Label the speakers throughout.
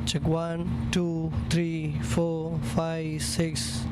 Speaker 1: Check 1, 2, 3, 4, 5, 6.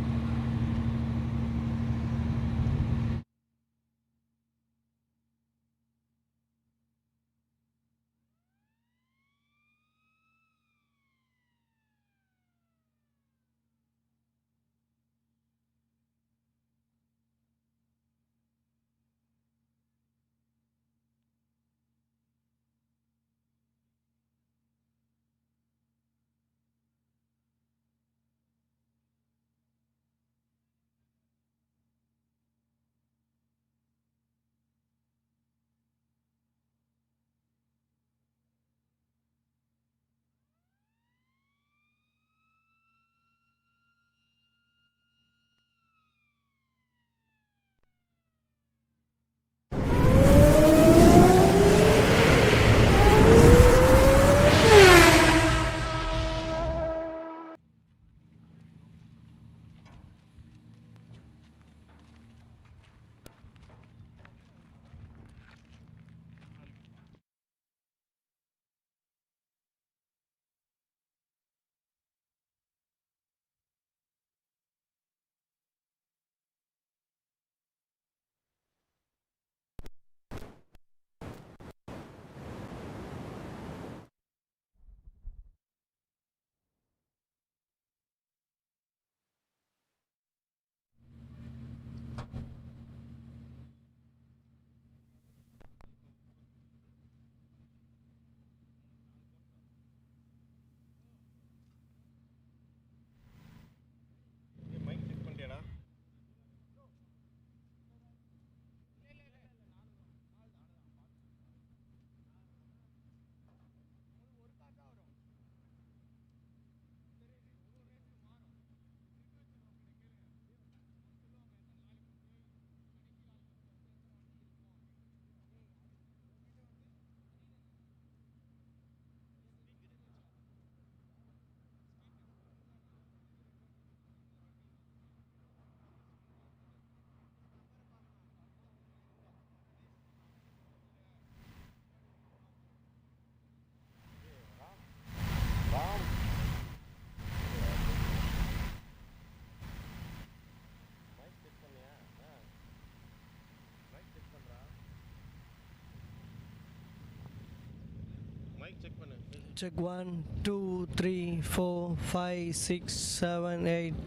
Speaker 1: Check 1, 2, 3, 4, 5, 6, 7, 8.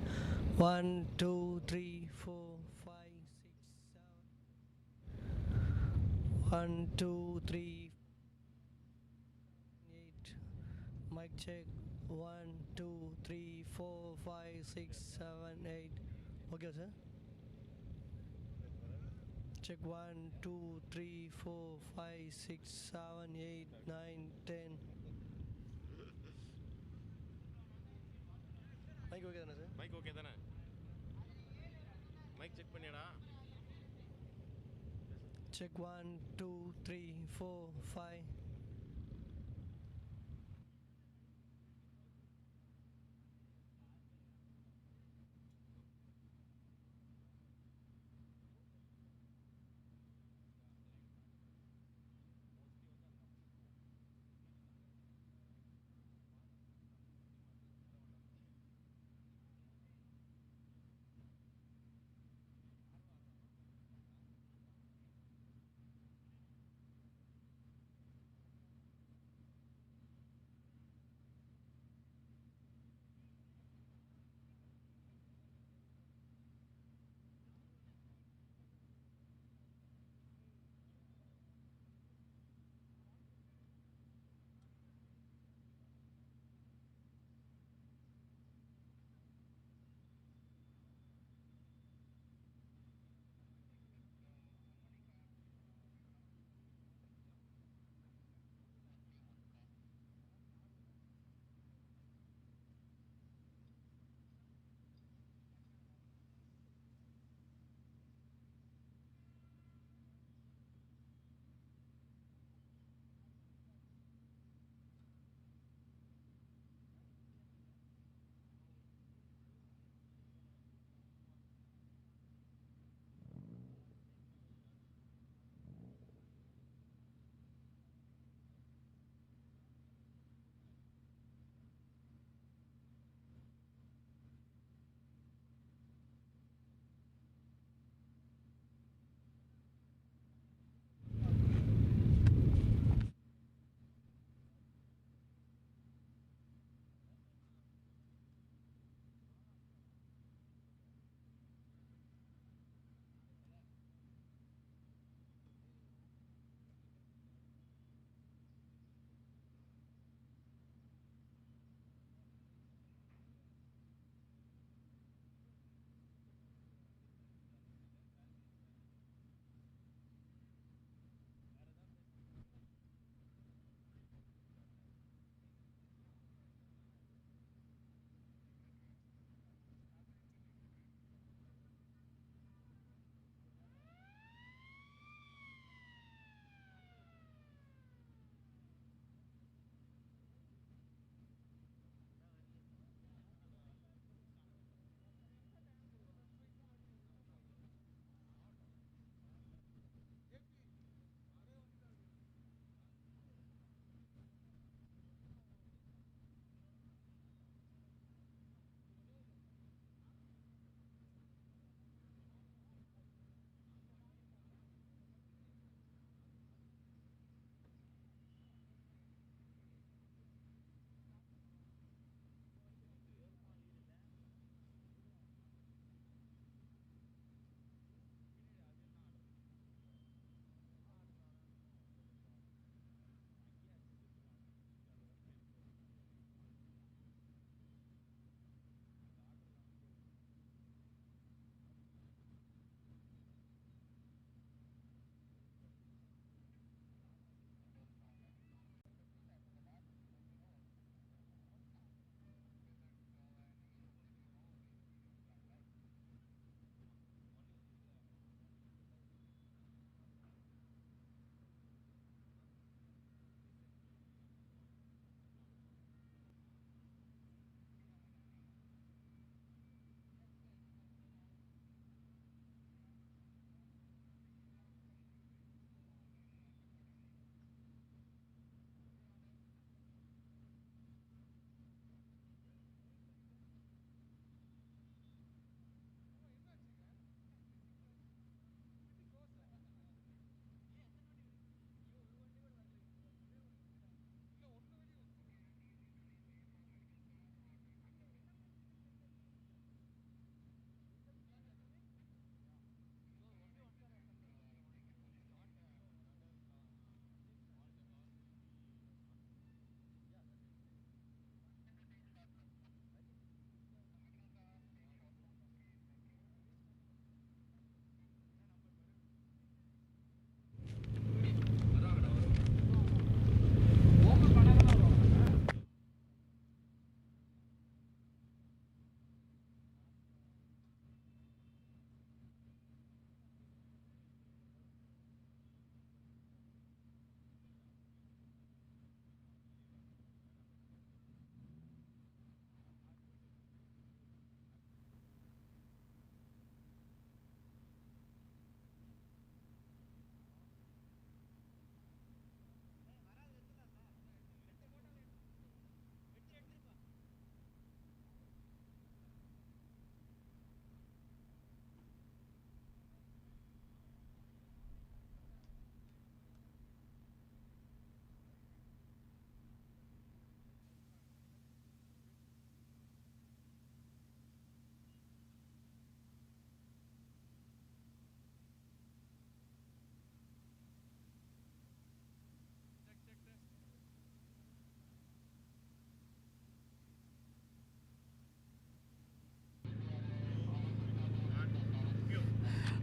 Speaker 1: 1, 2, 3, 4, 5, 6, 7. 1, 2, 3, 8. Mic check. 1, 2, 3, 4, 5, 6, 7, 8. Okay, sir. Check 1, 2, 3, 4, 5, 6, 7, 8, 9, 10. Mike okay தானே sir?
Speaker 2: Mike okay தானே? Mike check பண்ணியாடா?
Speaker 1: Check 1, 2, 3, 4, 5.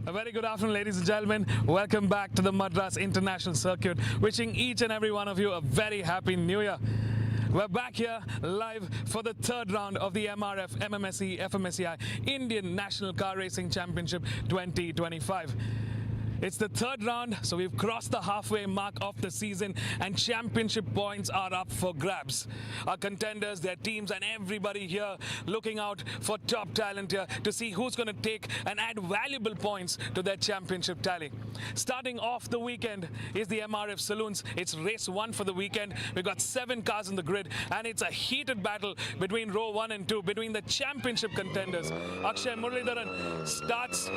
Speaker 2: A very good afternoon, ladies and gentlemen. Welcome back to the Madras International Circuit. Wishing each and every one of you a very happy New Year. We're back here live for the third round of the MRF MMSC FMSCI Indian National Car Racing Championship 2025. It's the third round, so we've crossed the halfway mark of the season and championship points are up for grabs. Our contenders, their teams and everybody here looking out for top talent here to see who's going to take and add valuable points to their championship tally. Starting off the weekend is the MRF Saloons. It's race 1 for the weekend. We've got 7 cars in the grid and it's a heated battle between row 1 and 2 between the championship contenders. Akshay Muralidharan starts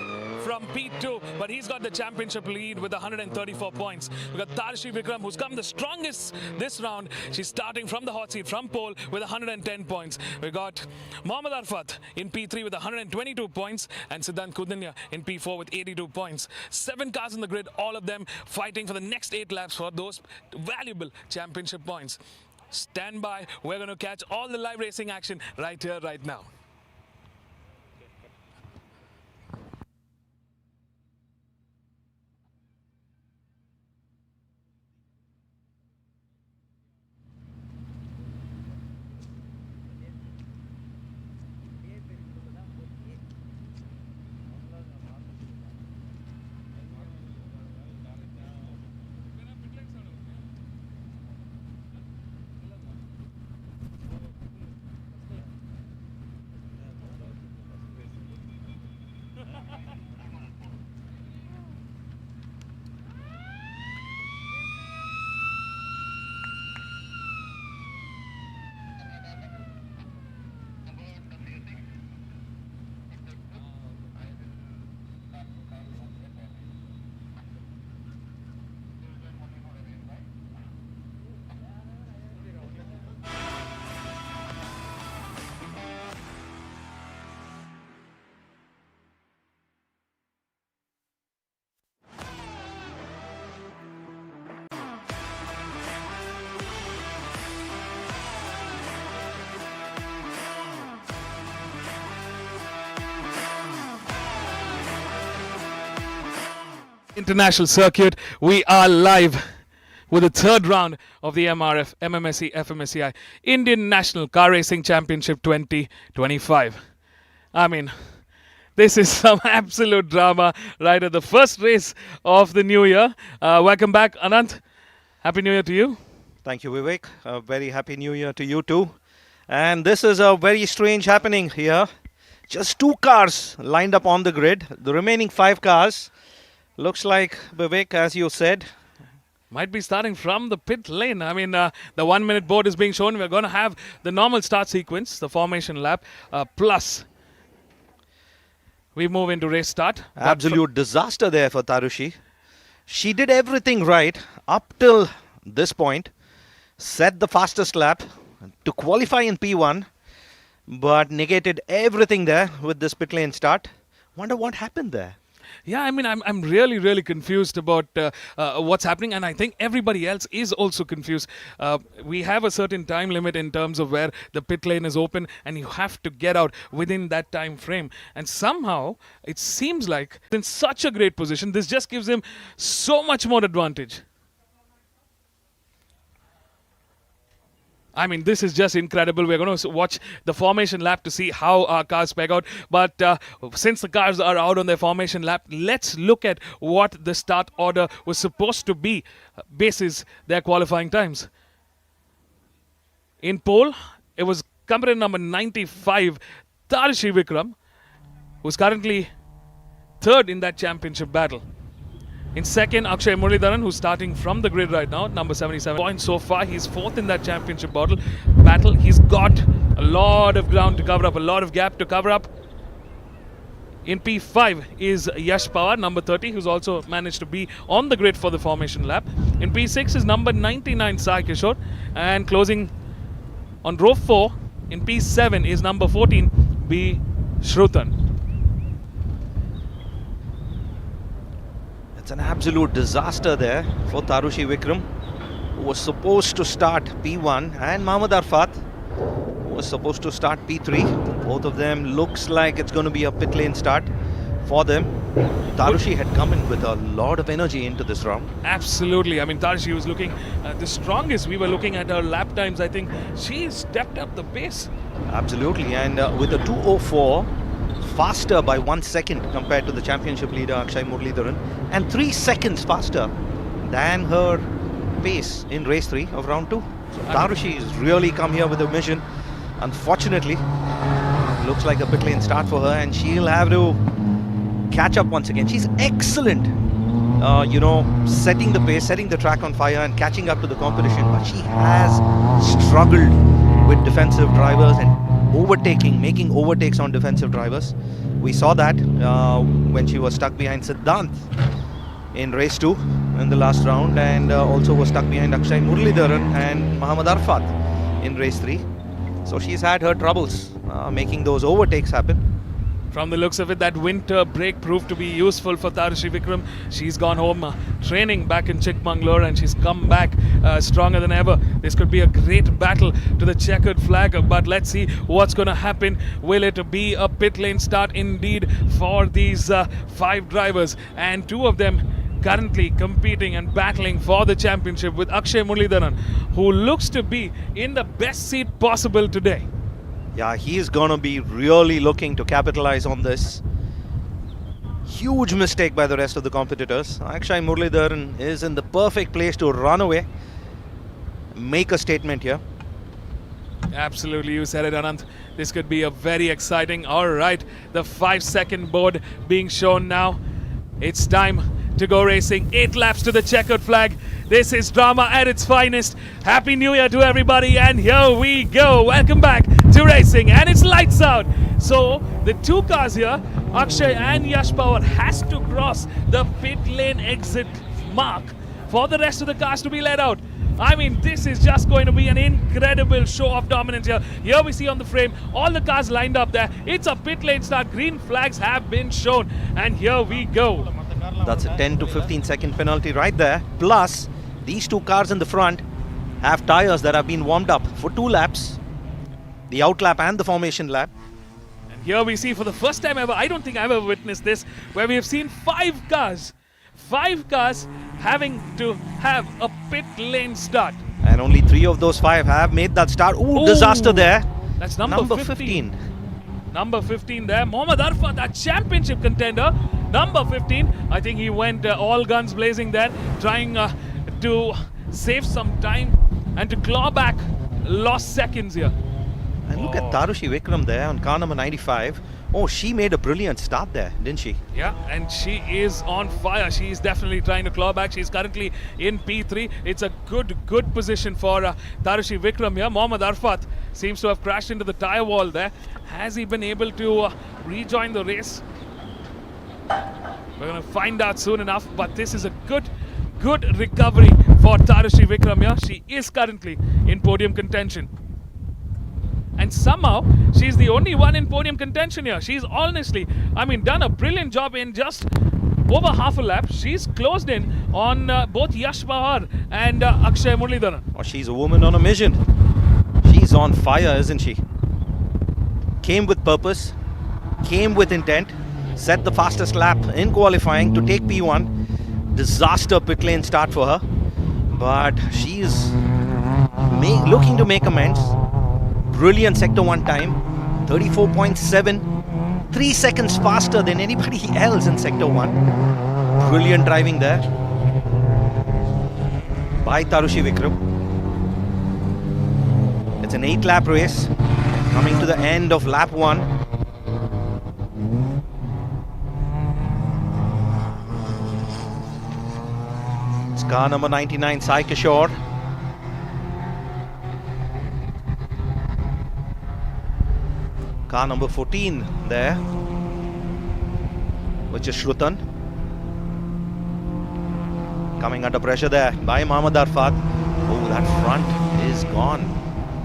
Speaker 2: from P2, but he's got the championship lead with 134 points. We've got Tarushi Vikram, who's come the strongest this round. She's starting from the hot seat, from pole, with 110 points. We've got Mohammad Arfat in P3 with 122 points and Siddhant Kudinya in P4 with 82 points. 7 cars in the grid, all of them fighting for the next 8 laps for those valuable championship points. Stand by, we're going to catch all the live racing action right here, right now. International Circuit, we are live with the third round of the MRF MMSC FMSCI Indian National Car Racing Championship 2025. I mean, this is some absolute drama right at the first race of the new year. Welcome back, Anant. Happy New Year to you.
Speaker 3: Thank you, Vivek. A very happy New Year to you too. And this is a very strange happening here. Just 2 cars lined up on the grid. The remaining 5 cars, looks like, Vivek, as you said,
Speaker 2: might be starting from the pit lane. I mean, the 1 minute board is being shown. We're going to have the normal start sequence, the formation lap, plus we move into race start.
Speaker 3: Absolute disaster there for Tarushi. She did everything right up till this point, set the fastest lap to qualify in P1, but negated everything there with this pit lane start. Wonder what happened there.
Speaker 2: Yeah, I mean, I'm really confused about what's happening, and I think everybody else is also confused. We have a certain time limit in terms of where the pit lane is open, and you have to get out within that time frame. And somehow, it seems like in such a great position, this just gives him so much more advantage. I mean, this is just incredible. We're going to watch the formation lap to see how our cars peg out. But since the cars are out on their formation lap, let's look at what the start order was supposed to be basis their qualifying times. In pole, it was competitor number 95, Tarushi Vikram, who's currently third in that championship battle. In second, Akshay Muralidharan, who's starting from the grid right now, number 77 points so far. He's 4th in that championship battle. He's got a lot of ground to cover up, a lot of gap to cover up. In P5 is Yash Pawar, number 30, who's also managed to be on the grid for the formation lap. In P6 is number 99, Sai Kishore. And closing on row 4, in P7 is number 14, B. Shrutan.
Speaker 3: It's an absolute disaster there for Tarushi Vikram, who was supposed to start P1, and Mohammad Arfat, who was supposed to start P3. Both of them looks like it's going to be a pit lane start. for them. Tarushi had come in with a lot of energy into this round.
Speaker 2: Absolutely. I mean, Tarushi was looking the strongest. We were looking at her lap times. I think she stepped up the pace.
Speaker 3: Absolutely, and with a 2:04, faster by 1 second compared to the championship leader Akshay Muralidharan, and 3 seconds faster than her pace in race 3 of round 2. So Tarushi has really come here with a mission. Unfortunately, looks like a pit lane start for her, and she'll have to catch up once again. She's excellent, setting the pace, setting the track on fire and catching up to the competition, but she has struggled with defensive drivers and making overtakes on defensive drivers. We saw that when she was stuck behind Siddhant in race 2 in the last round, and also was stuck behind Akshay Muralidharan and Muhammad Arfat in race 3. So she's had her troubles making those overtakes happen.
Speaker 2: From the looks of it, that winter break proved to be useful for Tarushi Vikram. She's gone home training back in Chikmagalur, and she's come back stronger than ever. This could be a great battle to the checkered flag, but let's see what's going to happen. Will it be a pit lane start indeed for these 5 drivers, and 2 of them currently competing and battling for the championship, with Akshay Muralidharan, who looks to be in the best seat possible today.
Speaker 3: Yeah, he's going to be really looking to capitalize on this. Huge mistake by the rest of the competitors. Akshay Muralidharan is in the perfect place to run away, make a statement here.
Speaker 2: Absolutely, you said it, Anant. This could be a very exciting. All right, the 5-second board being shown now. It's time to go racing. 8 laps to the checkered flag. This is drama at its finest. Happy New Year to everybody, and here we go. Welcome back to racing, and it's lights out. So the 2 cars here, Akshay and Yash Power, has to cross the pit lane exit mark for the rest of the cars to be let out. I mean, this is just going to be an incredible show of dominance here. Here we see on the frame all the cars lined up there. It's a pit lane start. Green flags have been shown, and here we go.
Speaker 3: That's a 10 to 15 second penalty right there. Plus, these 2 cars in the front have tires that have been warmed up for 2 laps, the out lap and the formation lap.
Speaker 2: And here we see for the first time ever, I don't think I've ever witnessed this, where we have seen 5 cars having to have a pit lane start.
Speaker 3: And only 3 of those 5 have made that start. Ooh, disaster there.
Speaker 2: That's number 15. Number 15 there. Muhammad Arfat, that championship contender. Number 15. I think he went all guns blazing there, trying to save some time and to claw back lost seconds here.
Speaker 3: And look at Tarushi Vikram there on car number 95. Oh, she made a brilliant start there, didn't she?
Speaker 2: Yeah, and she is on fire. She's definitely trying to claw back. She's currently in P3. It's a good position for Tarushi Vikram here. Muhammad Arfat seems to have crashed into the tire wall there. Has he been able to rejoin the race? We're going to find out soon enough, but this is a good recovery for Tarushi Vikram here. She is currently in podium contention. And somehow, she's the only one in podium contention here. She's honestly, done a brilliant job in just over half a lap. She's closed in on both Yash Bahar and Akshay Muralidharan.
Speaker 3: Oh, she's a woman on a mission. She's on fire, isn't she? Came with purpose, came with intent, set the fastest lap in qualifying to take P1. Disaster pit lane start for her. But she's looking to make amends. Brilliant Sector 1 time, 34.7, 3 seconds faster than anybody else in Sector 1. Brilliant driving there by Tarushi Vikram. It's an 8-lap race, coming to the end of lap 1. It's car number 99, Sai Kishore. Car number 14 there, which is Shrutan. Coming under pressure there by Muhammad Arfat. Oh, that front is gone.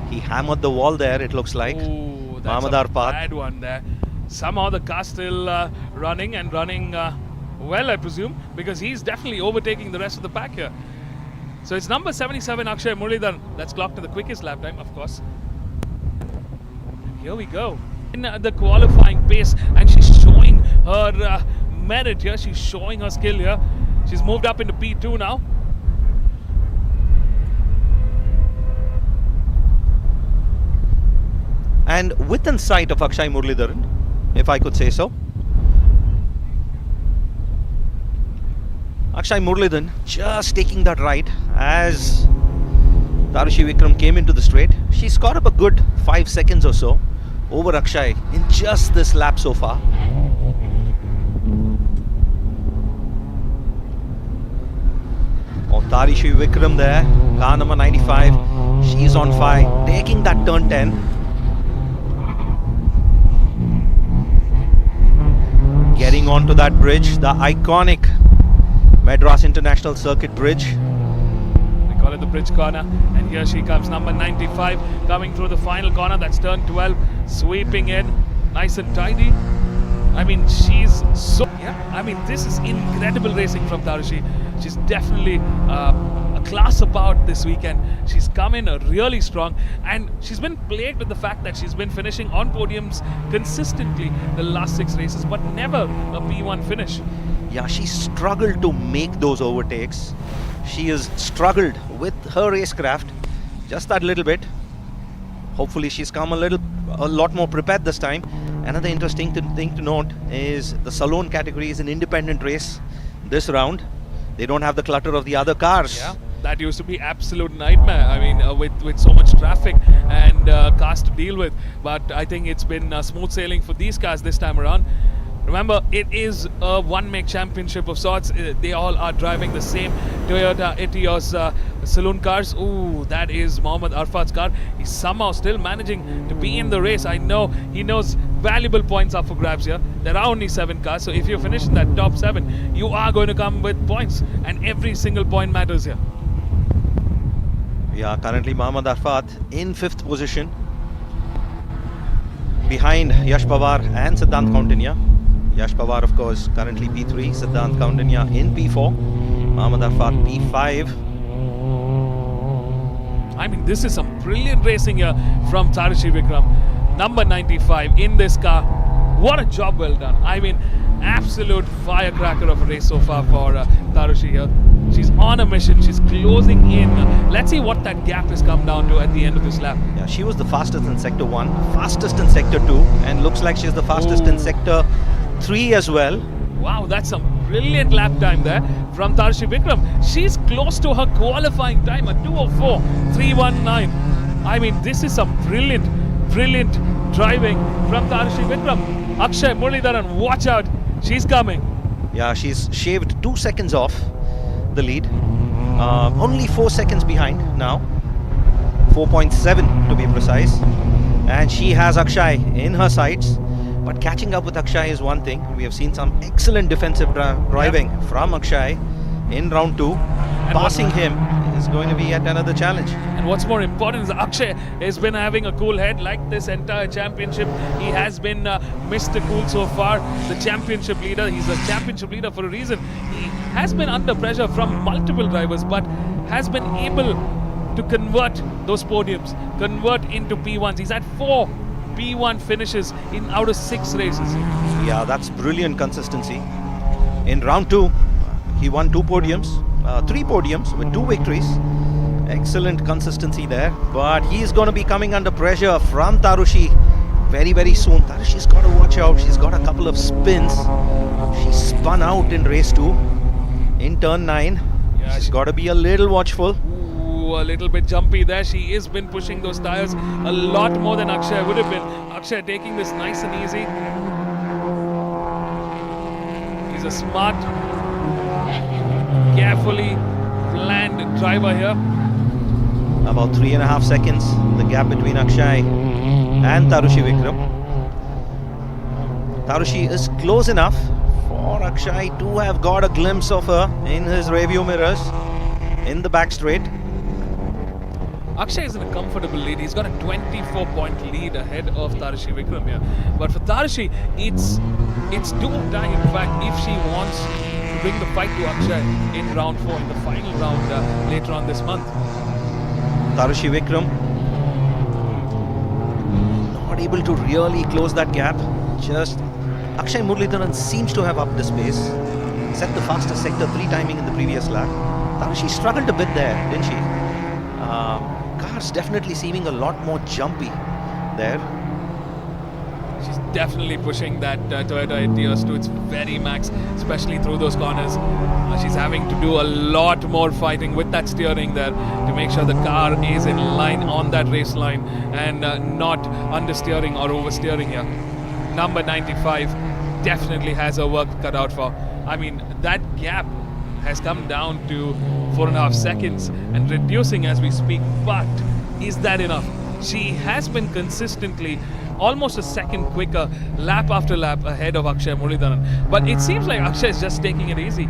Speaker 3: He hammered the wall there, it looks like.
Speaker 2: Oh, that's
Speaker 3: Muhammad
Speaker 2: a
Speaker 3: Arfat.
Speaker 2: bad one there. Somehow the car's still running well, I presume, because he's definitely overtaking the rest of the pack here. So it's number 77, Akshay Muralidharan. That's clocked to the quickest lap time, of course. And here we go. In the qualifying pace, and she's showing her merit here. She's showing her skill here. She's moved up into P2 now.
Speaker 3: And within sight of Akshay Muralidharan, if I could say so. Akshay Muralidharan just taking that right as Tarushi Vikram came into the straight. She's got up a good 5 seconds or so over Akshay in just this lap so far. Oh, Tarushi Vikram there, car number 95. She's on fire, taking that turn 10. Getting onto that bridge, the iconic Madras International Circuit bridge.
Speaker 2: They call it the bridge corner, and here she comes, number 95, coming through the final corner. That's turn 12, sweeping in, nice and tidy. I mean, she's so, I mean, this is incredible racing from Tarushi. She's definitely a class apart this weekend. She's come in really strong, and she's been plagued with the fact that she's been finishing on podiums consistently the last 6 races, but never a P1 finish.
Speaker 3: Yeah, she struggled to make those overtakes. She has struggled with her racecraft just that little bit. Hopefully she's come a lot more prepared this time. Another interesting thing to note is the saloon category is an independent race this round. They don't have the clutter of the other cars.
Speaker 2: Yeah, that used to be absolute nightmare. I mean, with so much traffic and cars to deal with. But I think it's been smooth sailing for these cars this time around. Remember, it is a one-make championship of sorts. They all are driving the same Toyota Etios saloon cars. Ooh, that is Mohammad Arfat's car. He's somehow still managing to be in the race. I know he knows valuable points up for grabs here. There are only 7 cars, so if you finish in that top 7, you are going to come with points, and every single point matters here.
Speaker 3: Yeah, currently Mohammad Arfat in 5th position, behind Yash Pawar and Siddhant Kaundinya. Yash Pawar, of course, currently P3, Siddhant Kaundinya in P4, Mohammad Arfat P5.
Speaker 2: I mean, this is some brilliant racing here from Tarushi Vikram. Number 95 in this car. What a job well done. I mean, absolute firecracker of a race so far for Tarushi here. She's on a mission. She's closing in. Let's see what that gap has come down to at the end of this lap.
Speaker 3: Yeah, she was the fastest in Sector 1, fastest in Sector 2, and looks like she's the fastest in Sector 3 as well.
Speaker 2: Wow, that's some brilliant lap time there from Tarushi Vikram. She's close to her qualifying time at 2:04.319. I mean, this is some brilliant driving from Tarushi Vikram. Akshay Muralidharan, watch out, she's coming.
Speaker 3: Yeah, she's shaved 2 seconds off the lead. Only 4 seconds behind now. 4.7 to be precise. And she has Akshay in her sights. But catching up with Akshay is one thing. We have seen some excellent defensive driving from Akshay in round 2. And passing him is going to be yet another challenge.
Speaker 2: And what's more important is Akshay has been having a cool head like this entire championship. He has been Mr. Cool so far, the championship leader. He's a championship leader for a reason. He has been under pressure from multiple drivers, but has been able to convert those podiums, convert into P1s. He's had 4 P1 finishes in out of 6 races.
Speaker 3: Yeah, that's brilliant consistency. In round 2, he won 2 podiums, 3 podiums with 2 victories. Excellent consistency there. But he's going to be coming under pressure from Tarushi very soon. Tarushi's got to watch out. She's got a couple of spins. She spun out in race 2 in turn 9. Yeah, she's got to be a little watchful.
Speaker 2: A little bit jumpy there. She has been pushing those tires a lot more than Akshay would have been. Akshay taking this nice and easy. He's a smart, carefully planned driver here.
Speaker 3: About 3.5 seconds, the gap between Akshay and Tarushi Vikram. Tarushi is close enough for Akshay to have got a glimpse of her in his rearview mirrors in the back straight.
Speaker 2: Akshay is in a comfortable lead. He's got a 24-point lead ahead of Tarushi Vikram here. But for Tarushi, it's do or die. In fact, if she wants to bring the fight to Akshay in round 4, in the final round later on this month.
Speaker 3: Tarushi Vikram not able to really close that gap. Just Akshay Muralidharan seems to have upped his pace. Set the fastest sector 3 timing in the previous lap. Tarushi struggled a bit there, didn't she? Car's definitely seeming a lot more jumpy there.
Speaker 2: She's definitely pushing that Toyota Etios to its very max, especially through those corners. She's having to do a lot more fighting with that steering there to make sure the car is in line on that race line and not understeering or oversteering here. Number 95 definitely has her work cut out for. I mean, that gap has come down to 4.5 seconds and reducing as we speak, but is that enough? She has been consistently almost a second quicker lap after lap ahead of Akshay Muralidharan, but it seems like Akshay is just taking it easy.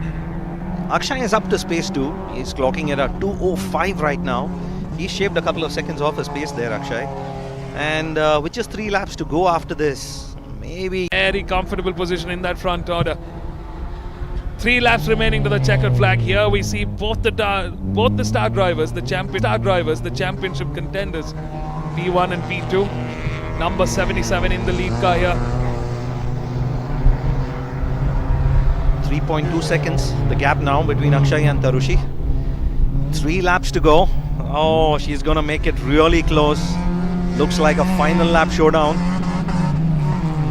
Speaker 3: Akshay has upped his pace too. He's clocking it at 2:05 right now. He shaved a couple of seconds off his pace there, Akshay. And with just 3 laps to go after this, maybe
Speaker 2: Very comfortable position in that front order. 3 laps remaining to the checkered flag. Here we see both the star drivers, the championship contenders, P1 and P2. Number 77 in the lead car here.
Speaker 3: 3.2 seconds, the gap now between Akshay and Tarushi. 3 laps to go. Oh, she's gonna make it really close. Looks like a final lap showdown.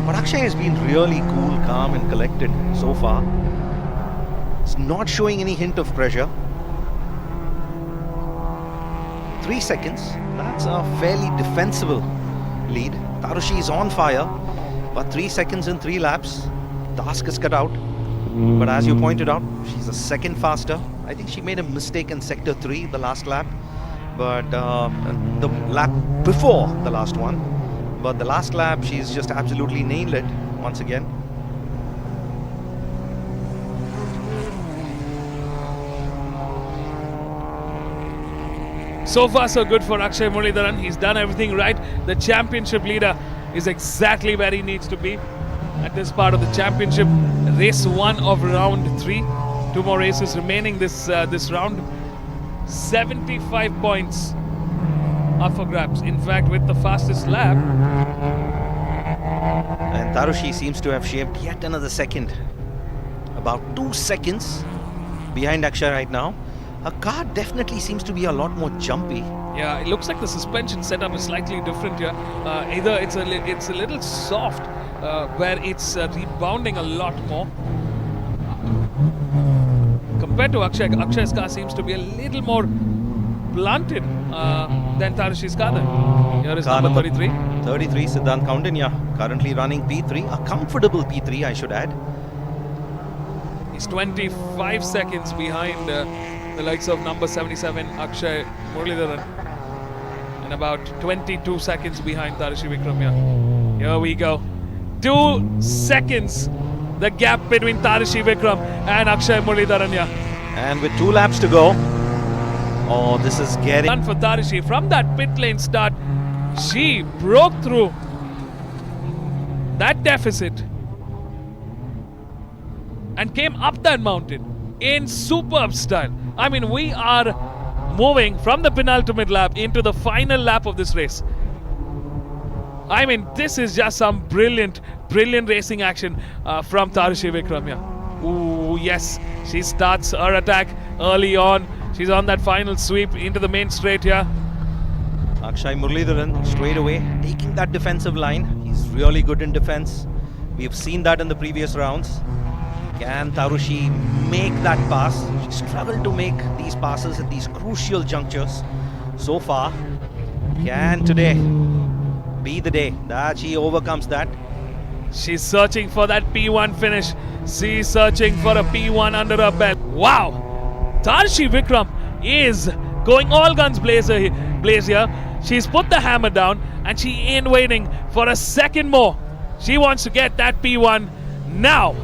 Speaker 3: But Akshay has been really cool, calm and collected so far. It's not showing any hint of pressure. 3 seconds, that's a fairly defensible lead. Tarushi is on fire, but 3 seconds in 3 laps, task is cut out. But as you pointed out, she's a second faster. I think she made a mistake in sector 3 the last lap, but the lap before the last one. But the last lap, she's just absolutely nailed it once again.
Speaker 2: So far so good for Akshay Muralidharan. He's done everything right. The championship leader is exactly where he needs to be at this part of the championship. Race 1 of round 3. 2 more races remaining this round. 75 points up for grabs. In fact, with the fastest lap.
Speaker 3: And Tarushi seems to have shaved yet another second. About 2 seconds behind Akshay right now. Her car definitely seems to be a lot more jumpy.
Speaker 2: Yeah, it looks like the suspension setup is slightly different here. Either it's a little soft, where it's rebounding a lot more. Compared to Akshay, Akshay's car seems to be a little more blunted than Tarushi's car then. Here is
Speaker 3: Car
Speaker 2: number 33.
Speaker 3: 33, Siddhant Kaundinya, currently running P3, a comfortable P3 I should add.
Speaker 2: He's 25 seconds behind the likes of number 77, Akshay Muralidharan, and about 22 seconds behind Tarushi Vikram here. Here we go. 2 seconds, the gap between Tarushi Vikram and Akshay Muralidharan here.
Speaker 3: And with 2 laps to go, oh, this is getting...
Speaker 2: Done for Tarushi. From that pit lane start, she broke through that deficit and came up that mountain in superb style. I mean, we are moving from the penultimate lap into the final lap of this race. I mean, this is just some brilliant racing action from Tarushi Vikram here. Ooh, yes, she starts her attack early on. She's on that final sweep into the main straight here.
Speaker 3: Akshay Muralidharan straight away taking that defensive line. He's really good in defense. We've seen that in the previous rounds. Can Tarushi make that pass? She struggled to make these passes at these crucial junctures so far. Can today be the day that she overcomes that?
Speaker 2: She's searching for that P1 finish. She's searching for a P1 under her belt. Wow! Tarushi Vikram is going all guns blaze here. She's put the hammer down and she ain't waiting for a second more. She wants to get that P1 now.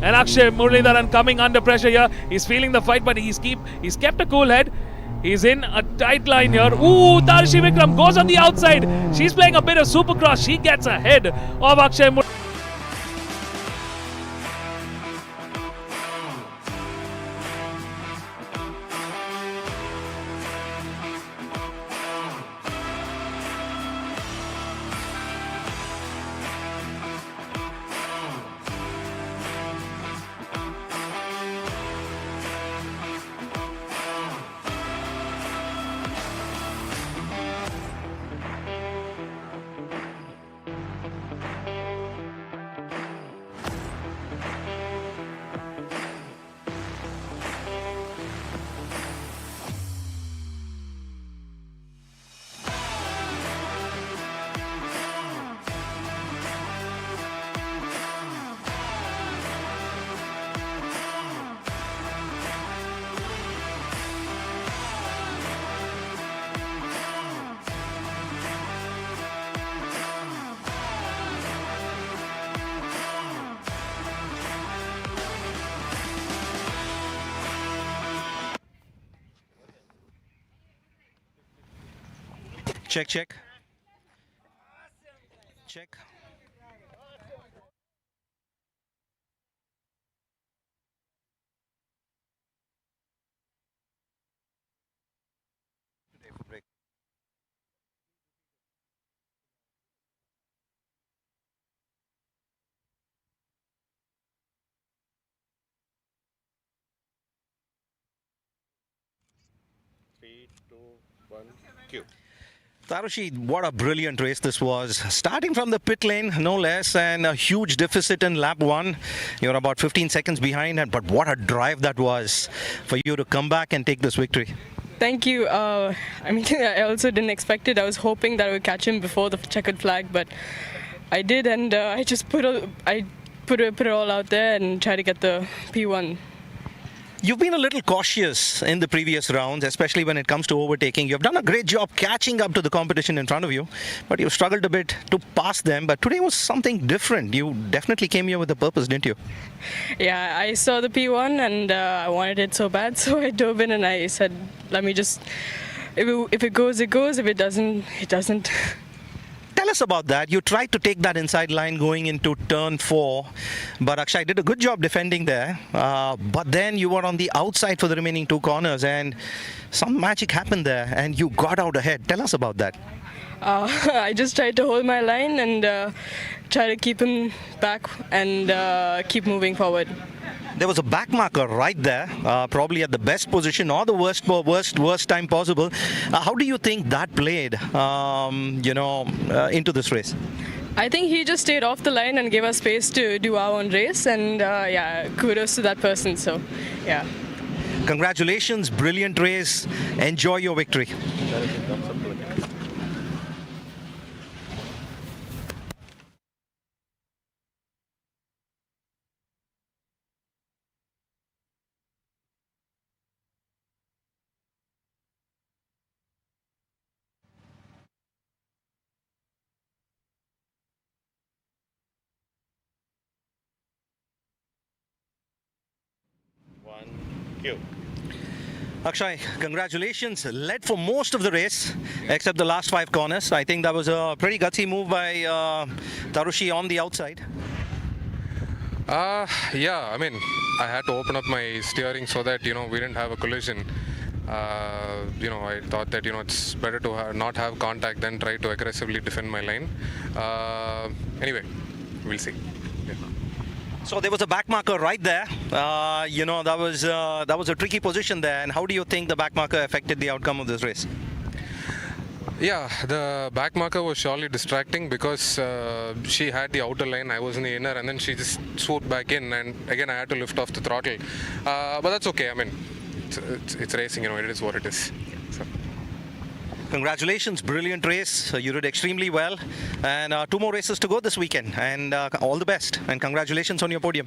Speaker 2: And Akshay Muralidharan coming under pressure here. He's feeling the fight, but he's kept a cool head. He's in a tight line here. Ooh, Tarushi Vikram goes on the outside. She's playing a bit of supercross. She gets ahead of Akshay Muralidharan.
Speaker 3: Check, check. Check. Break.
Speaker 4: 3, 2, 1, cue.
Speaker 3: Tarushi, what a brilliant race this was. Starting from the pit lane, no less, and a huge deficit in lap one. You're about 15 seconds behind, but what a drive that was for you to come back and take this victory.
Speaker 5: Thank you. I mean, I also didn't expect it. I was hoping that I would catch him before the checkered flag, but I did, and I just put it all out there and try to get the P1.
Speaker 3: You've been a little cautious in the previous rounds, especially when it comes to overtaking. You've done a great job catching up to the competition in front of you, but you've struggled a bit to pass them. But today was something different. You definitely came here with a purpose, didn't you?
Speaker 5: Yeah, I saw the P1 and I wanted it so bad, so I dove in and I said, let me just, if it goes, it goes. If it doesn't, it doesn't.
Speaker 3: Tell us about that. You tried to take that inside line going into turn 4, but Akshay did a good job defending there. But then you were on the outside for the remaining 2 corners, and some magic happened there, and you got out ahead. Tell us about that.
Speaker 5: I just tried to hold my line and try to keep him back and keep moving forward.
Speaker 3: There was a back marker right there, probably at the best position or the worst time possible. How do you think that played, into this race?
Speaker 5: I think he just stayed off the line and gave us space to do our own race, and yeah, kudos to that person. So, yeah.
Speaker 3: Congratulations, brilliant race. Enjoy your victory.
Speaker 4: Cue.
Speaker 3: Akshay, congratulations. Led for most of the race, except the last 5 corners. I think that was a pretty gutsy move by Tarushi on the outside.
Speaker 6: Yeah, I mean, I had to open up my steering so that, we didn't have a collision. I thought that, it's better to not have contact than try to aggressively defend my line. Anyway, we'll see. Yeah.
Speaker 3: So there was a back marker right there. That was a tricky position there. And how do you think the back marker affected the outcome of this race?
Speaker 6: Yeah, the back marker was surely distracting because she had the outer line, I was in the inner, and then she just swooped back in, and again I had to lift off the throttle. But that's okay. I mean, it's racing, it is what it is. So.
Speaker 3: Congratulations, brilliant race. You did extremely well, and 2 more races to go this weekend, and all the best, and congratulations on your podium.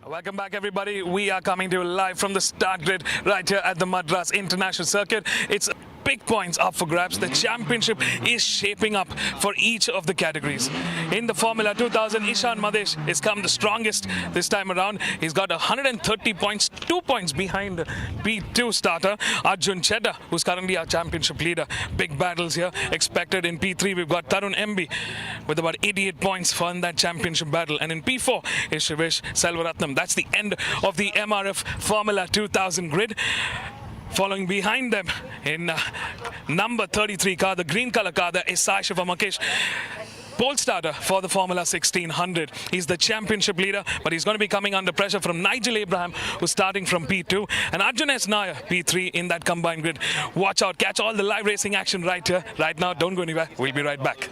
Speaker 2: Welcome back, everybody. We are coming to you live from the start grid right here at the Madras International Circuit. It's big points up for grabs. The championship is shaping up for each of the categories. In the Formula 2000, Ishan Madesh has come the strongest this time around. He's got 130 points, 2 points behind the P2 starter, Arjun Chedda, who's currently our championship leader. Big battles here expected in P3. We've got Tarun MB with about 88 points for that championship battle. And in P4 is Shivesh Selvaratnam. That's the end of the MRF Formula 2000 grid. Following behind them in number 33 car, the green color car, there is Sai Shiva Makesh, pole starter for the Formula 1600. He's the championship leader, but he's going to be coming under pressure from Nigel Abraham, who's starting from P2, and Arjun S. Nair, P3 in that combined grid. Watch out, catch all the live racing action right here, right now. Don't go anywhere. We'll be right back.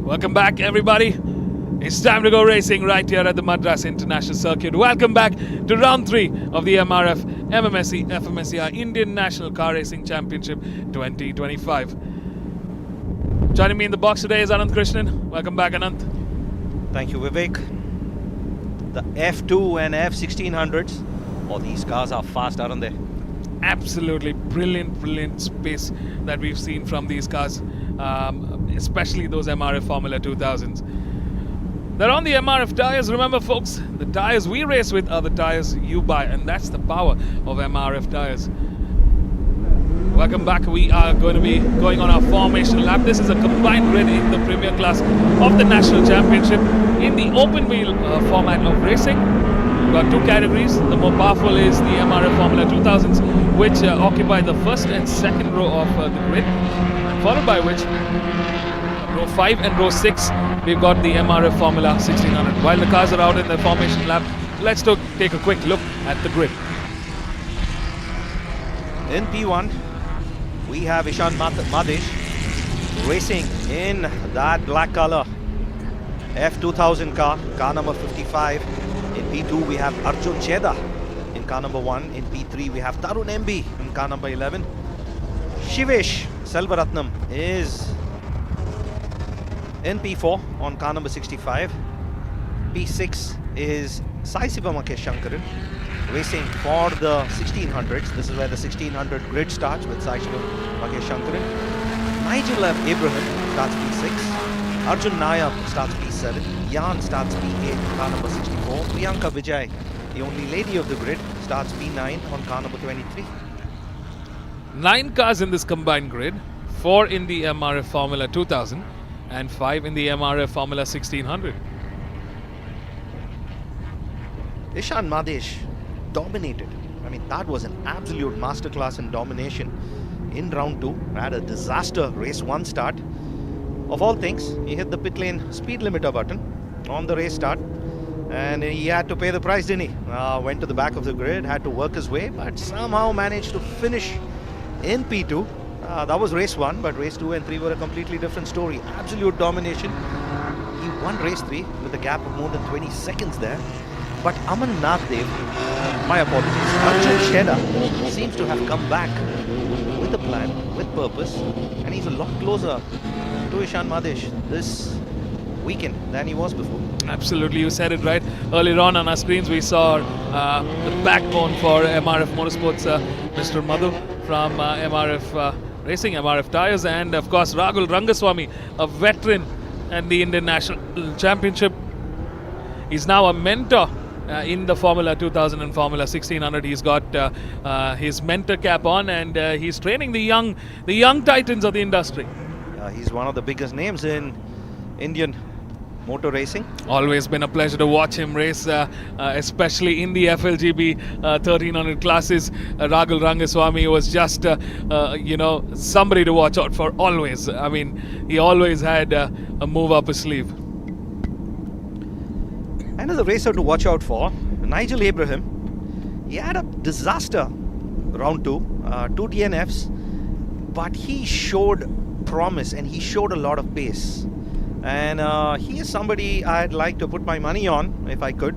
Speaker 2: Welcome back, everybody. It's time to go racing right here at the Madras International Circuit. Welcome back to round 3 of the MRF MMSC FMSCI Indian National Car Racing Championship 2025. Joining me in the box today is Anant Krishnan. Welcome back, Anant.
Speaker 3: Thank you, Vivek. The F2 and F1600s. Oh, these cars are fast, aren't they?
Speaker 2: Absolutely brilliant space that we've seen from these cars, especially those MRF Formula 2000s. They're on the MRF tires. Remember, folks, the tires we race with are the tires you buy, and that's the power of MRF tires. Welcome back. We are going to be going on our formation lap. This is a combined grid in the Premier class of the National Championship in the open wheel format of racing. We've got 2 categories. The more powerful is the MRF Formula 2000s, which occupy the first and second row of the grid, followed by which row 5 and row 6 we've got the MRF Formula 1600. While the cars are out in the formation lap, let's take a quick look at the grid.
Speaker 3: In P1, we have Ishan Madesh racing in that black color F2000 car number 55. In P2 we have Arjun Cheda in car number 1. In P3 we have Tarun MB in car number 11. Shivesh Selvaratnam is in P4 on car number 65. P6 is Sai Sivam Shankaran racing for the 1600s. This is where the 1600 grid starts with Sai Sivam Shankaran. Nigel F. Abraham starts P6. Arjun Nayak starts P7. Jan starts P8, car number 64. Priyanka Vijay, the only lady of the grid, starts P9 on car number 23.
Speaker 2: 9 cars in this combined grid, 4 in the MRF Formula 2000 and 5 in the MRF Formula 1600.
Speaker 3: Ishan Madesh dominated. I mean, that was an absolute masterclass in domination in round 2. Had a disaster race 1 start. Of all things, he hit the pit lane speed limiter button on the race start, and he had to pay the price, didn't he? Went to the back of the grid, had to work his way, but somehow managed to finish in P2. That was race 1, but race 2 and 3 were a completely different story. Absolute domination. He won race 3 with a gap of more than 20 seconds there. But Aman Dev, my apologies, Arjun Cheda seems to have come back with a plan, with purpose, and he's a lot closer to Ishan Madesh this weekend than he was before.
Speaker 2: Absolutely, you said it right. Earlier on our screens we saw the backbone for MRF Motorsports, Mr. Madhu from MRF Racing, MRF Tyres, and of course Rahul Rangaswamy, a veteran at the Indian National Championship. He's now a mentor in the Formula 2000 and Formula 1600. He's got his mentor cap on, and he's training the young titans of the industry.
Speaker 3: He's one of the biggest names in Indian motor racing.
Speaker 2: Always been a pleasure to watch him race, especially in the FLGB 1300 classes. Rahul Rangaswamy was just, somebody to watch out for always. I mean, he always had a move up his sleeve.
Speaker 3: And as a racer to watch out for, Nigel Abraham, he had a disaster round 2, 2 DNFs, but he showed promise and he showed a lot of pace. And he is somebody I'd like to put my money on, if I could,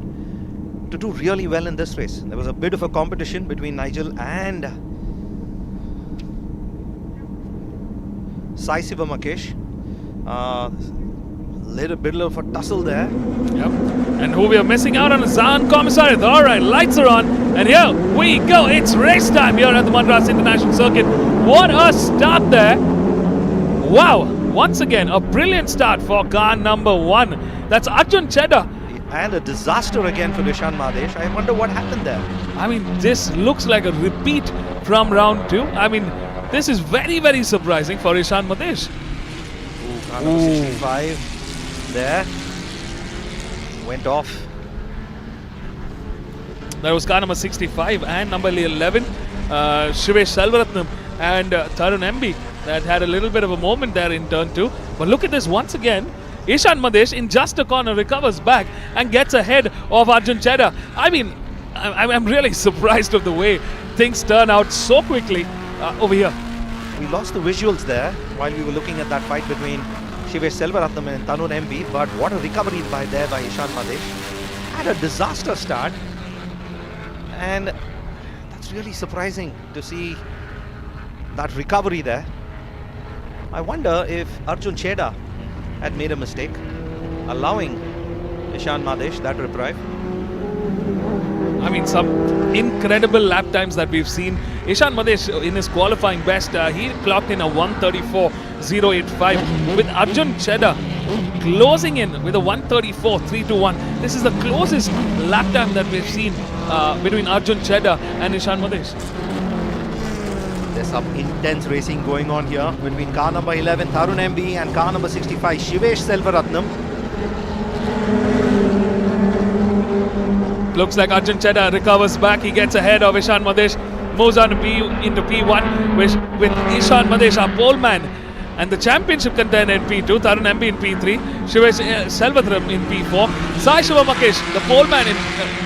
Speaker 3: to do really well in this race. There was a bit of a competition between Nigel and Sai Sivamakesh. Little bit of a tussle there.
Speaker 2: Yep. And who we are missing out on is Zahan Komisarith. Alright, lights are on. And here we go. It's race time here at the Madras International Circuit. What a start there. Wow. Once again, a brilliant start for car number 1. That's Arjun Cheda.
Speaker 3: And a disaster again for Ishan Madesh. I wonder what happened there.
Speaker 2: I mean, this looks like a repeat from round 2. I mean, this is very, very surprising for Ishan Madesh.
Speaker 3: Car number 65 there. Went off.
Speaker 2: That was car number 65 and number 11, Shivesh Selvaratnam and Tarun MB. That had a little bit of a moment there in turn 2. But look at this once again. Ishan Madesh in just a corner recovers back and gets ahead of Arjun Cheda. I mean, I'm really surprised of the way things turn out so quickly over here.
Speaker 3: We lost the visuals there while we were looking at that fight between Shivesh Selvaratnam and Tarun MB, but what a recovery by Ishan Madesh. Had a disaster start, and that's really surprising to see that recovery there. I wonder if Arjun Cheda had made a mistake, allowing Ishan Madesh that reprieve.
Speaker 2: I mean, some incredible lap times that we've seen. Ishan Madesh in his qualifying best, he clocked in a 134.085 with Arjun Cheda closing in with a 134.321. This is the closest lap time that we've seen between Arjun Cheda and Ishan Madesh.
Speaker 3: There's some intense racing going on here between car number 11 Tarun MB and car number 65 Shivesh Selvaratnam.
Speaker 2: Looks like Arjun Cheda recovers back. He gets ahead of Ishan Madesh, moves on into P1 with Ishan Madesh, our pole man, and the championship contender in P2, Tarun MB in P3, Shivesh Selvaratnam in P4. Sai Shivamakesh, the pole man in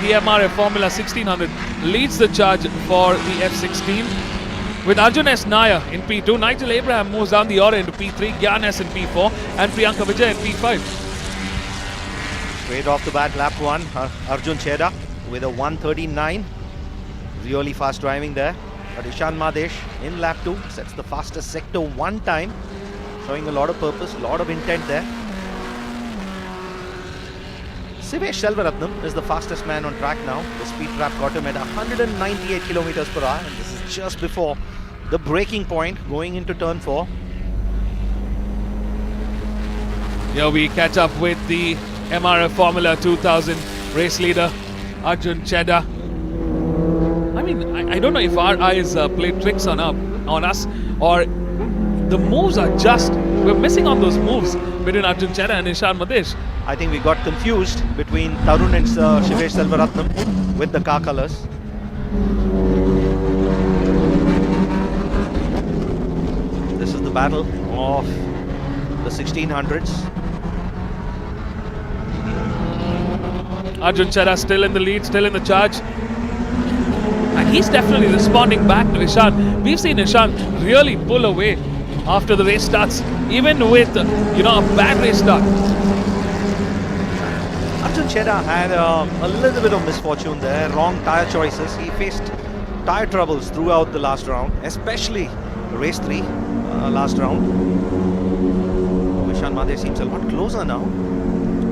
Speaker 2: the MRF Formula 1600, leads the charge for the F16. With Arjun S. Nair in P2, Nigel Abraham moves down the order into P3, Gyan S in P4, and Priyanka Vijay in P5.
Speaker 3: Straight off the bat, lap 1, Arjun Cheda with a 1:39. Really fast driving there. But Ishan Madesh in lap 2 sets the fastest sector 1 time, showing a lot of purpose, a lot of intent there. Shivesh Selvaratnam is the fastest man on track now. The speed trap got him at 198 kilometers per hour, and this is just before the braking point going into turn 4.
Speaker 2: Here we catch up with the MRF Formula 2000 race leader Arjun Cheda. I mean, I don't know if our eyes play tricks on us, or the moves are just, we're missing on those moves between Arjun Cheda and Ishan Madesh.
Speaker 3: I think we got confused between Tarun and Shivesh Selvaratnam with the car colours. This is the battle of the 1600s.
Speaker 2: Arjun Cheda still in the lead, still in the charge. And he's definitely responding back to Ishan. We've seen Ishan really pull away after the race starts, even with, a bad race start.
Speaker 3: Arjun Cheda had a little bit of misfortune there, wrong tyre choices. He faced tyre troubles throughout the last round, especially race 3, last round. Ishan Madesh seems a lot closer now.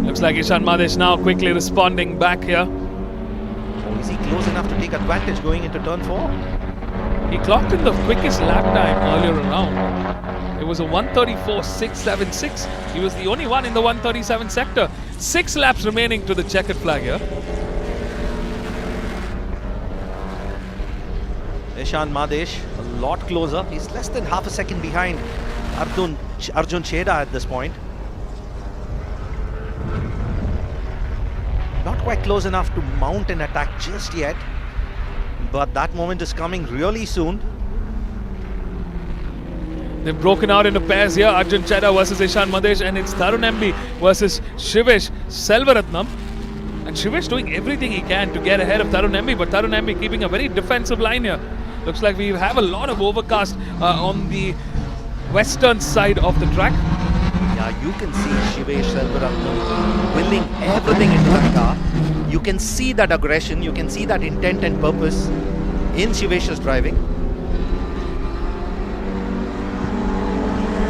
Speaker 2: Looks like Ishan Madesh now quickly responding back here.
Speaker 3: Is he close enough to take advantage going into turn 4?
Speaker 2: He clocked in the quickest lap time earlier around. It was a 1:34.676. He was the only one in the 1:37 sector. 6 laps remaining to the checkered flag here.
Speaker 3: Ishan Madesh a lot closer. He's less than half a second behind Arjun Cheda at this point. Not quite close enough to mount an attack just yet, but that moment is coming really soon.
Speaker 2: They've broken out into pairs here. Arjun Cheda versus Ishan Madesh, and it's Tarun MB versus Shivesh Selvaratnam. And Shivesh doing everything he can to get ahead of Tarun MB, but Tarun MB keeping a very defensive line here. Looks like we have a lot of overcast on the western side of the track.
Speaker 3: Yeah, you can see Shivesh Selvaratnam willing everything into that car. You can see that aggression, you can see that intent and purpose in Shivesh's driving.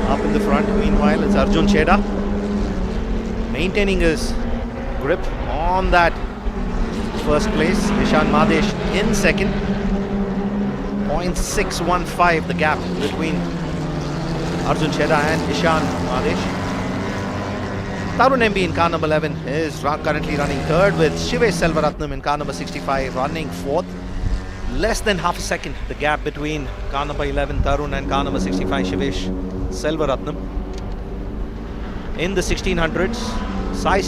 Speaker 3: Up in the front, meanwhile, it's Arjun Cheda maintaining his grip on that first place. Ishan Madesh in second. 0.615 the gap between Arjun Cheda and Ishan Madesh. Tarun MB in car number 11 is currently running third, with Shivesh Selvaratnam in car number 65 running fourth. Less than half a second the gap between car number 11 Tarun and car number 65 Shivesh Selvaratnam. In the 1600s, Sai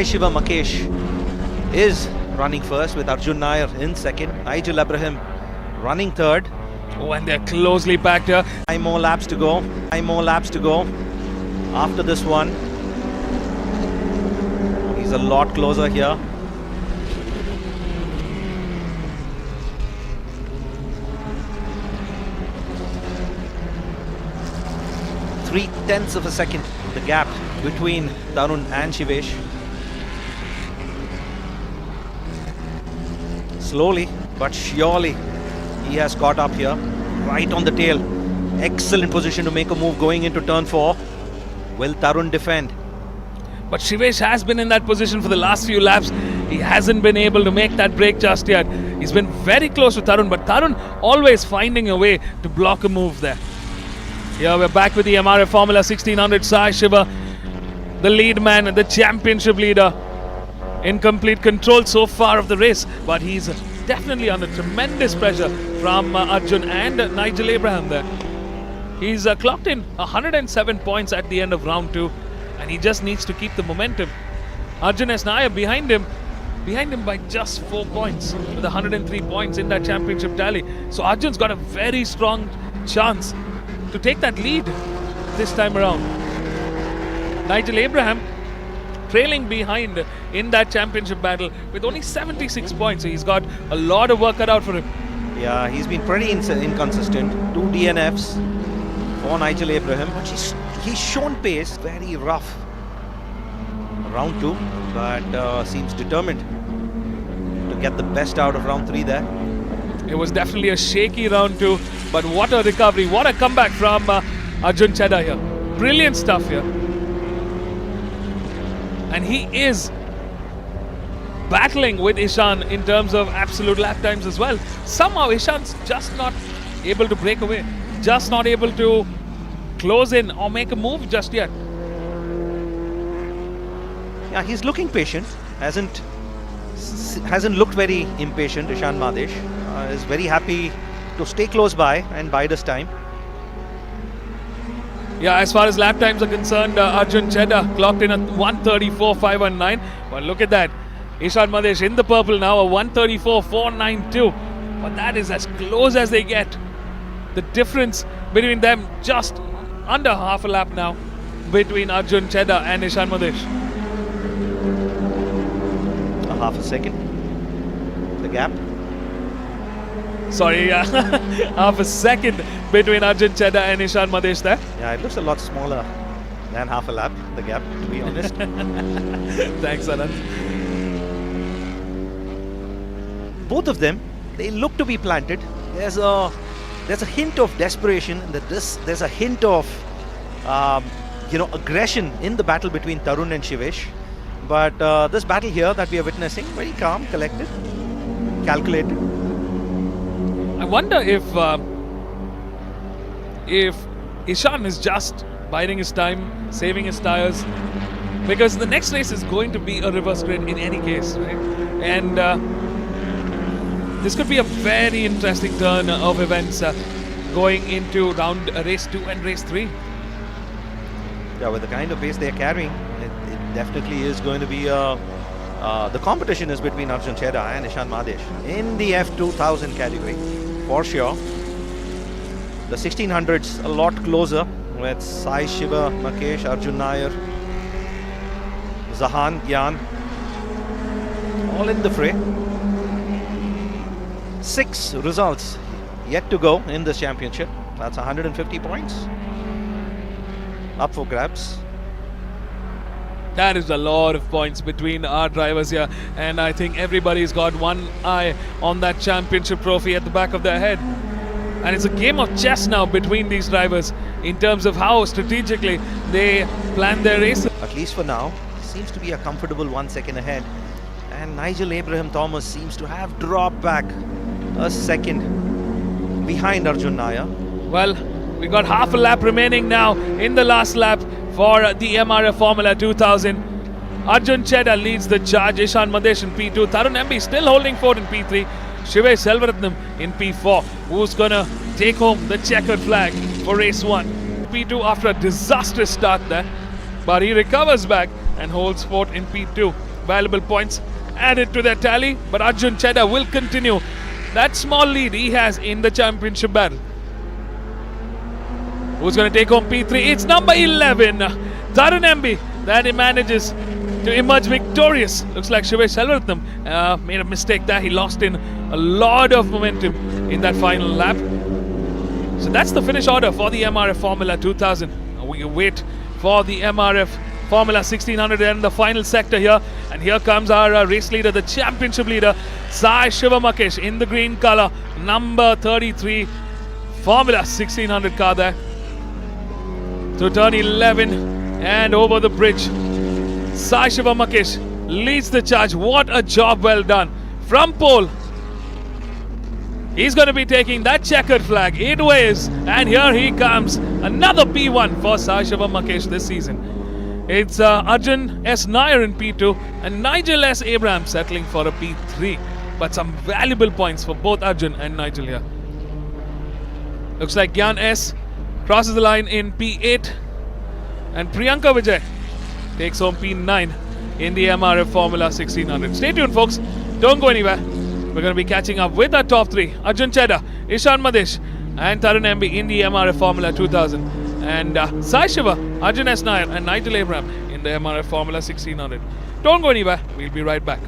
Speaker 3: Shiva Makesh is running first, with Arjun Nair in second. Nigel Abraham running third.
Speaker 2: Oh, and they're closely packed here.
Speaker 3: 5 more laps to go. 5 more laps to go after this one. He's a lot closer here. .3 of a second the gap between Tarun and Shivesh. Slowly but surely he has caught up here, right on the tail. Excellent position to make a move going into turn 4. Will Tarun defend?
Speaker 2: But Shivesh has been in that position for the last few laps. He hasn't been able to make that break just yet. He's been very close to Tarun, but Tarun always finding a way to block a move there. Here we're back with the MRF Formula 1600. Sai Shiva, the lead man and the championship leader, in complete control so far of the race, but he's definitely under tremendous pressure from Arjun and Nigel Abraham there. He's clocked in 107 points at the end of round 2, and he just needs to keep the momentum. Arjun S. Nair behind him by just 4 points, with 103 points in that championship tally. So Arjun's got a very strong chance to take that lead this time around. Nigel Abraham trailing behind in that championship battle with only 76 points, so he's got a lot of work cut out for him.
Speaker 3: Yeah, he's been pretty inconsistent. 2 DNFs for Nigel Abraham, but he's shown pace. Very rough round 2, but seems determined to get the best out of round 3 there.
Speaker 2: It was definitely a shaky round 2, but what a recovery, what a comeback from Arjun Chedda here. Brilliant stuff here. And he is battling with Ishan in terms of absolute lap times as well. Somehow Ishan's just not able to break away, just not able to close in or make a move just yet.
Speaker 3: Yeah, he's looking patient. Hasn't looked very impatient. Ishan Madesh is very happy to stay close by and bide his time.
Speaker 2: Yeah, as far as lap times are concerned, Arjun Chedda clocked in at 134.519. But look at that. Ishan Madesh in the purple now, a 134.492. But that is as close as they get. The difference between them just under half a lap now between Arjun Chedda and Ishan Madesh.
Speaker 3: A half a second. The gap.
Speaker 2: Sorry, half a second between Arjun Chedda and Ishan Madesh there.
Speaker 3: Yeah, it looks a lot smaller than half a lap, the gap, to be honest.
Speaker 2: Thanks, Anand.
Speaker 3: Both of them, they look to be planted. There's a hint of desperation. There's a hint of aggression in the battle between Tarun and Shivesh. But this battle here that we are witnessing, very calm, collected, calculated.
Speaker 2: I wonder if Ishan is just biding his time, saving his tires, because the next race is going to be a reverse grid in any case, right? And this could be a very interesting turn of events going into race 2 and race 3.
Speaker 3: Yeah, with the kind of pace they're carrying, it definitely is going to be the competition is between Arjun Chedda and Ishan Madesh in the F2000 category, for sure. The 1600s a lot closer with Sai Shiva, Makesh, Arjun Nair, Zahan, Gyan, all in the fray. 6 results yet to go in this championship. That's 150 points up for grabs.
Speaker 2: That is a lot of points between our drivers here, and I think everybody's got one eye on that championship trophy at the back of their head. And it's a game of chess now between these drivers in terms of how strategically they plan their races.
Speaker 3: At least for now, seems to be a comfortable 1 second ahead. And Nigel Abraham Thomas seems to have dropped back a second behind Arjun Nair.
Speaker 2: Well, we got half a lap remaining now in the last lap for the MRF Formula 2000. Arjun Chedda leads the charge. Ishan Madesh in P2. Tarun MB still holding forth in P3. Shivesh Selvaratnam in P4. Who's gonna take home the checkered flag for race 1? P2 after a disastrous start there, but he recovers back and holds forth in P2. Valuable points added to their tally, but Arjun Chedda will continue that small lead he has in the championship battle. Who's going to take home P3? It's number 11, Tarun MB, that he manages to emerge victorious. Looks like Shivesh Selvaratnam made a mistake there. He lost in a lot of momentum in that final lap. So that's the finish order for the MRF Formula 2000. Now we wait for the MRF Formula 1600 and the final sector here. And here comes our race leader, the championship leader, Sai Shiva Makesh in the green color, number 33, Formula 1600 car there. To turn 11 and over the bridge, Sai Shiva Makesh leads the charge. What a job well done from pole. He's going to be taking that checkered flag. It waves, and here he comes. Another P1 for Sai Shiva Makesh this season. It's Arjun S. Nair in P2 and Nigel S. Abraham settling for a P3. But some valuable points for both Arjun and Nigel here. Looks like Gyan S. crosses the line in P8, and Priyanka Vijay takes home P9 in the MRF Formula 1600. Stay tuned, folks. Don't go anywhere. We're going to be catching up with our top 3, Arjun Chedda, Ishan Madesh, and Tarun MB in the MRF Formula 2000. And Sai Shiva, Arjun S. Nair, and Nigel Abraham in the MRF Formula 1600. Don't go anywhere. We'll be right back.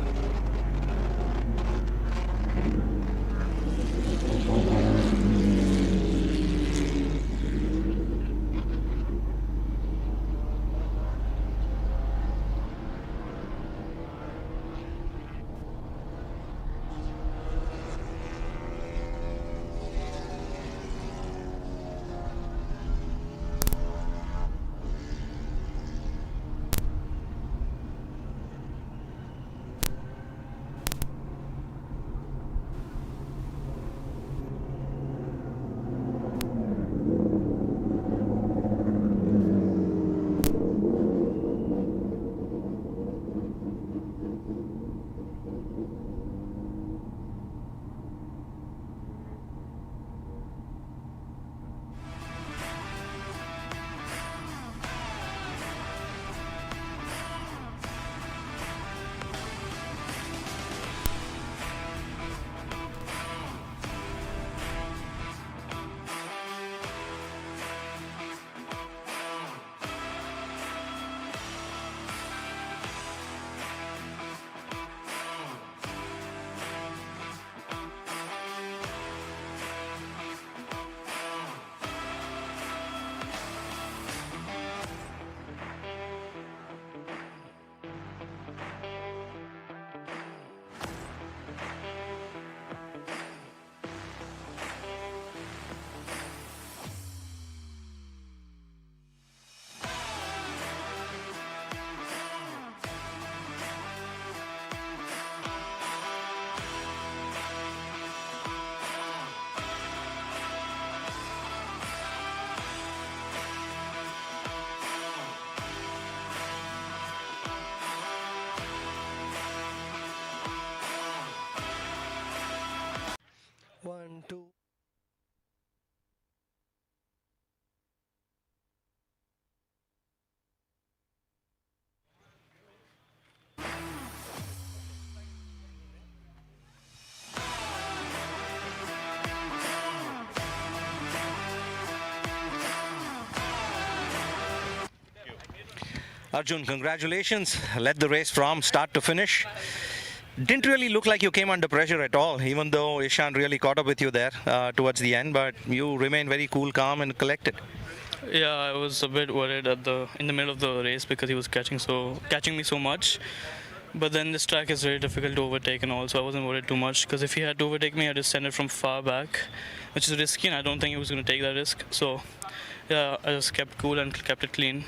Speaker 3: Arjun, congratulations. Led the race from start to finish. Didn't really look like you came under pressure at all, even though Ishan really caught up with you there towards the end, but you remained very cool, calm and collected.
Speaker 7: Yeah, I was a bit worried in the middle of the race because he was catching me so much. But then this track is very difficult to overtake and all, so I wasn't worried too much because if he had to overtake me, I'd just send it from far back, which is risky, and I don't think he was going to take that risk. So yeah, I just kept cool and kept it clean.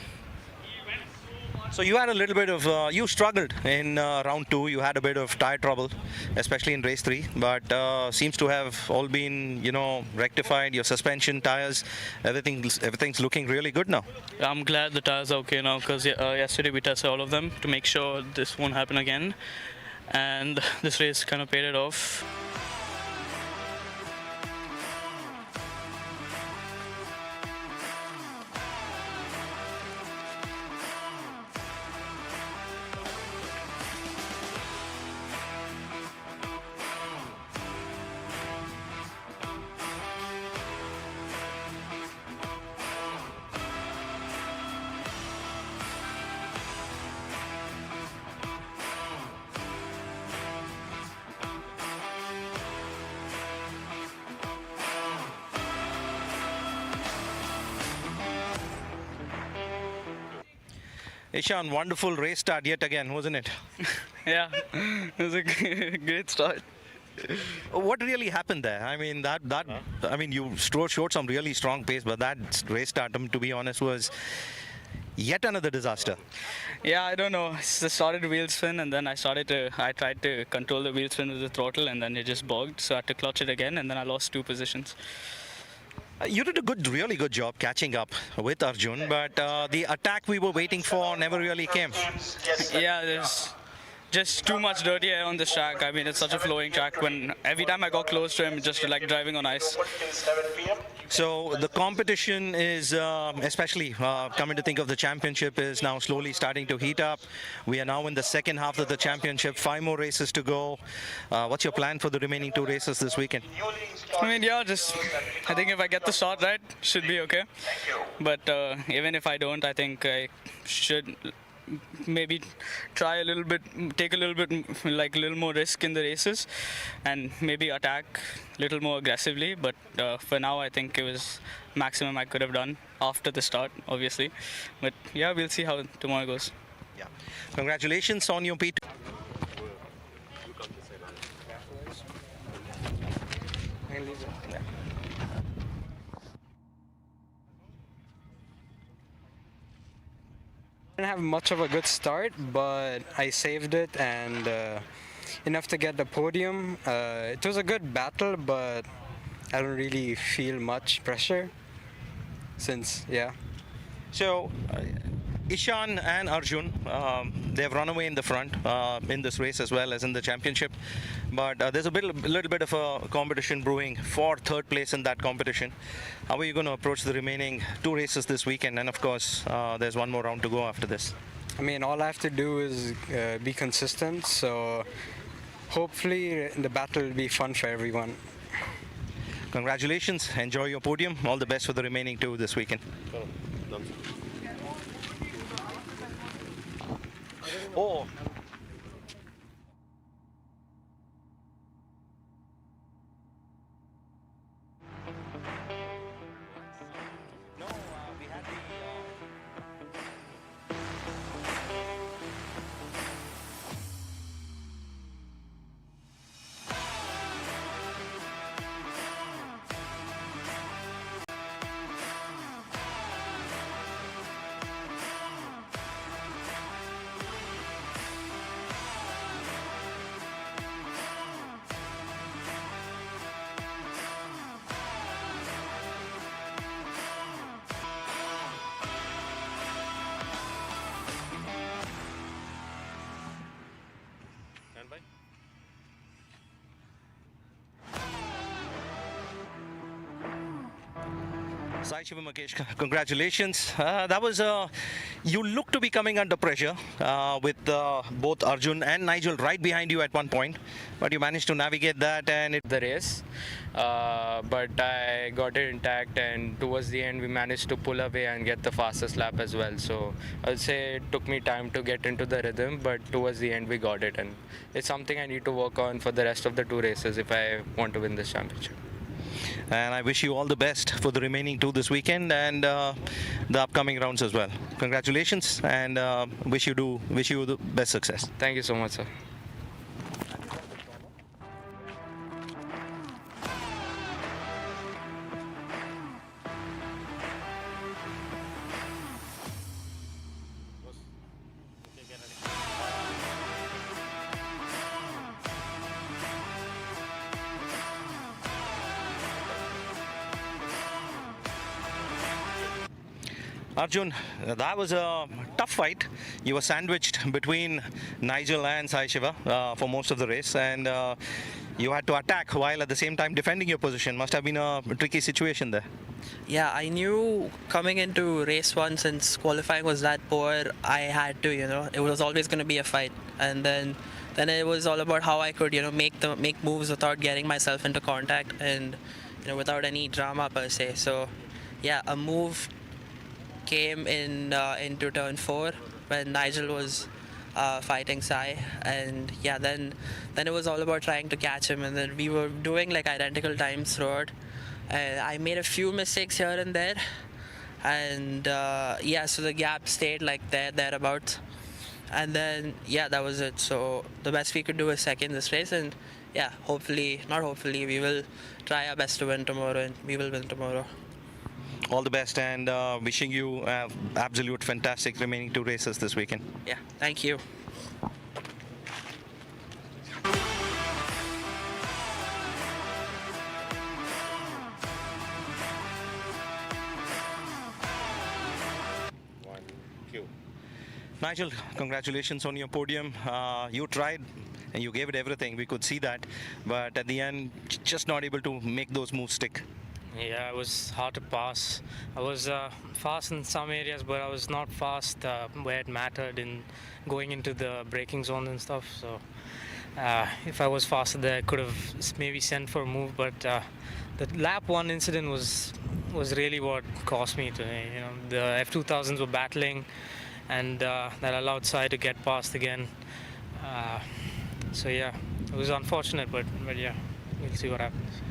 Speaker 3: So you had a little bit of, you struggled in round 2, you had a bit of tire trouble, especially in race 3, but seems to have all been, rectified, your suspension, tires, everything's looking really good now.
Speaker 7: I'm glad the tires are okay now because yesterday we tested all of them to make sure this won't happen again, and this race kind of paid it off.
Speaker 3: Ishan, wonderful race start yet again, wasn't it?
Speaker 7: Yeah, it was a great start.
Speaker 3: What really happened there? I mean, you showed some really strong pace, but that race start, to be honest, was yet another disaster.
Speaker 7: Yeah, I don't know. I started wheel spin and then I tried to control the wheel spin with the throttle and then it just bogged. So I had to clutch it again and then I lost 2 positions.
Speaker 3: You did a really good job catching up with Arjun, but the attack we were waiting for never really came.
Speaker 7: Yeah, there's just too much dirty air on this track. I mean, it's such a flowing track. When every time I got close to him, it's just like driving on ice.
Speaker 3: So the competition is, especially coming to think of the championship, is now slowly starting to heat up. We are now in the second half of the championship, 5 more races to go. What's your plan for the remaining 2 races this weekend?
Speaker 7: I mean, yeah, I think if I get the shot right, should be okay. But even if I don't, I think I should maybe try a little bit, take a little more risk in the races and maybe attack a little more aggressively. But for now, I think it was maximum I could have done after the start, obviously. But yeah, we'll see how tomorrow goes.
Speaker 3: Yeah. Congratulations on your P2.
Speaker 8: I didn't have much of a good start, but I saved it and enough to get the podium. It was a good battle, but I don't really feel much pressure yeah.
Speaker 3: So, Ishan and Arjun, they've run away in the front in this race as well as in the championship. But there's a little bit of a competition brewing for 3rd place in that competition. How are you going to approach the remaining 2 races this weekend? And of course, there's 1 more round to go after this.
Speaker 8: I mean, all I have to do is be consistent, so hopefully the battle will be fun for everyone.
Speaker 3: Congratulations, enjoy your podium. All the best for the remaining 2 this weekend. Oh. Sai Shivamakesh, congratulations. That was you look to be coming under pressure with both Arjun and Nigel right behind you at one point, but you managed to navigate that and
Speaker 9: the race, but I got it intact, and towards the end we managed to pull away and get the fastest lap as well. So I'll say it took me time to get into the rhythm, but towards the end we got it, and it's something I need to work on for the rest of the 2 races if I want to win this championship.
Speaker 3: And I wish you all the best for the remaining 2 this weekend and the upcoming rounds as well. Congratulations, and wish you the best success.
Speaker 9: Thank you so much, sir.
Speaker 3: Arjun, that was a tough fight. You were sandwiched between Nigel and Sai Shiva for most of the race, and you had to attack while at the same time defending your position. Must have been a tricky situation there.
Speaker 10: Yeah, I knew coming into race 1, since qualifying was that poor, I had to, it was always going to be a fight. And then it was all about how I could, make moves without getting myself into contact and, without any drama per se. So, yeah, a move came in into turn 4 when Nigel was fighting Sai, and yeah, then it was all about trying to catch him, and then we were doing like identical times throughout. I made a few mistakes here and there, and yeah, so the gap stayed like thereabouts, and then yeah, that was it. So the best we could do is second this race, and yeah, we will try our best to win tomorrow, and we will win tomorrow.
Speaker 3: All the best, and wishing you absolute fantastic remaining 2 races this weekend.
Speaker 10: Yeah, thank you.
Speaker 3: Nigel, congratulations on your podium. You tried and you gave it everything. We could see that, but at the end, just not able to make those moves stick.
Speaker 11: Yeah, it was hard to pass. I was fast in some areas, but I was not fast where it mattered in going into the braking zone and stuff. So if I was faster there, I could have maybe sent for a move. But the lap 1 incident was really what cost me today. The F2000s were battling, and that allowed Sai to get past again. So yeah, it was unfortunate, but yeah, we'll see what happens.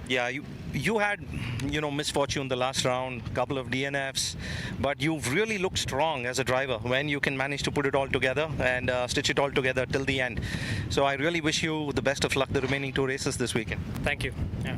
Speaker 3: Yeah, you had misfortune the last round, couple of DNFs, but you've really looked strong as a driver when you can manage to put it all together and stitch it all together till the end. So I really wish you the best of luck the remaining 2 races this weekend.
Speaker 11: Thank you. Yeah.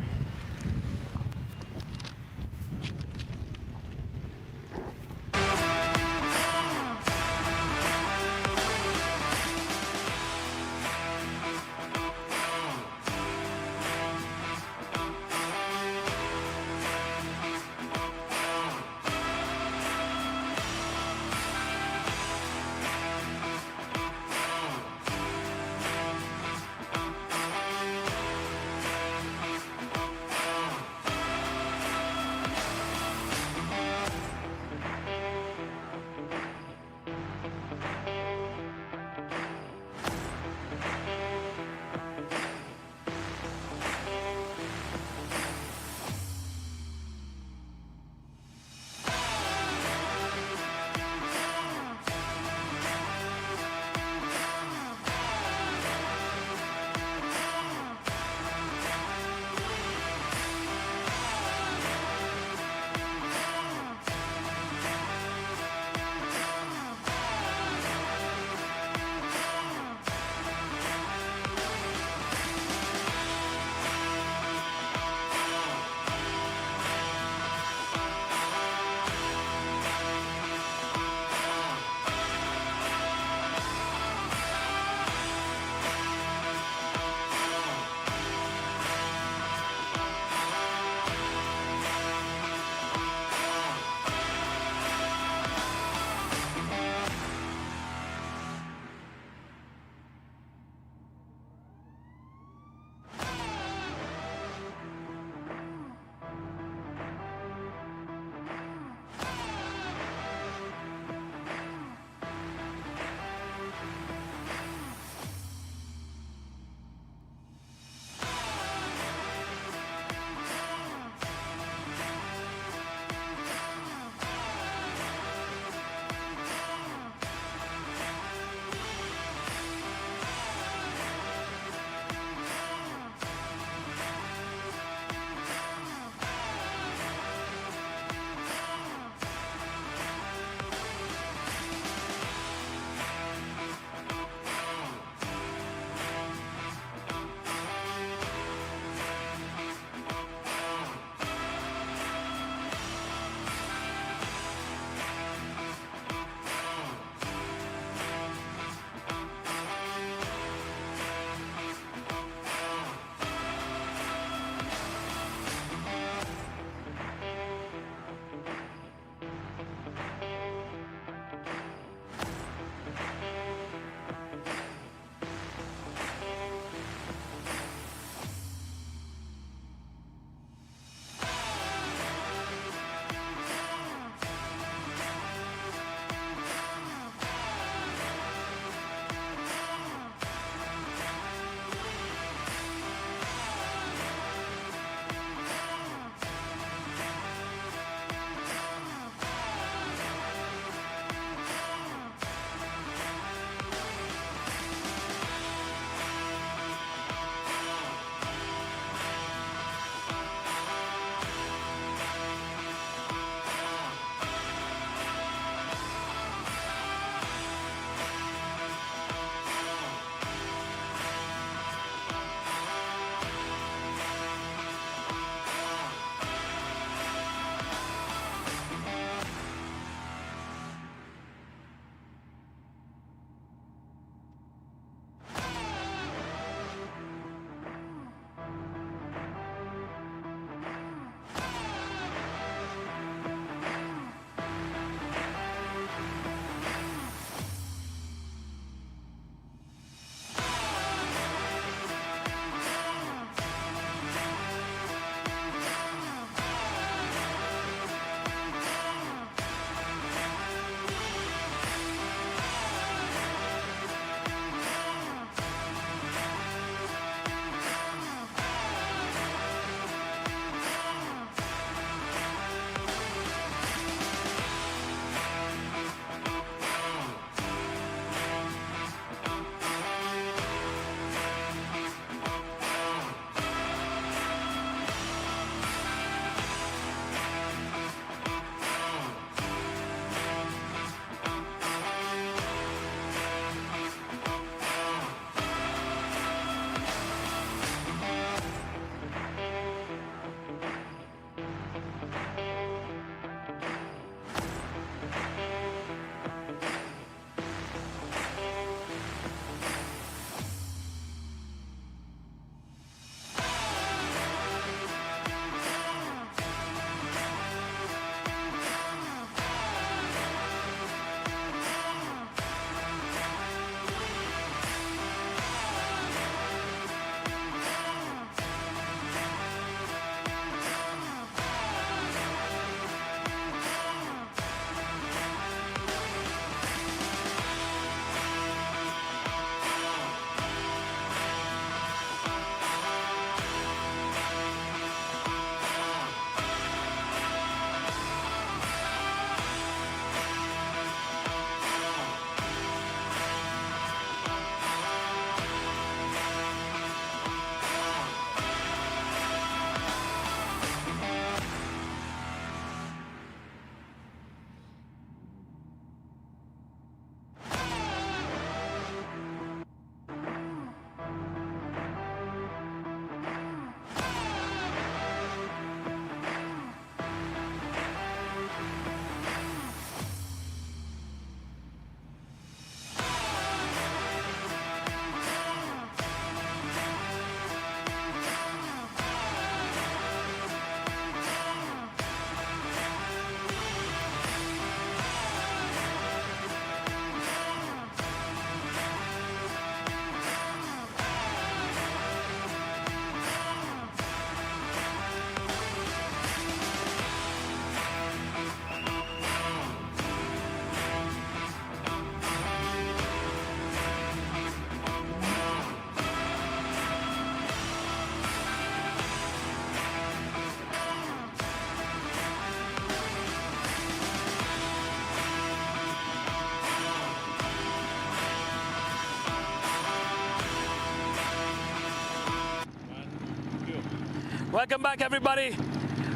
Speaker 2: Welcome back, everybody.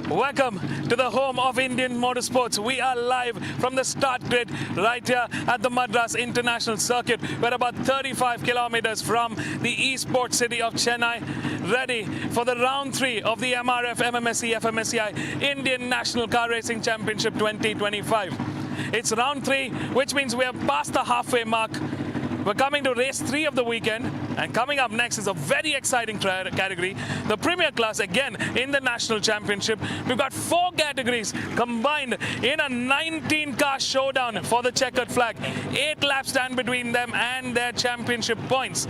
Speaker 2: Welcome to the home of Indian motorsports. We are live from the start grid right here at the Madras International Circuit. We're about 35 kilometers from the esports city of Chennai, ready for the round 3 of the MRF MMSC FMSCI Indian National Car Racing Championship 2025. It's round 3, which means we have passed the halfway mark. We're coming to race 3 of the weekend, and coming up next is a very exciting category, the Premier Class, again in the National Championship. We've got 4 categories combined in a 19-car showdown for the checkered flag. 8 laps stand between them and their championship points.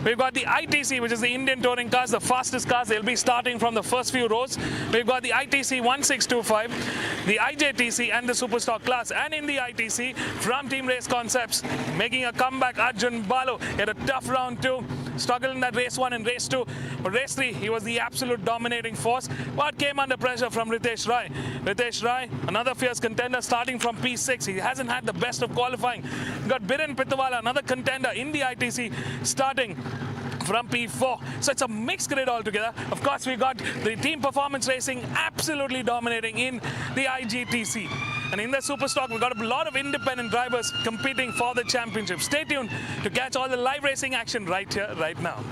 Speaker 2: We've got the ITC, which is the Indian touring cars, the fastest cars. They'll be starting from the first few rows. We've got the ITC 1625, the IJTC and the Superstock class. And in the ITC, from Team Race Concepts, making a comeback, Arjun Balu had a tough round 2. Struggled in that race 1 and race 2. But race 3, he was the absolute dominating force. But came under pressure from Ritesh Rai. Ritesh Rai, another fierce contender, starting from P6. He hasn't had the best of qualifying. Got Biren Pitawala, another contender in the ITC, starting from P4. So it's a mixed grid altogether. Of course, we got the Team Performance Racing absolutely dominating in the IGTC. And in the Superstock, we've got a lot of independent drivers competing for the championship. Stay tuned to catch all the live racing action right here, right now.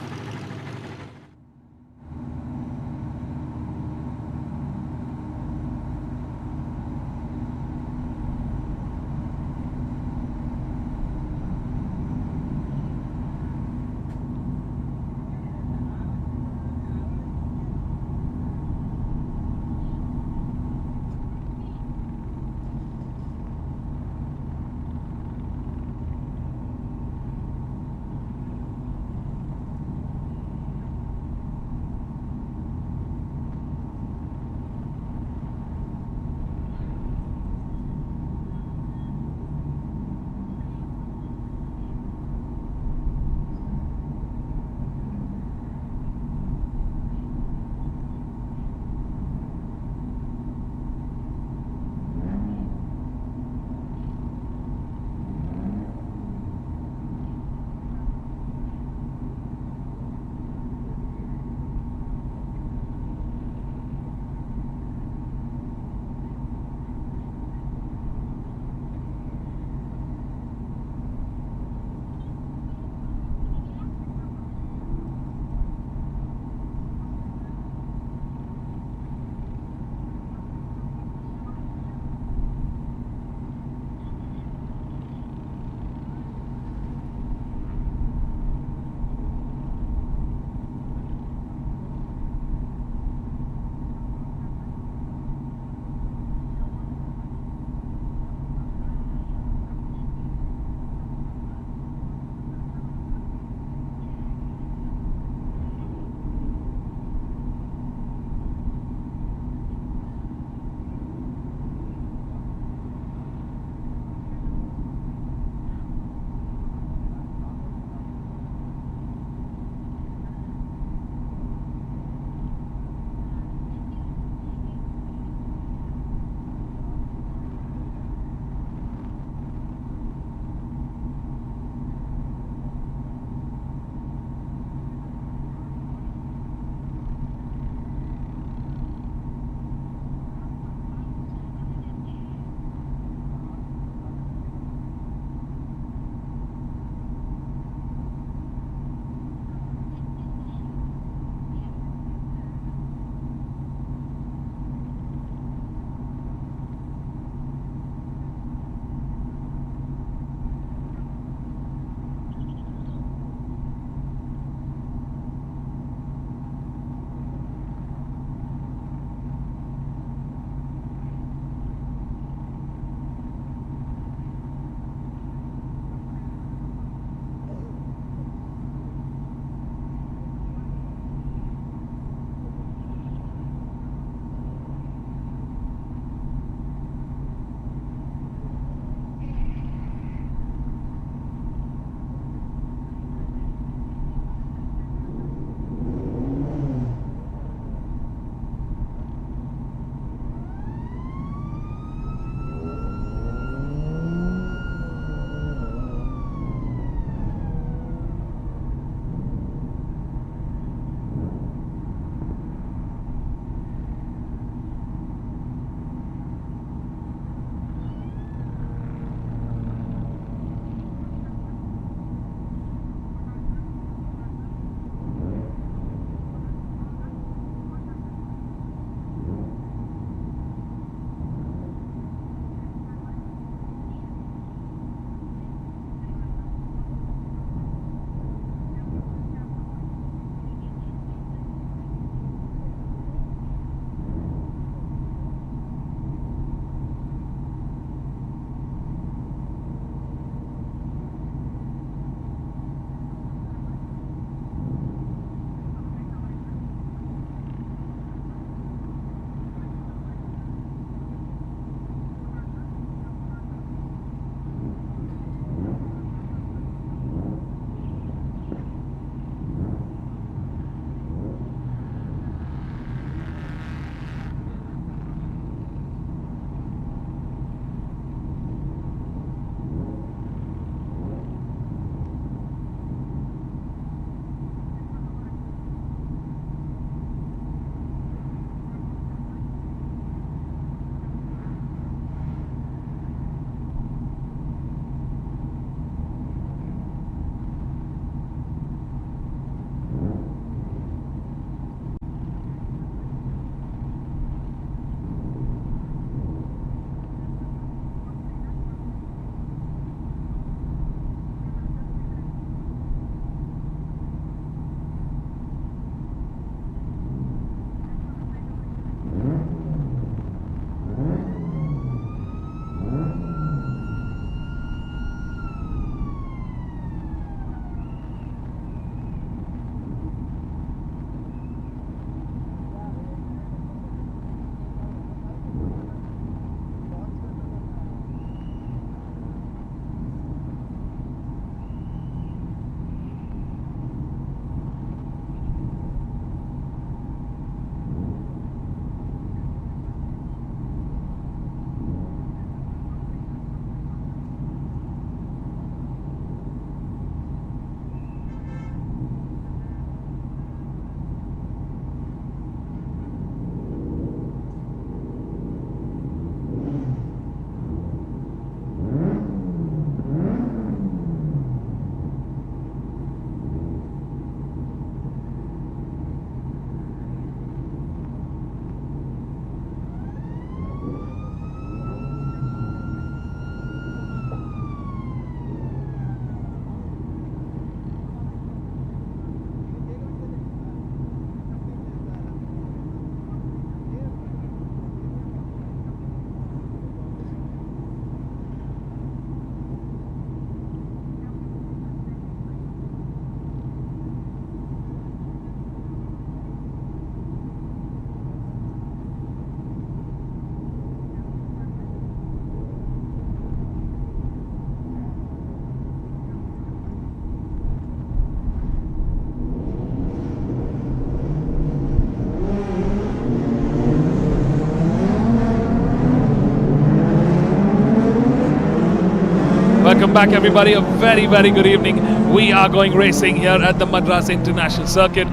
Speaker 2: Welcome back, everybody. A very, very good evening. We are going racing here at the Madras International Circuit.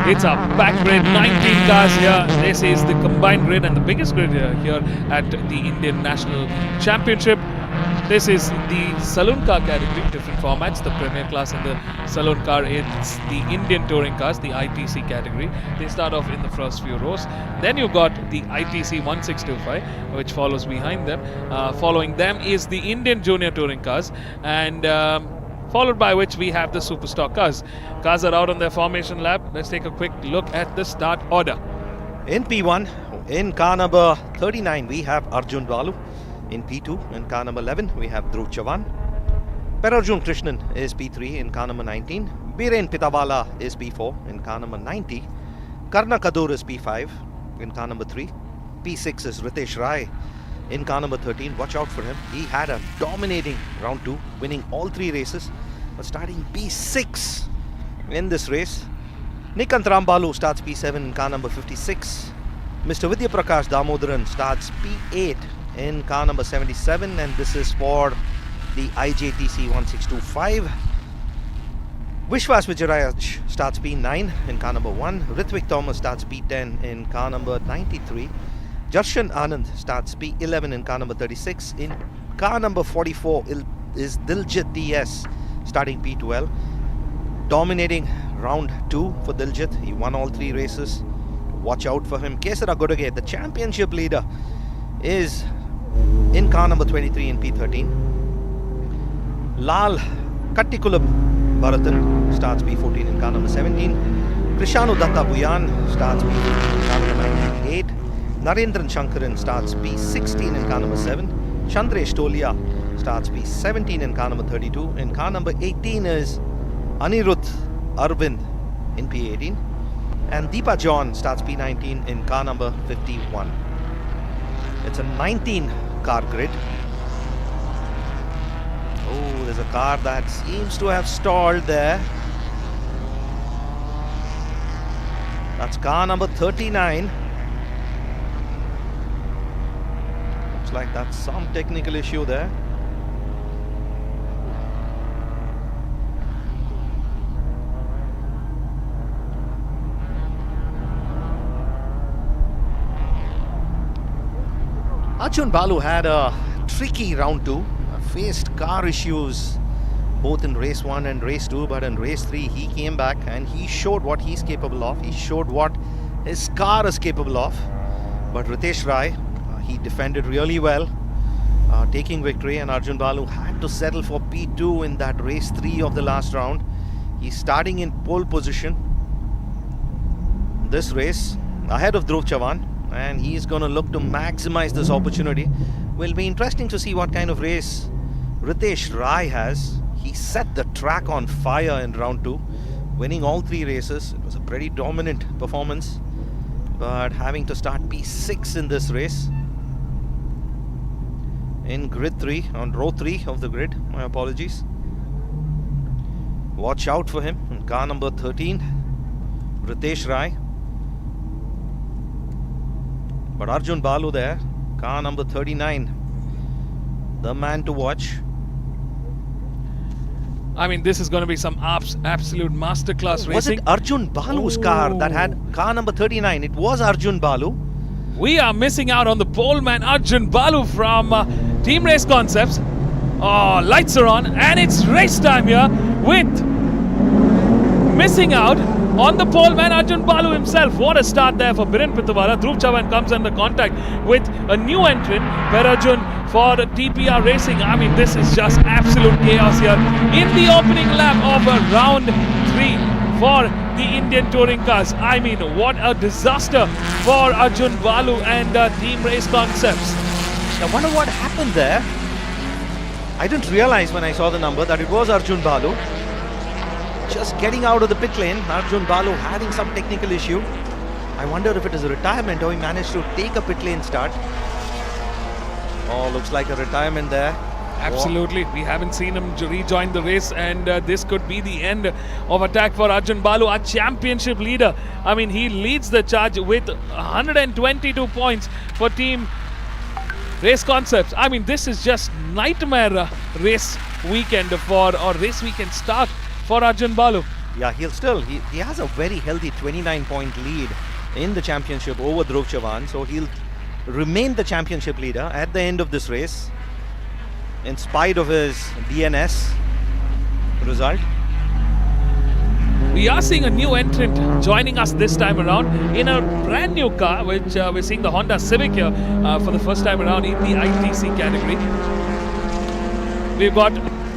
Speaker 2: It's a packed grid, 19 cars here. This is the combined grid and the biggest grid here at the Indian National Championship. This is the saloon car category, different formats. The premier class in the saloon car, it's the Indian touring cars, the ITC category. They start off in the first few rows. Then you've got the ITC 1625, which follows behind them. Following them is the Indian junior touring cars, and followed by which we have the superstock cars. Cars are out on their formation lap. Let's take a quick look at the start order.
Speaker 3: In P1, in car number 39, we have Arjun Balu. In P2, in car number 11, we have Dhruv Chavan. Perarjun Krishnan is P3 in car number 19. Biren Pitawala is P4 in car number 90. Karna Kadur is P5 in car number 3. P6 is Ritesh Rai in car number 13. Watch out for him. He had a dominating round 2, winning all 3 races, but starting P6 in this race. Nikant Rambalu starts P7 in car number 56. Mr. Vidya Prakash Damodaran starts P8 in car number 77, and this is for the IJTC 1625. Vishwas Vijayaraj starts P9 in car number 1. Ritvik Thomas starts P10 in car number 93. Jarshan Anand starts P11 in car number 36. In car number 44 is Diljit DS starting P12. Dominating round 2 for Diljit. He won all 3 races. Watch out for him. Kesara Godage, the championship leader, is in car number 23 in P13. Lal Kattikulab Bharatan starts P14 in car number 17. Krishanu Datta Buyan starts P15 in car number 98. Narendran Shankaran starts P16 in car number 7. Chandresh Tolia starts P17 in car number 32. In car number 18 is Anirudh Arvind in P18. And Deepa John starts P19 in car number 51. It's a 19 car grid. Oh, there's a car that seems to have stalled there. That's car number 39. Looks like that's some technical issue there. Arjun Balu had a tricky round 2, faced car issues both in race 1 and race 2, but in race 3 he came back and he showed what he's capable of. He showed what his car is capable of. But Ritesh Rai, he defended really well, taking victory, and Arjun Balu had to settle for P2 in that race 3 of the last round. He's starting in pole position this race ahead of Dhruv Chavan, and he's going to look to maximize this opportunity. Will be interesting to see what kind of race Ritesh Rai has. He set the track on fire in round 2, winning all 3 races. It was a pretty dominant performance, but having to start P6 in this race. In grid 3, on row 3 of the grid, my apologies. Watch out for him in car number 13, Ritesh Rai. But Arjun Balu there, car number 39, the man to watch.
Speaker 2: I mean, this is going to be some absolute masterclass racing.
Speaker 3: Was it Arjun Balu's car that had car number 39? It was Arjun Balu.
Speaker 2: We are missing out on the pole man Arjun Balu from Team Race Concepts. Oh, lights are on and it's race time here with missing out on the pole man Arjun Balu himself. What a start there for Biren Pitawala. Dhruv Chavan comes under contact with a new entrant, Perarjun, for TPR Racing. I mean, this is just absolute chaos here in the opening lap of round 3 for the Indian touring cars. I mean, what a disaster for Arjun Balu and Team Race Concepts.
Speaker 3: I wonder what happened there. I didn't realize when I saw the number that it was Arjun Balu. Just getting out of the pit lane, Arjun Balu having some technical issue. I wonder if it is a retirement or he managed to take a pit lane start. Oh, looks like a retirement there.
Speaker 2: Absolutely. We haven't seen him rejoin the race, and this could be the end of attack for Arjun Balu, our championship leader. I mean, he leads the charge with 122 points for Team Race Concepts. I mean, this is just nightmare race weekend for, or race weekend start for Arjun Balu.
Speaker 3: Yeah, he has a very healthy 29-point lead in the championship over Dhruv Chavan, so he'll remain the championship leader at the end of this race in spite of his DNS result.
Speaker 2: We are seeing a new entrant joining us this time around in a brand new car, which we're seeing the Honda Civic here for the first time around in the ITC category. We've got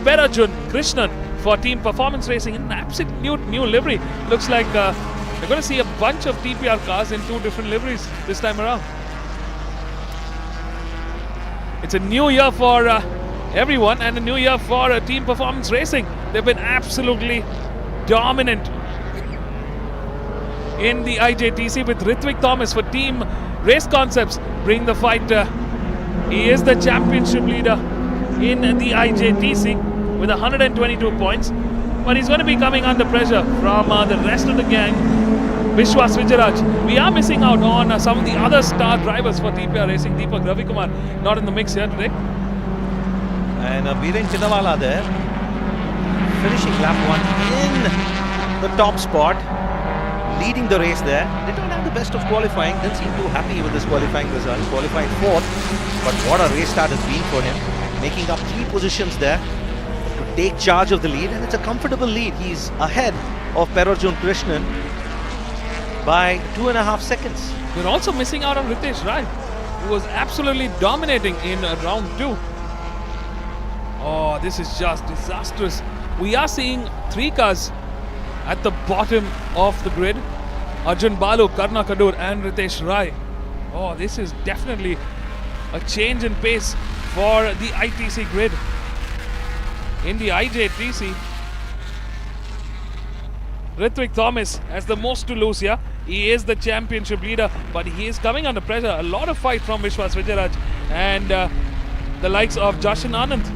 Speaker 2: Perarjun Krishnan for Team Performance Racing in an absolute new livery. Looks like we're going to see a bunch of TPR cars in two different liveries this time around. It's a new year for everyone and a new year for Team Performance Racing. They've been absolutely dominant in the IJTC with Ritwik Thomas for Team Race Concepts bring the fight. He is the championship leader in the IJTC with 122 points, but he's going to be coming under pressure from the rest of the gang. Vishwas Vijayaraj. We are missing out on some of the other star drivers for TPR Racing. Deepak Ravikumar not in the mix here today.
Speaker 3: And Biren Chinnawala there, finishing lap 1 in the top spot, leading the race there. Did not have the best of qualifying, didn't seem too happy with this qualifying result. Qualified 4th, but what a race start has been for him. Making up 3 positions there to take charge of the lead, and it's a comfortable lead. He's ahead of Perarjun Krishnan by 2.5 seconds.
Speaker 2: We're also missing out on Ritesh Rai, who was absolutely dominating in round 2. Oh, this is just disastrous. We are seeing 3 cars at the bottom of the grid. Arjun Balu, Karna Kadur and Ritesh Rai. Oh, this is definitely a change in pace for the ITC grid. In the IJTC, Ritwik Thomas has the most to lose here. He is the championship leader, but he is coming under pressure. A lot of fight from Vishwas Vijayaraj and the likes of Jashan Anand.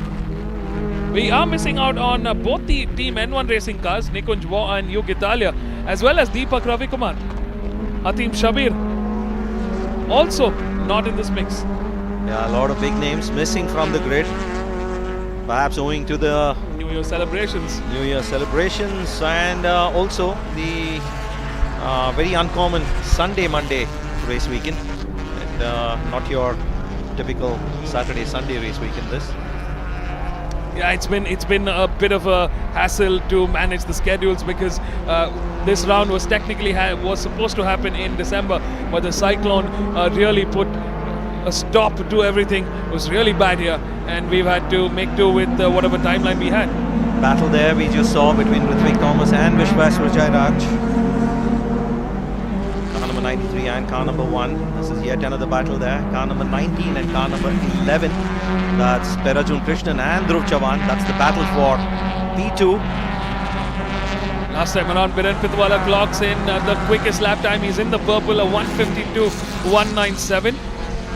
Speaker 2: We are missing out on both the Team N1 racing cars, Nikunj Waugh and Yug Italia, as well as Deepak Ravikumar. Hatim Shabir also not in this mix.
Speaker 3: Yeah, a lot of big names missing from the grid. Perhaps owing to the
Speaker 2: New Year celebrations.
Speaker 3: And also the very uncommon Sunday-Monday race weekend. And not your typical Saturday-Sunday race weekend this.
Speaker 2: Yeah, it's been a bit of a hassle to manage the schedules because this round was technically was supposed to happen in December, but the cyclone really put a stop to everything. It was really bad here, and we've had to make do with whatever timeline we had.
Speaker 3: Battle there we just saw between Ritwik Thomas and Vishwas Vijayaraj. Car number 93 and car number 1. This is yet another battle there. Car number 19 and car number 11. That's Perarjun Krishnan and Dhruv Chavan. That's the battle for P2.
Speaker 2: Last time around, Biren Pitwala clocks in the quickest lap time. He's in the purple, a 1:52.197.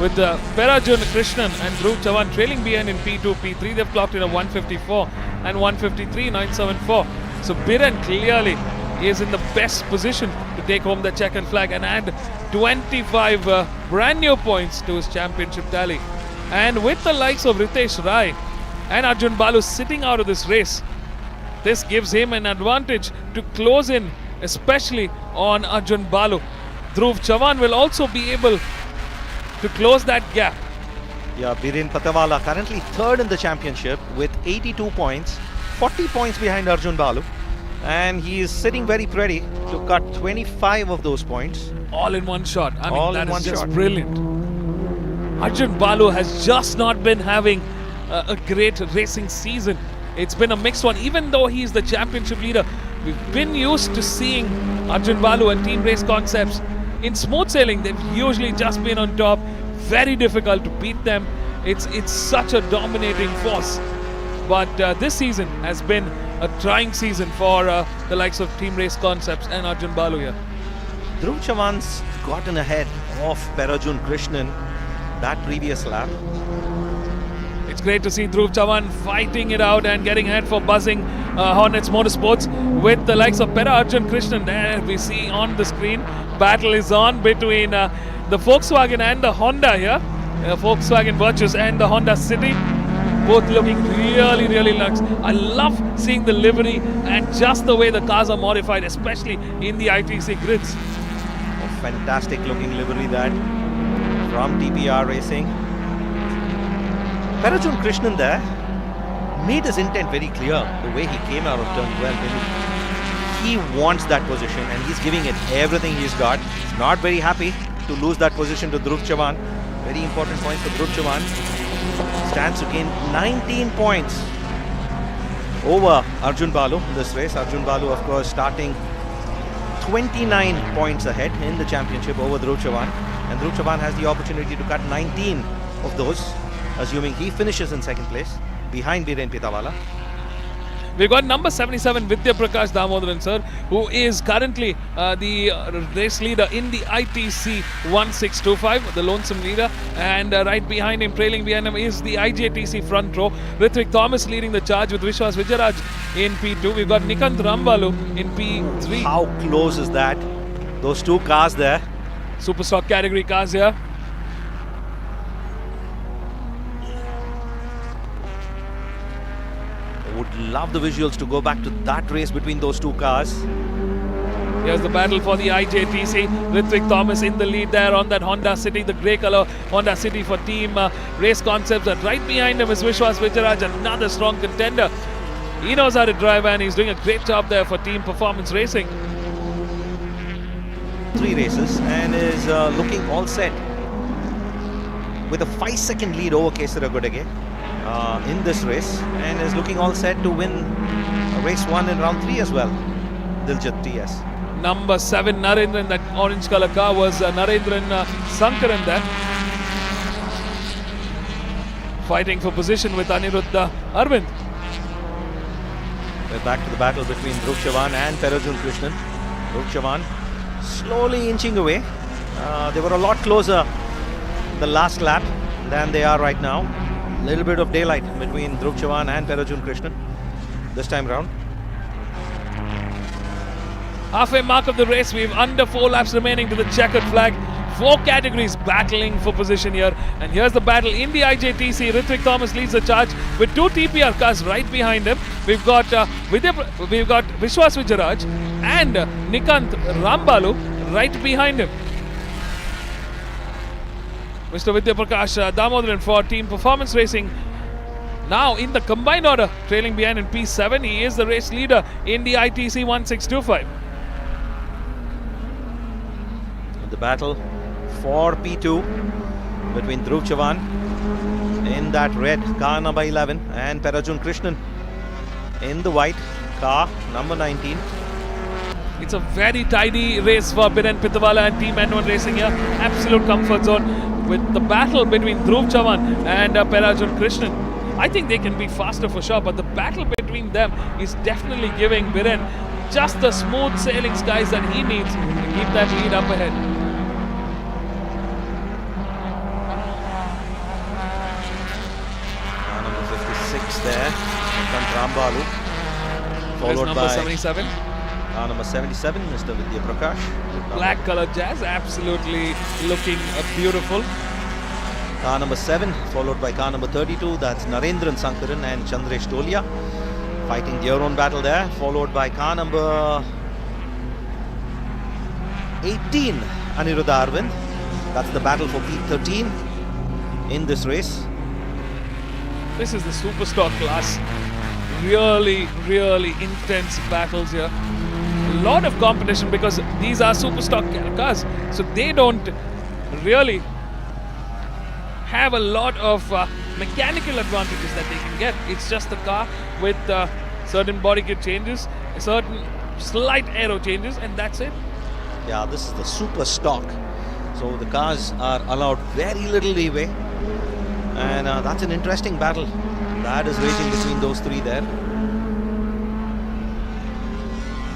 Speaker 2: With Perarjun Krishnan and Dhruv Chavan trailing behind in P2, P3. They've clocked in a 1:54 and 1:53.974. So Biren clearly is in the best position to take home the checkered flag and add 25 brand new points to his championship tally. And with the likes of Ritesh Rai and Arjun Balu sitting out of this race, this gives him an advantage to close in, especially on Arjun Balu. Dhruv Chavan will also be able to close that gap.
Speaker 3: Yeah, Biren Patawala currently 3rd in the championship with 82 points, 40 points behind Arjun Balu. And he is sitting very pretty to cut 25 of those points.
Speaker 2: All in one shot. I mean, that is just brilliant. Arjun Balu has just not been having a great racing season. It's been a mixed one. Even though he's the championship leader, we've been used to seeing Arjun Balu and Team Race Concepts. In smooth sailing, they've usually just been on top. Very difficult to beat them. It's such a dominating force. But this season has been a trying season for the likes of Team Race Concepts and Arjun Balu here.
Speaker 3: Dhruv Chavan's gotten ahead of Perarjun Krishnan that previous lap.
Speaker 2: It's great to see Dhruv Chavan fighting it out and getting ahead for buzzing Hornets Motorsports with the likes of Perarjun Krishnan. There we see on the screen, battle is on between the Volkswagen and the Honda here. Volkswagen Virtus and the Honda City. both looking really, really luxe. I love seeing the livery and just the way the cars are modified, especially in the ITC grids.
Speaker 3: A fantastic looking livery that from TPR Racing. Parajun Krishnan there made his intent very clear the way he came out of turn 12. He wants that position and he's giving it everything he's got. He's not very happy to lose that position to Dhruv Chavan. Very important points for Dhruv Chavan. Stands to gain 19 points over Arjun Balu in this race. Arjun Balu, of course, starting 29 points ahead in the championship over Dhruv Chavan. And Dhruv Chavan has the opportunity to cut 19 of those, assuming he finishes in second place behind Viren Pitawala.
Speaker 2: We've got number 77 Vidya Prakash Damodaran sir, who is currently the race leader in the ITC 1625, the lonesome leader, and right behind him, trailing behind him, is the IJTC front row. Rithvik Thomas leading the charge with Vishwas Vijayaraj in P2. We've got Nikant Rambalu in P3.
Speaker 3: How close is that? Those two cars there.
Speaker 2: Superstock category cars here.
Speaker 3: Would love the visuals to go back to that race between those two cars.
Speaker 2: Here's the battle for the IJTC. Rithvik Thomas in the lead there on that Honda City, the grey color Honda City for Team Race Concepts. And right behind him is Vishwas Vijayaraj, another strong contender. He knows how to drive and he's doing a great job there for Team Performance Racing.
Speaker 3: 3 races and is looking all set with a 5-second lead over Kesara Godege in this race, and is looking all set to win race 1 in round 3 as well. Diljit TS.
Speaker 2: Number 7 Narendran, that orange color car was Narendran Sankaran there, fighting for position with Aniruddha Arvind.
Speaker 3: We're back to the battle between Dhruv Chavan and Parajun Krishnan. Dhruv Chavan slowly inching away. They were a lot closer the last lap than they are right now. Little bit of daylight between Dhruv Chavan and Parajun Krishnan this time round.
Speaker 2: Halfway mark of the race, we've under 4 laps remaining to the checkered flag. 4 categories battling for position here, and here's the battle in the IJTC. Rithvik Thomas leads the charge with 2 TPR cars right behind him. We've got Vishwas Vijayaraj and Nikant Rambalu right behind him. Mr. Vidya Prakash Damodaran for Team Performance Racing now in the combined order, trailing behind in P7. He is the race leader in the ITC 1625.
Speaker 3: The battle for P2 between Dhruv Chavan in that red car number 11 and Parajun Krishnan in the white car number 19.
Speaker 2: It's a very tidy race for Viren Pitawala and Team N1 Racing here. Absolute comfort zone with the battle between Dhruv Chavan and Parajun Krishnan. I think they can be faster for sure, but the battle between them is definitely giving Viren just the smooth sailing skies that he needs to keep that lead up ahead.
Speaker 3: Number 56 there, Rambalu, followed
Speaker 2: number
Speaker 3: by
Speaker 2: 77.
Speaker 3: Number 77, Mr. Vidya Prakash.
Speaker 2: Black color Jazz, absolutely looking beautiful.
Speaker 3: Car number 7, followed by car number 32, that's Narendran Sankaran and Chandresh Tolia, fighting their own battle there, followed by car number 18, Aniruddha Arvind. That's the battle for P13 in this race.
Speaker 2: This is the Superstock class. Really, really intense battles here. A lot of competition because these are Superstock cars, so they don't really have a lot of mechanical advantages that they can get. It's just the car with certain body kit changes, certain slight aero changes, and that's it.
Speaker 3: Yeah, this is the Superstock. So the cars are allowed very little leeway, and that's an interesting battle that is raging between those 3 there.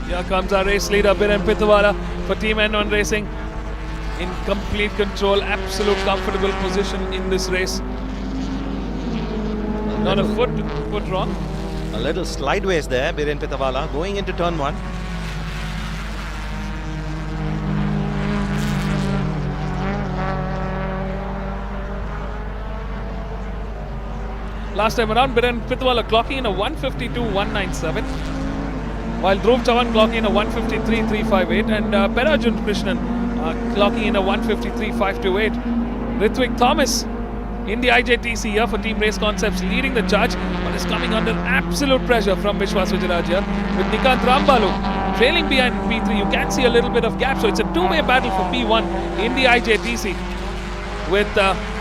Speaker 2: Here comes our race leader Viren Pitawala for Team N1 Racing, in complete control, absolute comfortable position in this race. Not a foot wrong.
Speaker 3: A little slideways there, Viren Pitawala going into turn 1.
Speaker 2: last time around. Biren Pitwala clocking in a 152.197, while Dhruv Chavan clocking in a 153.358, and Perarjun Krishnan clocking in a 153.528. Ritwik Thomas in the IJTC here for Team Race Concepts leading the charge, but is coming under absolute pressure from Vishwas Vijayaraj here, with Nikant Rambalu trailing behind P3. You can see a little bit of gap, so it's a two-way battle for P1 in the IJTC, with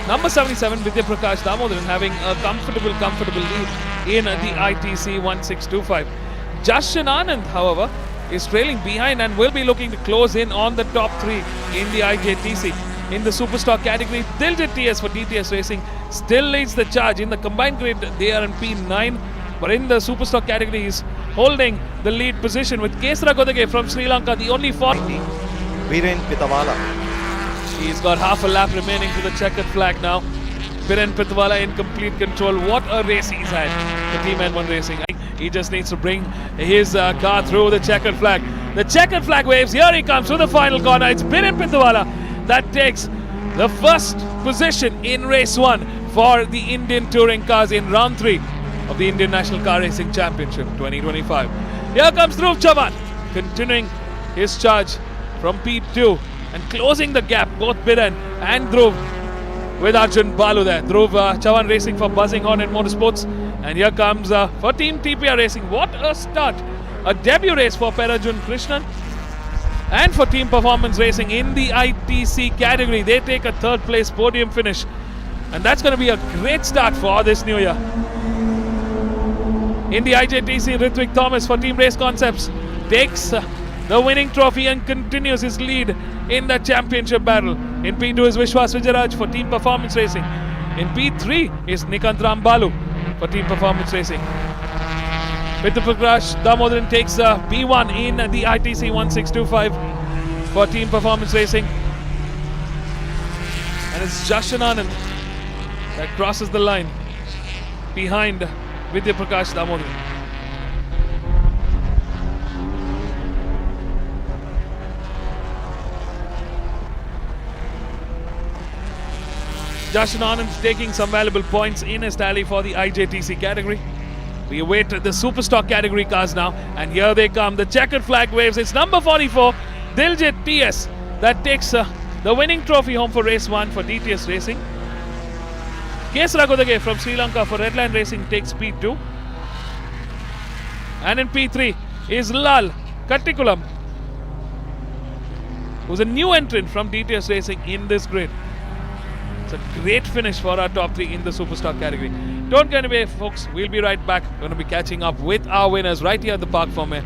Speaker 2: number 77 Vidya Prakash Damodaran having a comfortable lead in the ITC 1625. Jashan Anand, however, is trailing behind and will be looking to close in on the top three in the IJTC. In the Superstock category, Diljit TS for DTS Racing still leads the charge. In the combined grid, they are in P9, but in the Superstock category, he's holding the lead position with Kesara Godage from Sri Lanka, the only 40.
Speaker 3: Viren Pitawala.
Speaker 2: He's got half a lap remaining to the checkered flag now. Viren Pitawala in complete control. What a race he's had for Team N1 Racing. He just needs to bring his car through the checkered flag. The checkered flag waves. Here he comes to the final corner. It's Viren Pitawala that takes the first position in race 1 for the Indian touring cars in round 3 of the Indian National Car Racing Championship 2025. Here comes Dhruv Chavan, continuing his charge from P2 and closing the gap, both Biren and Dhruv, with Arjun Balu there. Dhruv Chavan racing for Buzzing Horn and Motorsports, and here comes for Team TPR Racing. What a start! A debut race for Perarjun Krishnan. And for Team Performance Racing in the ITC category, they take a third place podium finish. And that's going to be a great start for this new year. In the IJTC, Ritwik Thomas for Team Race Concepts takes the winning trophy and continues his lead in the championship battle. In P2 is Vishwas Vijayaraj for Team Performance Racing. In P3 is Nikant Rambalu for Team Performance Racing. Vidya Prakash Damodaran takes P1 in the ITC 1625 for Team Performance Racing. And it's Jashan Anand that crosses the line behind Vidya Prakash Damodaran. Jashan Anand taking some valuable points in his tally for the IJTC category. We await the Superstock category cars now, and here they come. The checkered flag waves. It's number 44, Diljit TS, that takes the winning trophy home for race 1 for DTS Racing. Kesara Godage from Sri Lanka for Redline Racing takes P2. And in P3 is Lal Kattikulam, who's a new entrant from DTS Racing in this grid. It's a great finish for our top 3 in the Superstock category. Don't go anywhere, folks. We'll be right back. We're going to be catching up with our winners right here at the park for me.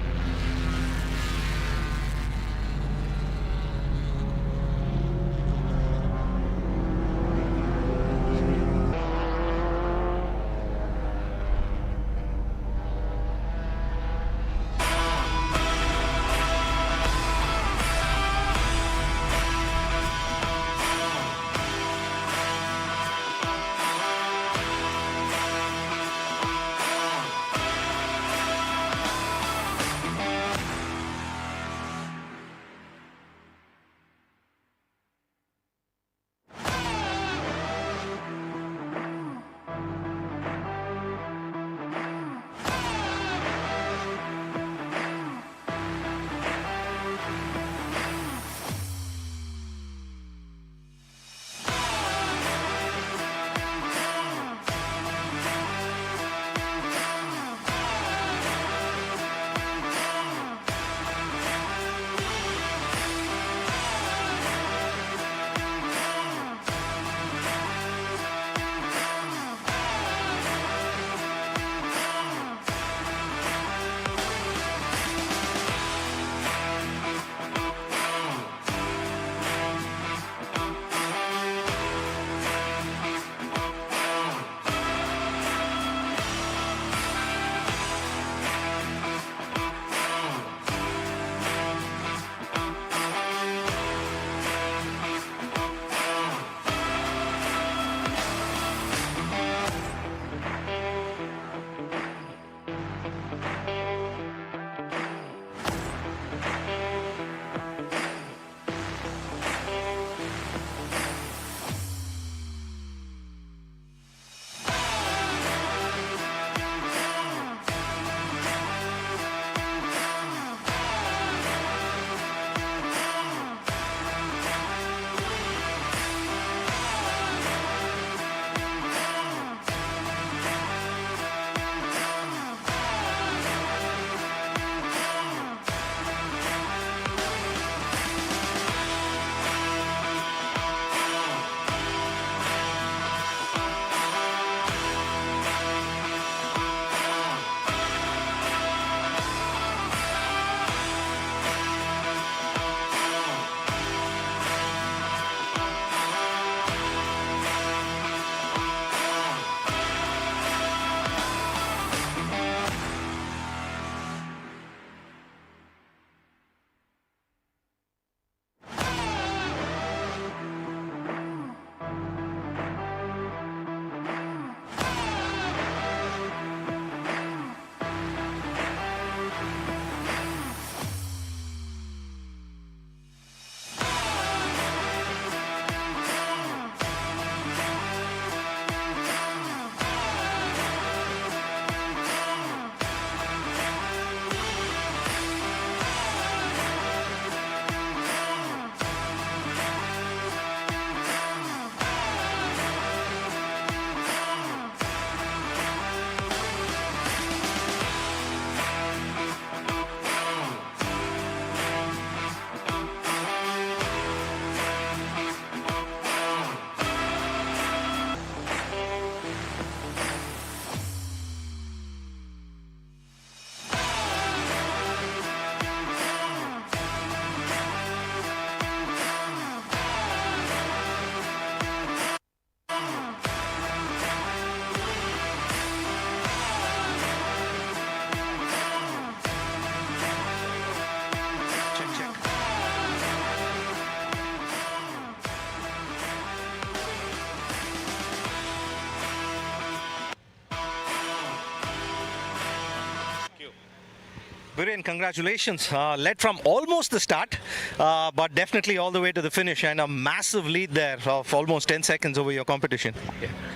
Speaker 3: Viren, congratulations. Led from almost the start, but definitely all the way to the finish, and a massive lead there of almost 10 seconds over your competition.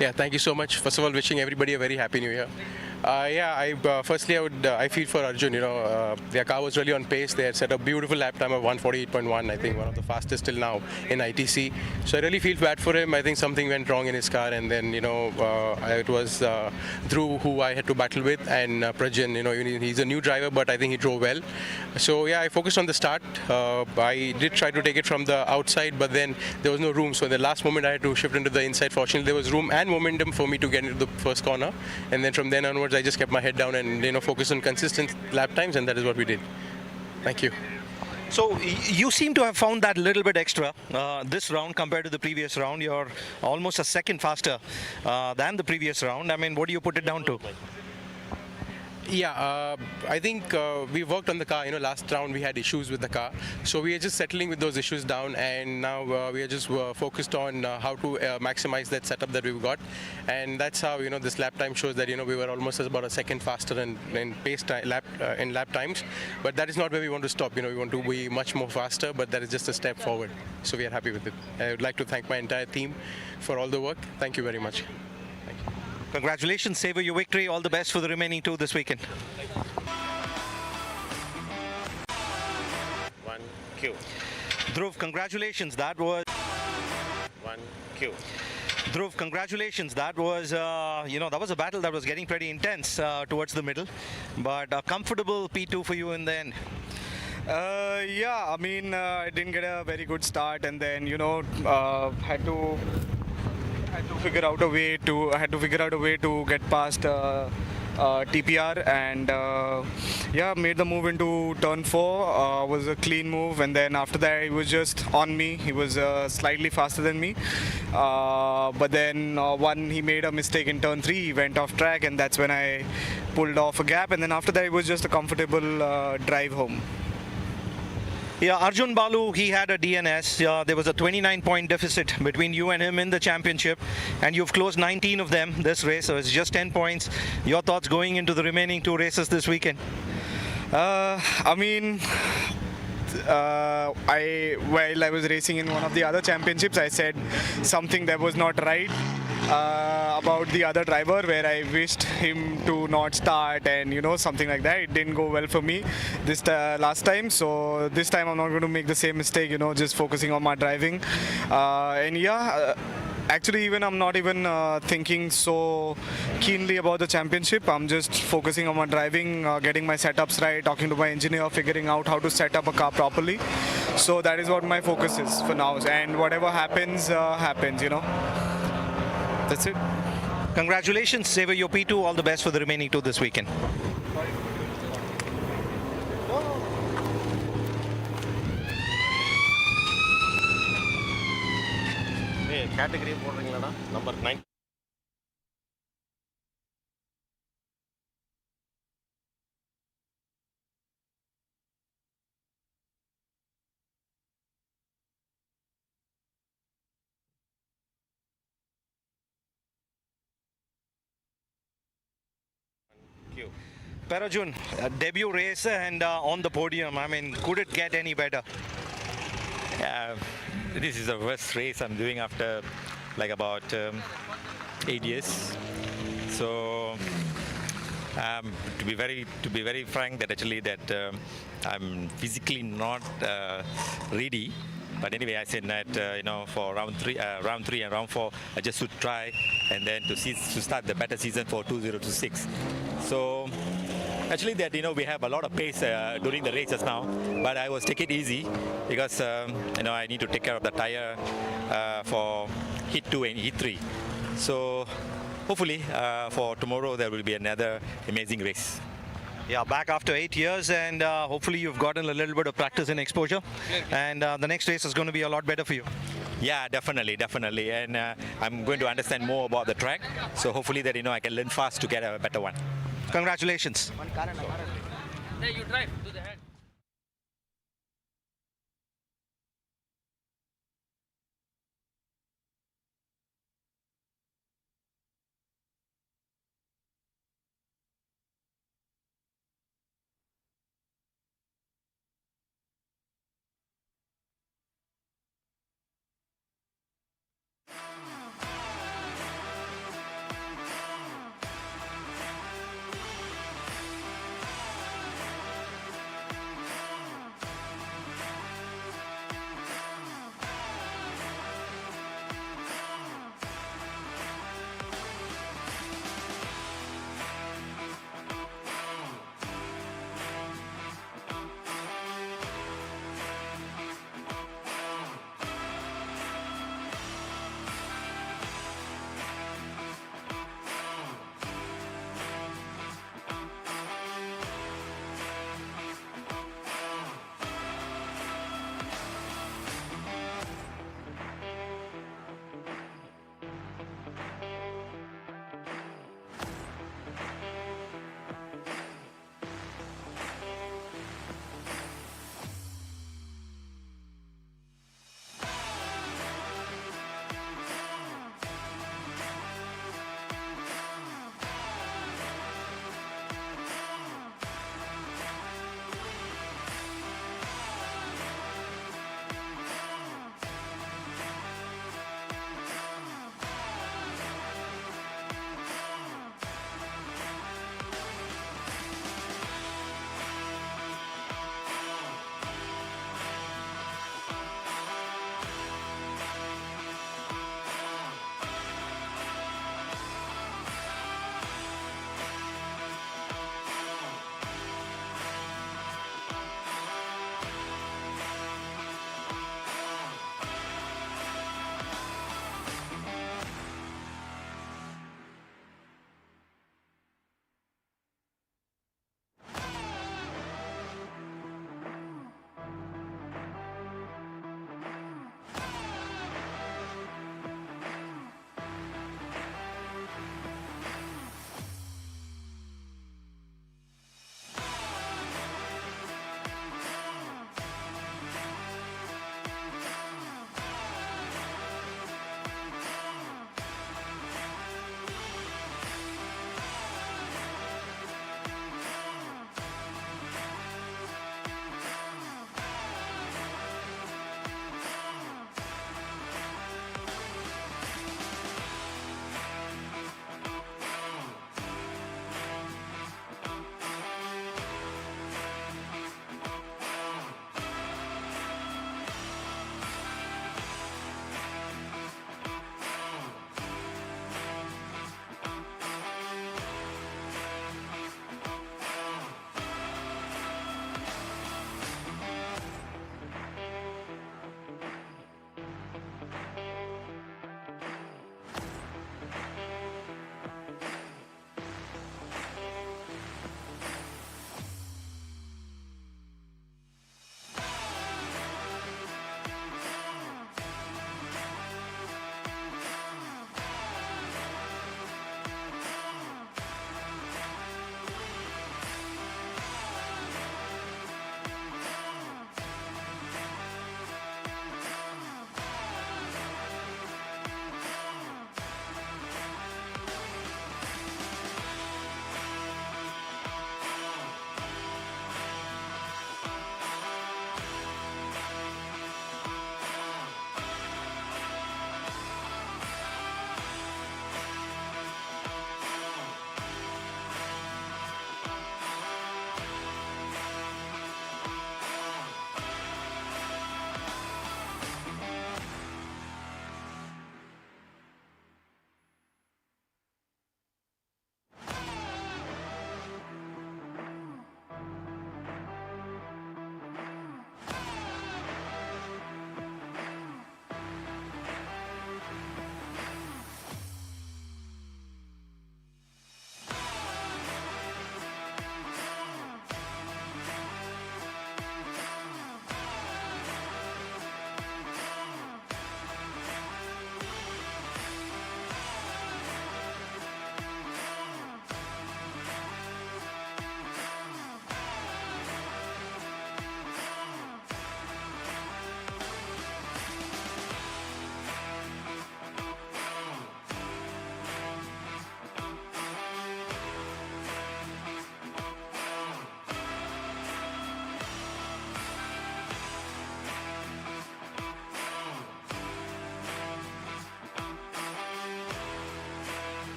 Speaker 12: Yeah, thank you so much. First of all, wishing everybody a very happy new year. Firstly, I feel for Arjun. Their car was really on pace. They had set a beautiful lap time of 148.1. I think one of the fastest till now in ITC. So I really feel bad for him. I think something went wrong in his car, and then it was Dhruv who I had to battle with, and Prajin. He's a new driver, but I think he drove well. So yeah, I focused on the start. I did try to take it from the outside, but then there was no room. So in the last moment, I had to shift into the inside. Fortunately, there was room and momentum for me to get into the first corner, and then from then onwards, I just kept my head down and focused on consistent lap times, and that is what we did. Thank you.
Speaker 3: So you seem to have found that little bit extra this round compared to the previous round. You're almost a second faster than the previous round. I mean, what do you put it down to?
Speaker 12: Yeah, I think we worked on the car. Last round we had issues with the car, so we are just settling with those issues down, and now we are just focused on how to maximize that setup that we've got, and that's how this lap time shows that we were almost about a second faster in lap times, but that is not where we want to stop. We want to be much more faster, but that is just a step forward. So we are happy with it. I would like to thank my entire team for all the work. Thank you very much.
Speaker 3: Congratulations, savor your victory. All the best for the remaining two this weekend.
Speaker 4: 1Q.
Speaker 3: Dhruv, congratulations. That was
Speaker 4: 1Q.
Speaker 3: Dhruv, congratulations. That was, that was a battle that was getting pretty intense towards the middle, but a comfortable P2 for you in the end.
Speaker 13: I didn't get a very good start, and then had to figure out a way to get past TPR, and made the move into turn 4. Was a clean move, and then after that he was just on me. He was slightly faster than me, but then he made a mistake in turn 3. He went off track, and that's when I pulled off a gap, and then after that it was just a comfortable drive home.
Speaker 3: Yeah, Arjun Balu, he had a DNS. There was a 29-point deficit between you and him in the championship, and you've closed 19 of them this race, so it's just 10 points. Your thoughts going into the remaining 2 races this weekend?
Speaker 13: While I was racing in one of the other championships, I said something that was not right about the other driver, where I wished him to not start, and something like that. It didn't go well for me this last time, so this time I'm not going to make the same mistake, just focusing on my driving. Actually, I'm not even thinking so keenly about the championship. I'm just focusing on my driving, getting my setups right, talking to my engineer, figuring out how to set up a car properly. So that is what my focus is for now, and whatever happens, happens, That's it.
Speaker 3: Congratulations, savor your P2. All the best for the remaining 2 this weekend.
Speaker 4: Category போடுறீங்களா? Number 9.
Speaker 3: Parajun, debut race and on the podium. I mean, could it get any better?
Speaker 14: This is the worst race I'm doing after about 8 years. So to be very frank, that actually I'm physically not ready. But anyway, I said that for round three and round 4, I just should try, and then to start the better season for 2026. So actually, we have a lot of pace during the races now, but I was take it easy because I need to take care of the tire for heat 2 and heat 3. So hopefully for tomorrow there will be another amazing race.
Speaker 3: Yeah, back after 8 years, and hopefully you've gotten a little bit of practice and exposure, and the next race is going to be a lot better for you.
Speaker 14: Yeah, definitely, and I'm going to understand more about the track, so hopefully that I can learn fast to get a better one.
Speaker 3: Congratulations.
Speaker 15: There you drive to the head.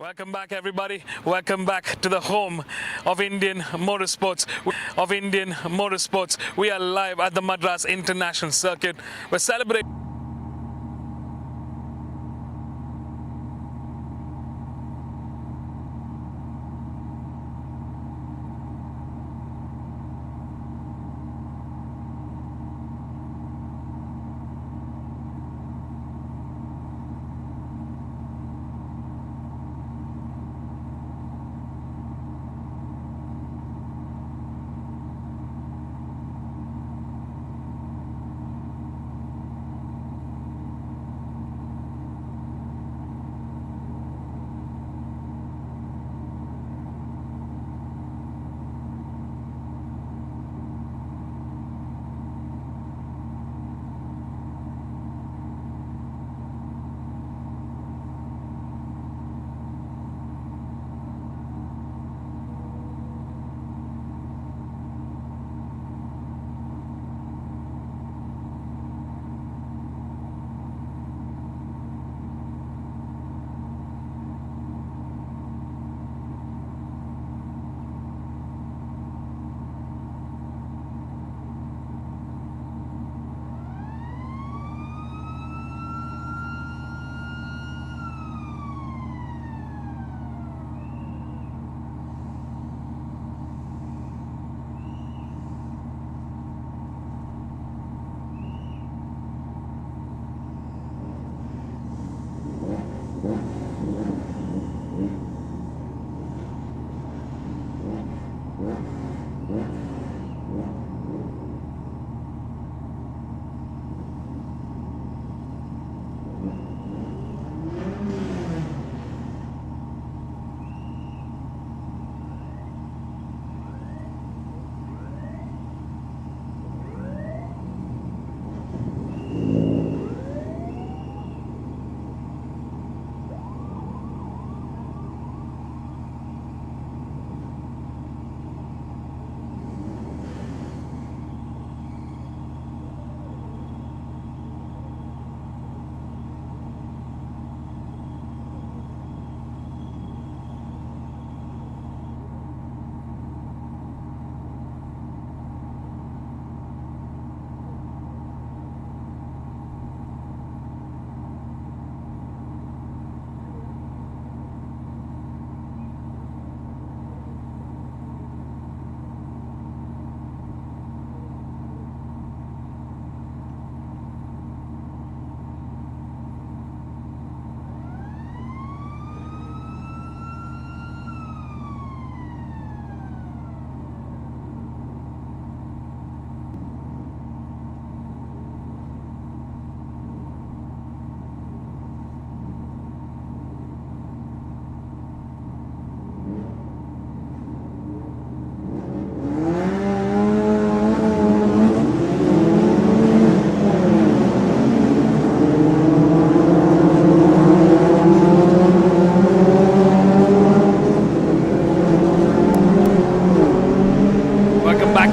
Speaker 2: Welcome back, everybody. Welcome back to the home of Indian motorsports. We are live at the Madras International Circuit. We're celebrating.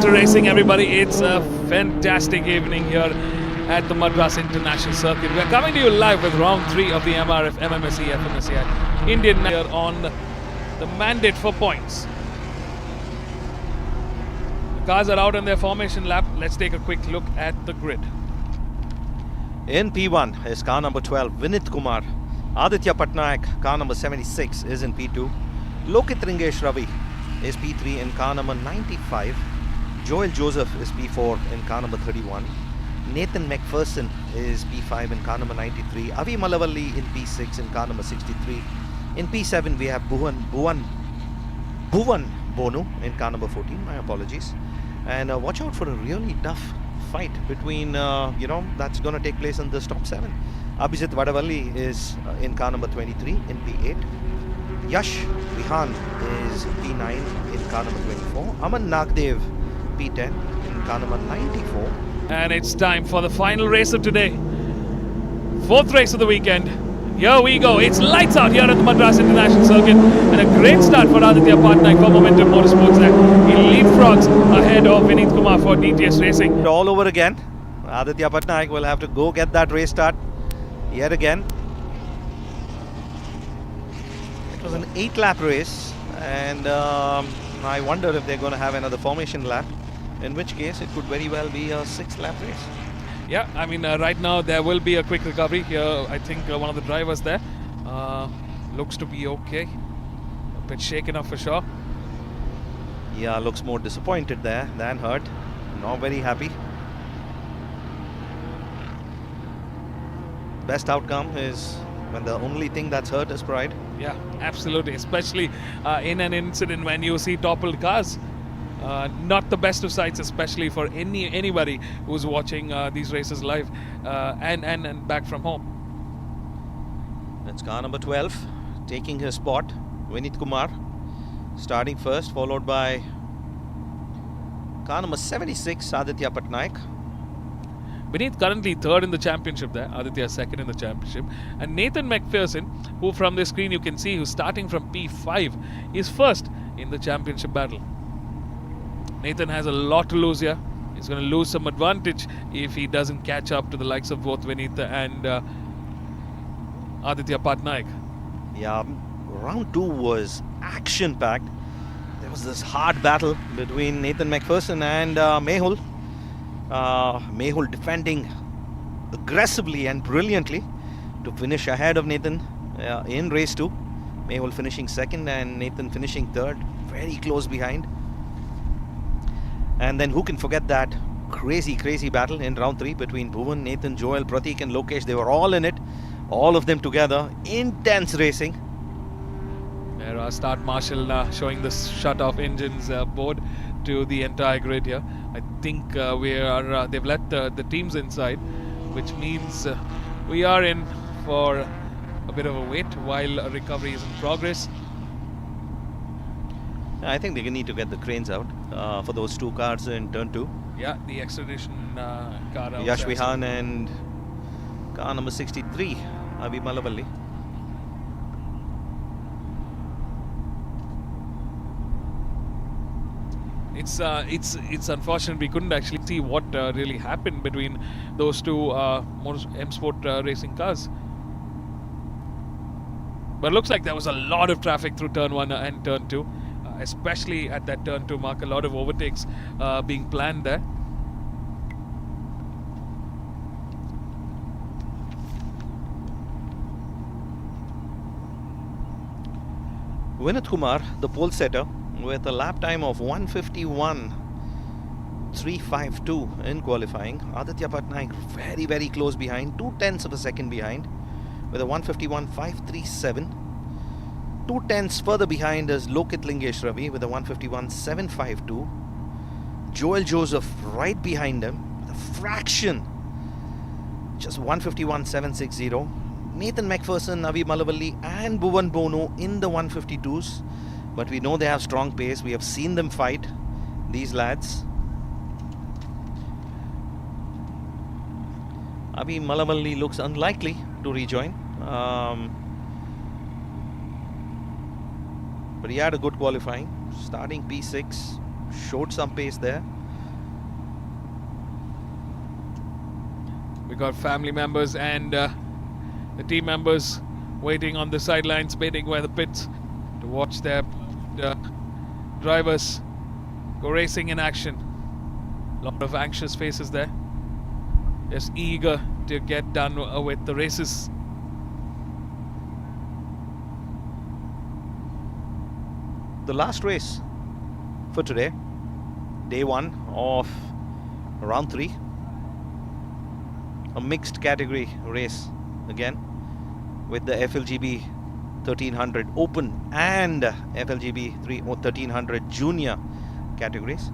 Speaker 2: Racing, everybody. It's a fantastic evening here at the Madras International Circuit. We're coming to you live with round 3 of the MRF MMSC FMSCI Indian here on the mandate for points. The cars are out on their formation lap. Let's take a quick look at the grid.
Speaker 3: In P1 is car number 12, Vinit Kumar. Aditya Patnaik, car number 76, is in P2. Lokit Ringesh Ravi is P3 in car number 95. Joel Joseph is P4 in car number 31. Nathan McPherson is P5 in car number 93. Avi Malavalli in P6 in car number 63. In P7 we have Bhuvan Bonu in car number 14. My apologies. And watch out for a really tough fight between, that's going to take place in this top 7. Abhijit Vadavalli is in car number 23 in P8. Yash Vihan is P9 in car number 24. Aman Nagdev P10 in car number 94.
Speaker 2: And it's time for the final race of today. 4th race of the weekend. Here we go. It's lights out here at the Madras International Circuit. And a great start for Aditya Patnaik for Momentum Motorsports there. He leapfrogs ahead of Vinit Kumar for DTS Racing.
Speaker 3: All over again. Aditya Patnaik will have to go get that race start yet again. It was an 8-lap race, and I wonder if they're going to have another formation lap, in which case it could very well be a 6-lap race.
Speaker 2: Yeah, I mean, right now there will be a quick recovery here. I think one of the drivers there looks to be okay. A bit shaken up for sure.
Speaker 3: Yeah, looks more disappointed there than hurt. Not very happy. Best outcome is when the only thing that's hurt is pride.
Speaker 2: Yeah, absolutely. Especially in an incident when you see toppled cars. Not the best of sights, especially for anybody who's watching these races live and back from home.
Speaker 3: That's car number 12 taking his spot. Vinit Kumar starting first, followed by car number 76, Aditya Patnaik.
Speaker 2: Vinit currently third in the championship there, Aditya second in the championship. And Nathan McPherson, who from the screen you can see, who's starting from P5, is first in the championship battle. Nathan has a lot to lose here. He's going to lose some advantage if he doesn't catch up to the likes of both Vinit and Aditya Patnaik.
Speaker 3: Yeah, round 2 was action-packed. There was this hard battle between Nathan McPherson and Mehul. Mehul defending aggressively and brilliantly to finish ahead of Nathan in race 2. Mehul finishing second and Nathan finishing third, very close behind. And then who can forget that crazy battle in round 3 between Bhuvan, Nathan, Joel, Pratik and Lokesh. They were all in it, all of them together. Intense racing.
Speaker 2: There are start marshal showing the shut-off engines board to the entire grid here. I think they've let the teams inside, which means we are in for a bit of a wait while a recovery is in progress.
Speaker 3: I think they need to get the cranes out for those 2 cars in turn 2.
Speaker 2: Yeah, the extradition car.
Speaker 3: Yash Vihan and car number 63, Avi Malavalli.
Speaker 2: It's unfortunate we couldn't actually see what really happened between those 2 M Sport racing cars. But it looks like there was a lot of traffic through turn 1 and turn 2, especially at that turn 2 mark. A lot of overtakes being planned there.
Speaker 3: Vinit Kumar, the pole setter, with a lap time of 151.352 in qualifying. Aditya Patnaik very close behind, 0.2 of a second behind with a 151.537. 0.2 further behind is Lokit Lingesh Ravi with a 151.752. Joel Joseph right behind him with a fraction, just 151.760. Nathan McPherson, Avi Malavalli and Bhuvan Bono in the 152s. But we know they have strong pace. We have seen them fight, these lads. Avi Malavalli looks unlikely to rejoin. But he had a good qualifying. Starting P6, showed some pace there.
Speaker 2: We got family members and the team members waiting on the sidelines, waiting by the pits to watch their drivers go racing in action. A lot of anxious faces there, just eager to get done with the races.
Speaker 3: The last race for today, day 1 of round 3, a mixed category race again with the FLGB 1300 Open and FLGB 1300 Junior categories.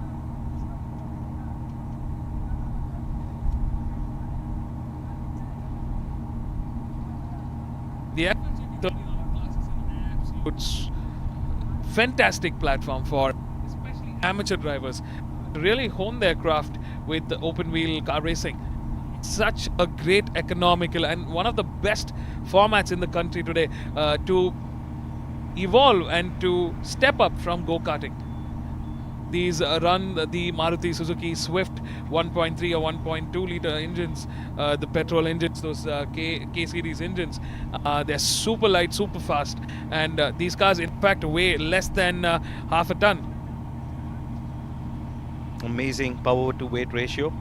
Speaker 2: The FLGB 1300 class is an absolute fantastic platform for especially amateur drivers to really hone their craft with the open wheel car racing. Such a great economical and one of the best formats in the country today to evolve and to step up from go-karting. these run the Maruti Suzuki Swift 1.3 or 1.2 liter engines, the petrol engines, those K series engines. They're super light, super fast, and these cars in fact weigh less than half a ton.
Speaker 3: Amazing power to weight ratio.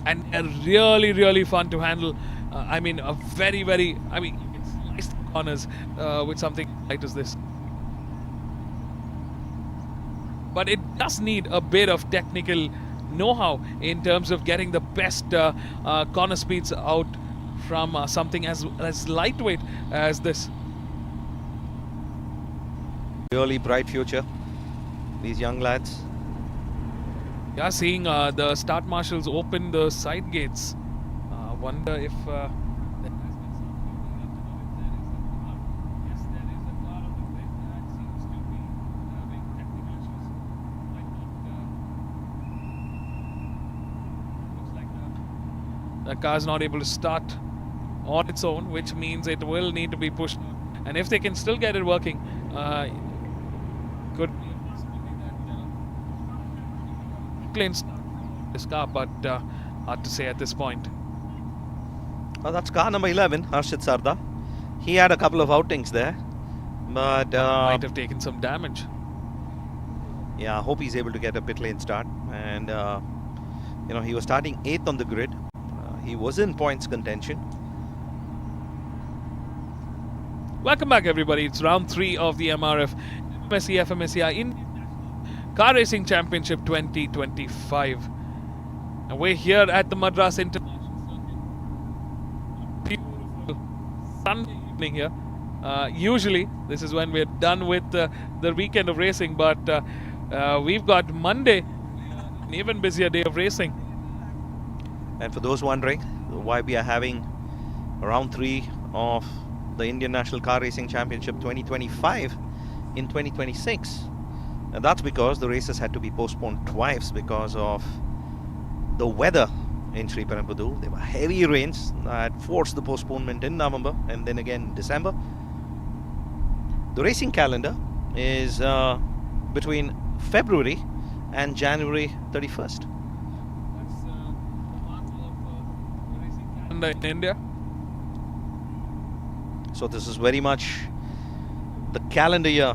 Speaker 2: And really, really fun to handle. I mean, it's nice corners with something light as this. But it does need a bit of technical know-how in terms of getting the best corner speeds out from something as lightweight as this.
Speaker 3: Really bright future, these young lads.
Speaker 2: Yeah, seeing the start marshals open the side gates. Wonder if there has been something yes, there is a car on the grid that seems to be having technical issues. Might not. Looks like the car's not able to start on its own, which means it will need to be pushed. And if they can still get it working, could be a possibility that claims this car, but hard to say at this point.
Speaker 3: Well, that's car number 11, Harshit Sarda. He had a couple of outings there, but
Speaker 2: might have taken some damage.
Speaker 3: Yeah, I hope he's able to get a pit lane start. And he was starting 8th on the grid. He was in points contention.
Speaker 2: Welcome back, everybody. It's round 3 of the MRF MMSC FMSCI in Car Racing Championship 2025. And we're here at the Madras International Circuit. Beautiful Sunday evening here. Usually, this is when we're done with the weekend of racing, but we've got Monday, an even busier day of racing.
Speaker 3: And for those wondering why we are having round 3 of the Indian National Car Racing Championship 2025 in 2026, and that's because the races had to be postponed twice because of the weather in Sri Perumbudur. There were heavy rains that forced the postponement in November and then again in December. The racing calendar is between February and January 31st.
Speaker 2: That's the month of the racing calendar in India.
Speaker 3: So this is very much the calendar year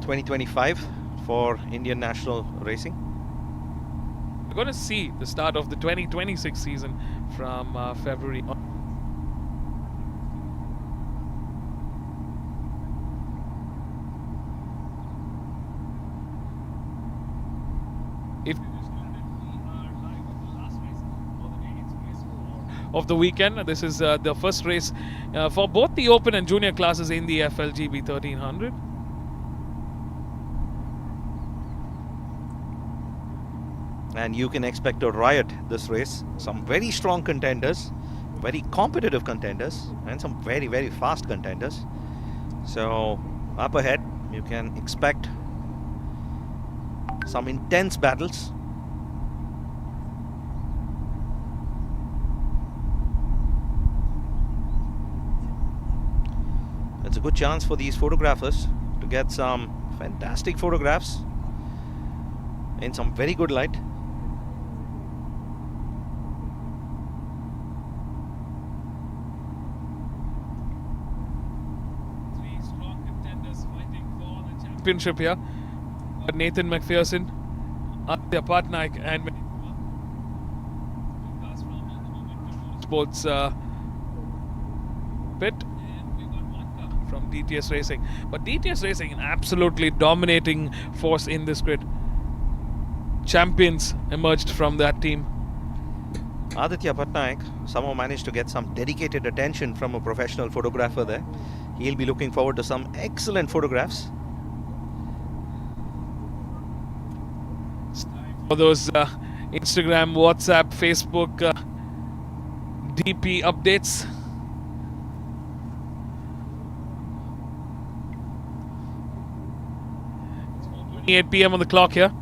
Speaker 3: 2025 for Indian National Racing.
Speaker 2: We're going to see the start of the 2026 season from February on. If we are live with the last race for the day, it's race 4 of the weekend. This is the first race for both the open and junior classes in the FLGB 1300.
Speaker 3: And you can expect a riot this race. Some very strong contenders, very competitive contenders, and some very, very fast contenders. So up ahead, you can expect some intense battles. It's a good chance for these photographers to get some fantastic photographs in some very good light.
Speaker 2: Championship here. Nathan McPherson, Aditya Patnaik, and sports pit. And we got one car from DTS Racing. But DTS Racing, an absolutely dominating force in this grid. Champions emerged from that team.
Speaker 3: Aditya Patnaik somehow managed to get some dedicated attention from a professional photographer there. He'll be looking forward to some excellent photographs.
Speaker 2: For those Instagram, WhatsApp, Facebook DP updates. It's 4:28 p.m. on the clock here.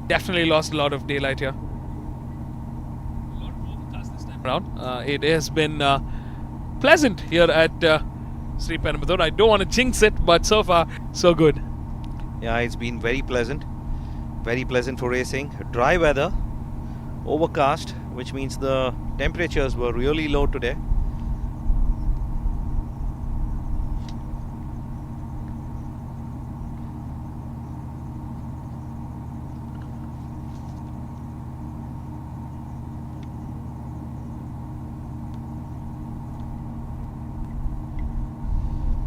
Speaker 2: Definitely lost a lot of daylight here. A lot of overcast this time around. It has been pleasant here at Sri Perumbudur. I don't want to jinx it, but so far, so good.
Speaker 3: Yeah, it's been very pleasant for racing. Dry weather, overcast, which means the temperatures were really low today.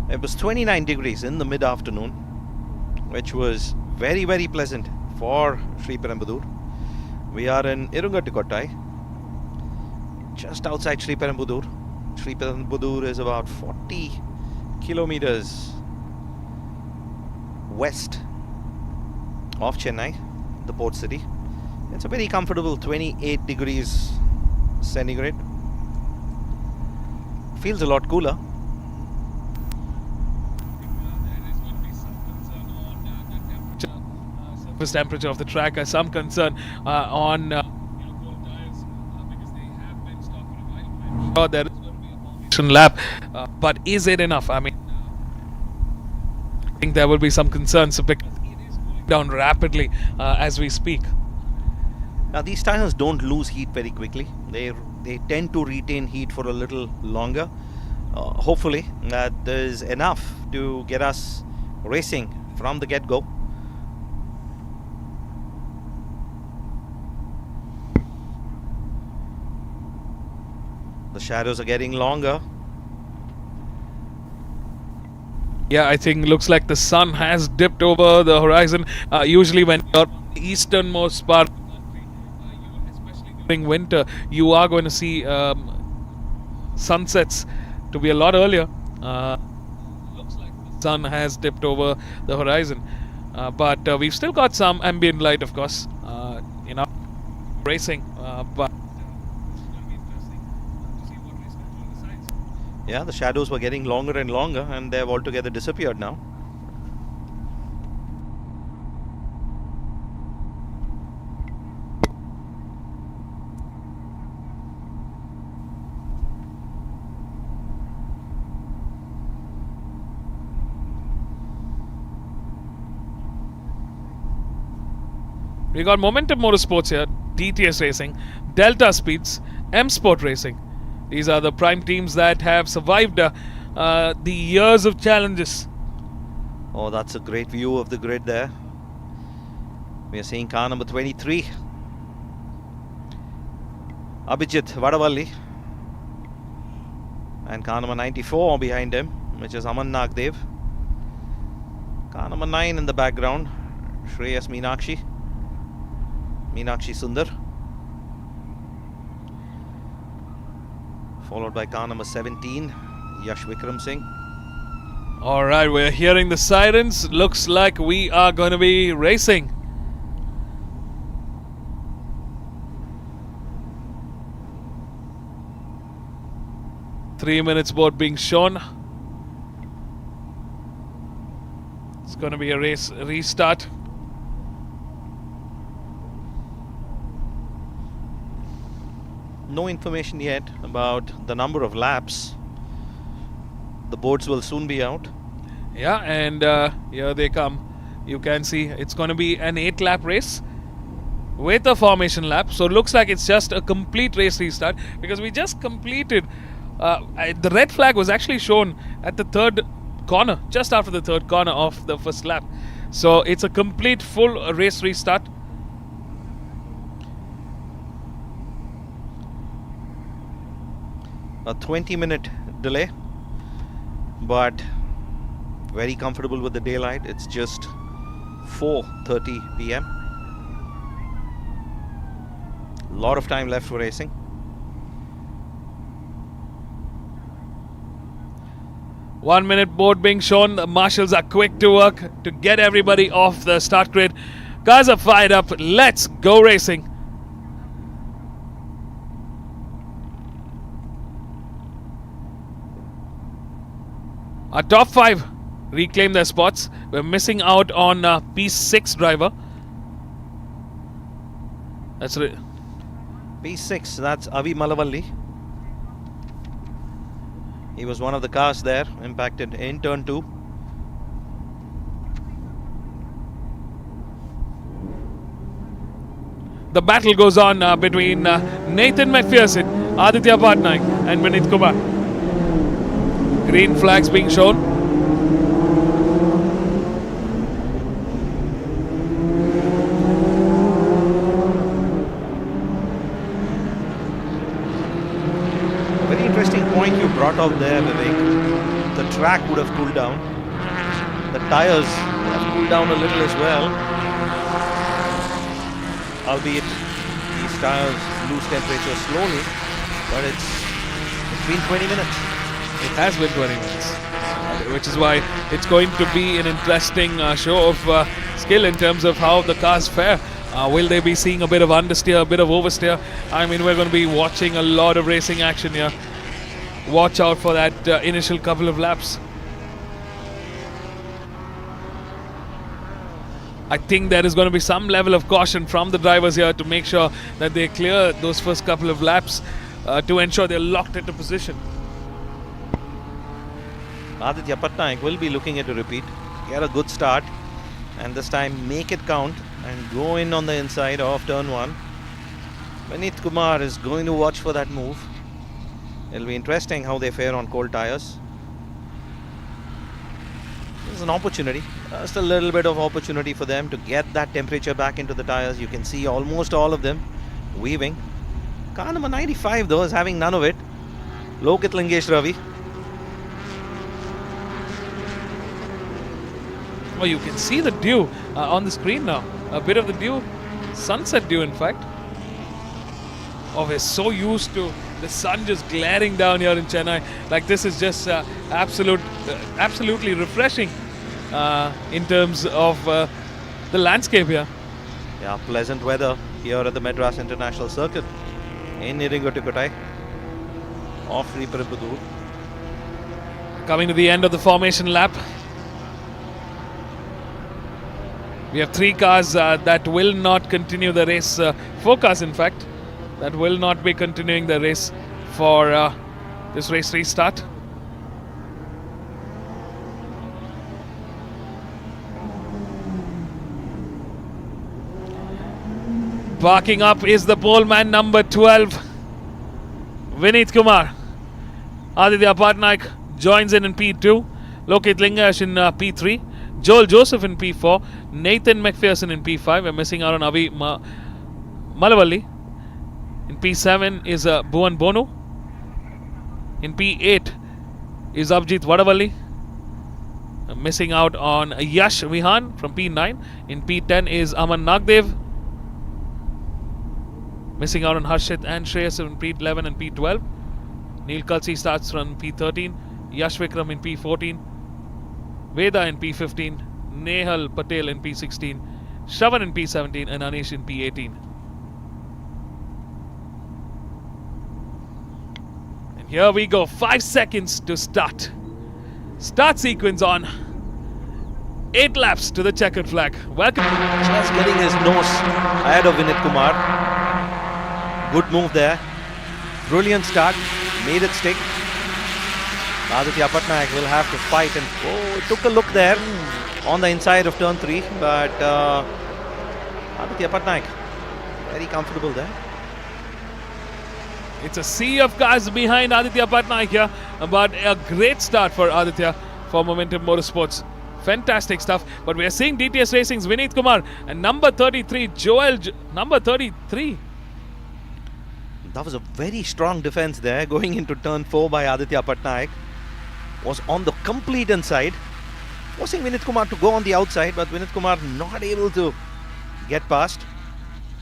Speaker 3: It was 29 degrees in the mid-afternoon, which was very, very pleasant for Sri Perumbudur. We are in Irungattukottai, just outside Sri Perumbudur. Sri Perumbudur is about 40 kilometers west of Chennai, the port city. It's a very comfortable 28 degrees centigrade. Feels a lot cooler.
Speaker 2: Surface temperature of the track has some concern on cold tires because they have been stopped for a while. I'm sure there is going to be a formation lap, but is it enough? I mean, I think there will be some concerns because it is cooling down rapidly as we speak.
Speaker 3: Now these tires don't lose heat very quickly. They tend to retain heat for a little longer. Hopefully that is enough to get us racing from the get-go. The shadows are getting longer.
Speaker 2: Yeah, I think looks like the sun has dipped over the horizon. Usually when you're on the easternmost part of the country, especially during winter, you are going to see sunsets to be a lot earlier. Looks like the sun has dipped over the horizon. But we've still got some ambient light, of course, racing. But
Speaker 3: yeah, the shadows were getting longer and longer, and they've altogether disappeared now.
Speaker 2: We got Momentum Motorsports here, DTS Racing, Delta Speeds, M Sport Racing. These are the prime teams that have survived the years of challenges.
Speaker 3: Oh, that's a great view of the grid there. We are seeing car number 23, Abhijit Vadavalli, and car number 94 behind him, which is Aman Nagdev. Car number 9 in the background, Shreyas Meenakshi Sundar, followed by car number 17, Yash Vikram Singh.
Speaker 2: Alright, we're hearing the sirens. Looks like we are going to be racing. Three-minute board being shown. It's going to be a race restart.
Speaker 3: No information yet about the number of laps. The boards will soon be out.
Speaker 2: Yeah, and here they come. You can see it's going to be an 8-lap race with a formation lap. So it looks like it's just a complete race restart because we just completed. The red flag was actually shown at the third corner, just after the third corner of the first lap. So it's a complete full race restart.
Speaker 3: A 20-minute delay, but very comfortable with the daylight. It's just 4:30 p.m. A lot of time left for racing.
Speaker 2: One-minute board being shown. The marshals are quick to work to get everybody off the start grid. Cars are fired up. Let's go racing. Our top 5 reclaim their spots. We're missing out on P6 driver. That's it.
Speaker 3: P6, that's Avi Malavalli. He was one of the cars there impacted in turn 2.
Speaker 2: The battle goes on between Nathan McPherson, Aditya Patnaik and Vinit Kumar. Green flags being shown.
Speaker 3: Very interesting point you brought out there, Vivek. The track would have cooled down. The tires have cooled down a little as well. Albeit these tires lose temperature slowly, but it's been 20 minutes.
Speaker 2: It has been 20 minutes, which is why it's going to be an interesting show of skill in terms of how the cars fare. Will they be seeing a bit of understeer, a bit of oversteer? I mean, we're going to be watching a lot of racing action here. Watch out for that initial couple of laps. I think there is going to be some level of caution from the drivers here to make sure that they clear those first couple of laps to ensure they're locked into position.
Speaker 3: Aditya Patnaik will be looking at a repeat, get a good start, and this time make it count and go in on the inside of turn 1. Vinit Kumar is going to watch for that move. It'll be interesting how they fare on cold tires. This is an opportunity, just a little bit of opportunity for them to get that temperature back into the tires. You can see almost all of them weaving. Car number 95 though is having none of it. Lokit Lingesh Ravi.
Speaker 2: Oh, you can see the dew on the screen now. A bit of the dew, sunset dew in fact. Oh, we're so used to the sun just glaring down here in Chennai. Like, this is just absolutely refreshing in terms of the landscape here.
Speaker 3: Yeah, pleasant weather here at the Madras International Circuit in Iringotikottai off Sriperumbudur.
Speaker 2: Coming to the end of the formation lap. We have 3 cars that will not continue the race. 4 cars, in fact, that will not be continuing the race for this race restart. Barking up is the pole man number 12, Vinit Kumar. Aditya Patnaik joins in P2. Lokit Lingesh in P3. Joel Joseph in P4. Nathan McPherson in P5. We're missing out on Avi Malavalli. In P7 is Bhuvan Bonu. In P8 is Abhijit Vadavalli. Missing out on Yash Vihan from P9. In P10 is Aman Nagdev. Missing out on Harshit and Shreyas in P11 and P12. Neil Kalsi starts from P13. Yash Vikram in P14. Veda in P15. Nehal Patel in P16. Shravan in P17 and Anish in P18. And here we go. 5 seconds to start. Start sequence on. 8 laps to the checkered flag. Welcome.
Speaker 3: Just getting his nose ahead of Vinit Kumar. Good move there. Brilliant start. Made it stick. Aditya Patnaik will have to fight, and took a look there on the inside of turn 3, but Aditya Patnaik very comfortable there.
Speaker 2: It's a sea of cars behind Aditya Patnaik here, but a great start for Aditya for Momentum Motorsports. Fantastic stuff. But we are seeing DTS Racing's Vinit Kumar and number 33 number 33.
Speaker 3: That was a very strong defense there going into turn 4 by Aditya Patnaik. Was on the complete inside, forcing Vinit Kumar to go on the outside, but Vinit Kumar not able to get past.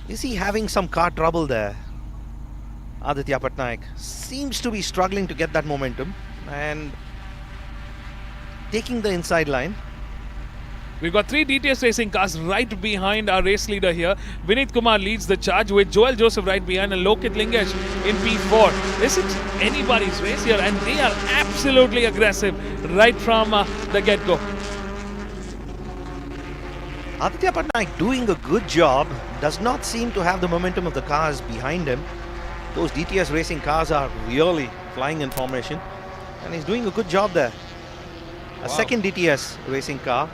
Speaker 3: Is he having some car trouble there? Aditya Patnaik seems to be struggling to get that momentum and taking the inside line.
Speaker 2: We've got 3 DTS Racing cars right behind our race leader here. Vinit Kumar leads the charge with Joel Joseph right behind and Lokit Lingesh in P4. This is anybody's race here, and they are absolutely aggressive right from the get-go.
Speaker 3: Aditya Patnaik doing a good job. Does not seem to have the momentum of the cars behind him. Those DTS Racing cars are really flying in formation. And he's doing a good job there. A second DTS racing car.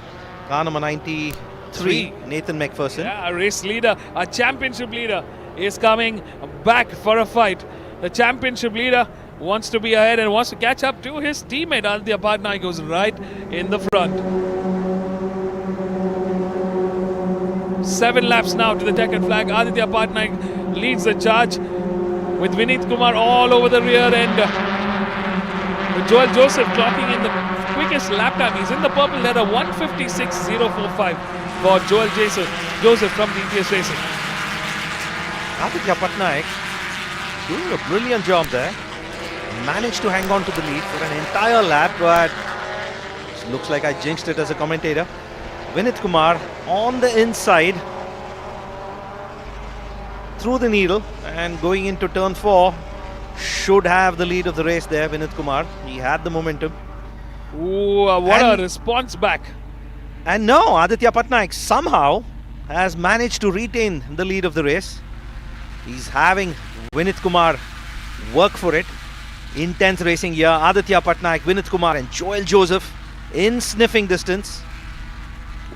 Speaker 3: Car number 93, Nathan McPherson.
Speaker 2: Yeah, a race leader, a championship leader is coming back for a fight. The championship leader wants to be ahead and wants to catch up to his teammate. Aditya Patnaik goes right in the front. 7 laps now to the checkered flag. Aditya Patnaik leads the charge with Vineet Kumar all over the rear end. With Joel Joseph clocking in the quickest lap time. He's in the purple letter, 156.045 for Joel Joseph from DTS Racing.
Speaker 3: Aditya Patnaik doing a brilliant job there. Managed to hang on to the lead for an entire lap, but looks like I jinxed it as a commentator. Vineet Kumar on the inside through the needle and going into turn 4 should have the lead of the race there. Vineet Kumar, he had the momentum.
Speaker 2: Ooh, what a response back.
Speaker 3: And now Aditya Patnaik somehow has managed to retain the lead of the race. He's having Vineet Kumar work for it. Intense racing here. Aditya Patnaik, Vineet Kumar and Joel Joseph in sniffing distance,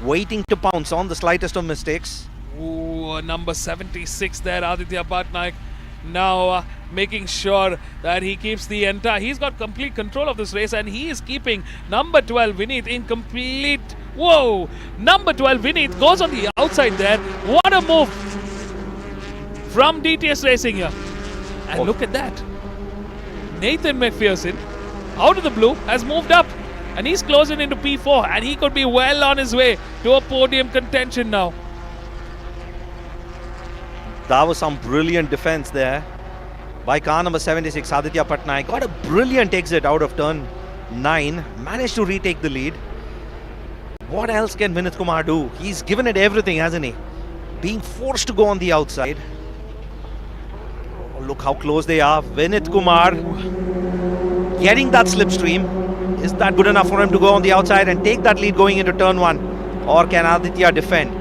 Speaker 3: waiting to pounce on the slightest of mistakes.
Speaker 2: Ooh, number 76 there, Aditya Patnaik. Now making sure that he keeps the entire... He's got complete control of this race and he is keeping number 12, Vineet, in complete... Whoa! Number 12, Vineet, goes on the outside there. What a move from DTS Racing here. And look at that. Nathan McPherson, out of the blue, has moved up. And he's closing into P4 and he could be well on his way to a podium contention now.
Speaker 3: That was some brilliant defense there by car number 76, Aditya Patnaik. Got a brilliant exit out of turn 9. Managed to retake the lead. What else can Vineet Kumar do? He's given it everything, hasn't he? Being forced to go on the outside. Oh, look how close they are. Vineet Kumar getting that slipstream. Is that good enough for him to go on the outside and take that lead going into turn 1? Or can Aditya defend?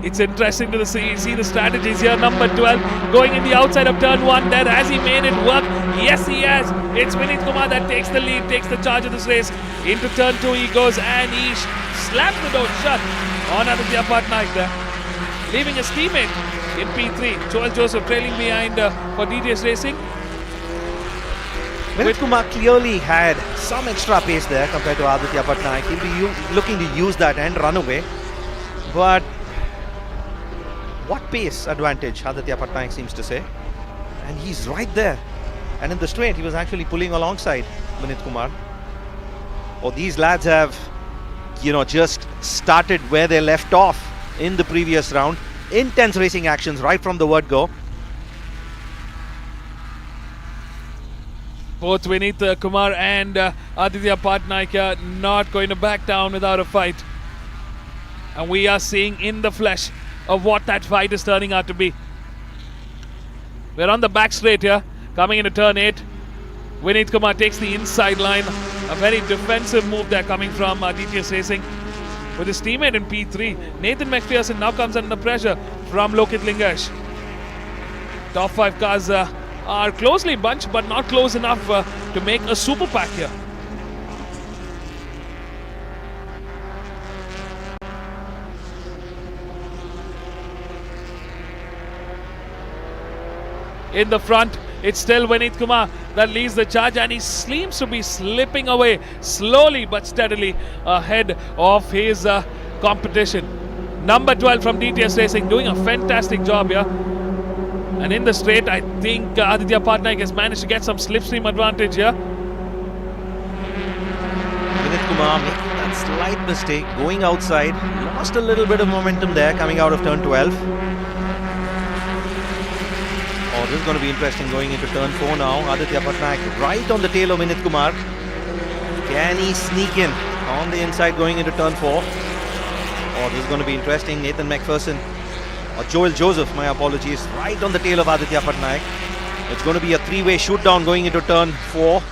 Speaker 2: It's interesting to see the strategies here. Number 12 going in the outside of turn 1 there. Has he made it work? Yes, he has. It's Vineet Kumar that takes the lead, takes the charge of this race. Into turn 2 he goes and he slaps the door shut on Aditya Patnaik there, leaving his teammate in P3. Joel Joseph trailing behind for DTS Racing.
Speaker 3: Vineet Kumar clearly had some extra pace there compared to Aditya Patnaik. He'll be looking to use that and run away. But what pace advantage Aditya Patnaik seems to say. And he's right there. And in the straight, he was actually pulling alongside Vineet Kumar. Oh, these lads have, just started where they left off in the previous round. Intense racing actions right from the word go.
Speaker 2: Both Vineet Kumar and Aditya Patnaik are not going to back down without a fight. And we are seeing in the flesh of what that fight is turning out to be. We're on the back straight here, coming into turn 8. Vineet Kumar takes the inside line. A very defensive move there coming from DTS Racing with his teammate in P3. Nathan McPherson now comes under pressure from Lokit Lingesh. Top 5 cars are closely bunched but not close enough to make a super pack here. In the front, it's still Vineet Kumar that leads the charge and he seems to be slipping away slowly but steadily ahead of his competition. Number 12 from DTS Racing doing a fantastic job here. And in the straight, I think Aditya Patnaik has managed to get some slipstream advantage here.
Speaker 3: Vineet Kumar making that slight mistake, going outside. Lost a little bit of momentum there coming out of turn 12. Oh, this is going to be interesting going into turn 4 now. Aditya Patnaik right on the tail of Vineet Kumar. Can he sneak in on the inside going into turn 4? Oh, this is going to be interesting. Nathan McPherson, or Joel Joseph, my apologies, right on the tail of Aditya Patnaik. It's going to be a three-way shoot-down going into turn 4.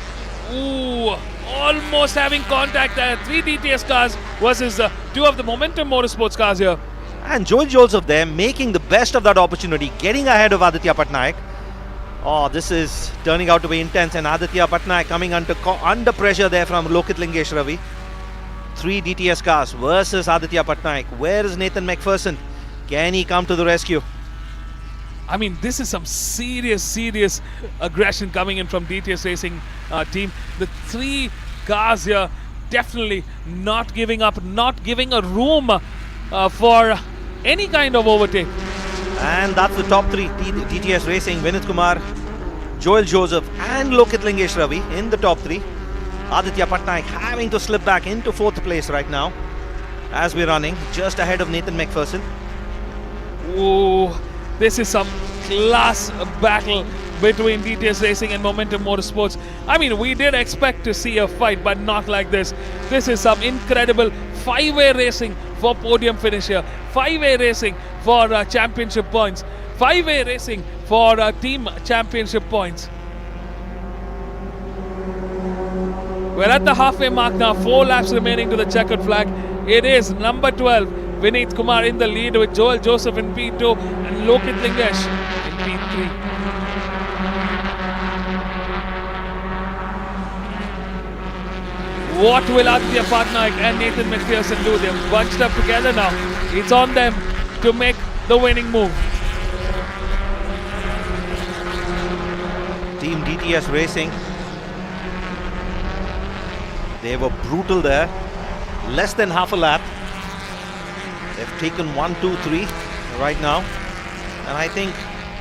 Speaker 2: Ooh, almost having contact there. 3 DTS cars versus 2 of the Momentum Motorsports cars here.
Speaker 3: And Joel Joseph there making the best of that opportunity, getting ahead of Aditya Patnaik. Oh, this is turning out to be intense, and Aditya Patnaik coming under pressure there from Lokit Lingesh Ravi. 3 DTS cars versus Aditya Patnaik. Where is Nathan McPherson? Can he come to the rescue?
Speaker 2: I mean, this is some serious aggression coming in from DTS Racing team. The 3 cars here definitely not giving up, not giving a room for any kind of overtake.
Speaker 3: And that's the top 3 DTS Racing. Vinit Kumar, Joel Joseph and Lokit Lingesh Ravi in the top 3. Aditya Patnaik having to slip back into 4th place right now as we're running, just ahead of Nathan McPherson.
Speaker 2: Oh, this is some class battle between DTS Racing and Momentum Motorsports. I mean, we did expect to see a fight, but not like this. This is some incredible 5-way racing for podium finish here. 5-way racing for championship points. 5-way racing for team championship points. We're at the halfway mark now. 4 laps remaining to the checkered flag. It is number 12, Vinit Kumar in the lead with Joel Joseph in P2 and Lokit Lingesh in P3. What will Aditya Patnaik and Nathan McPherson do? They're bunched up together now. It's on them to make the winning move.
Speaker 3: Team DTS Racing, they were brutal there. Less than half a lap. They've taken 1, 2, 3 right now. And I think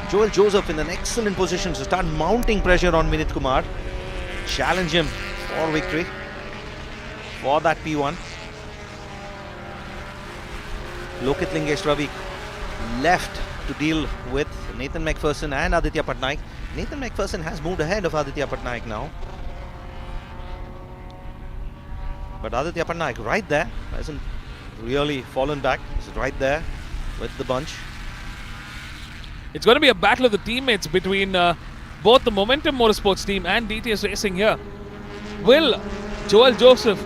Speaker 3: Joel Joseph in an excellent position to start mounting pressure on Vinit Kumar. Challenge him for victory for that P1. Lokit Lingesh Ravi left to deal with Nathan McPherson and Aditya Patnaik. Nathan McPherson has moved ahead of Aditya Patnaik now. But Aditya Patnaik right there, hasn't really fallen back. He's right there with the bunch.
Speaker 2: It's going to be a battle of the teammates between both the Momentum Motorsports team and DTS Racing here. Will Joel Joseph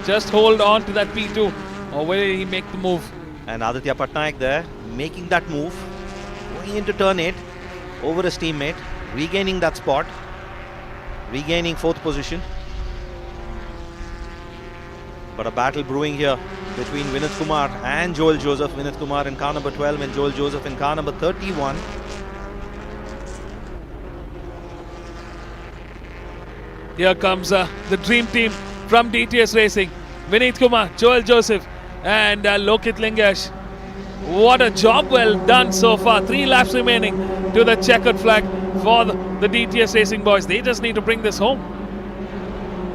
Speaker 2: just hold on to that P2 or will he make the move?
Speaker 3: And Aditya Patnaik there making that move, going into turn 8 over his teammate, regaining that spot, regaining 4th position. But a battle brewing here between Vinit Kumar and Joel Joseph. Vinit Kumar in car number 12 and Joel Joseph in car number 31.
Speaker 2: Here comes the dream team from DTS Racing. Vinit Kumar, Joel Joseph and Lokit Lingesh. What a job well done so far. 3 laps remaining to the checkered flag for the DTS Racing boys. They just need to bring this home.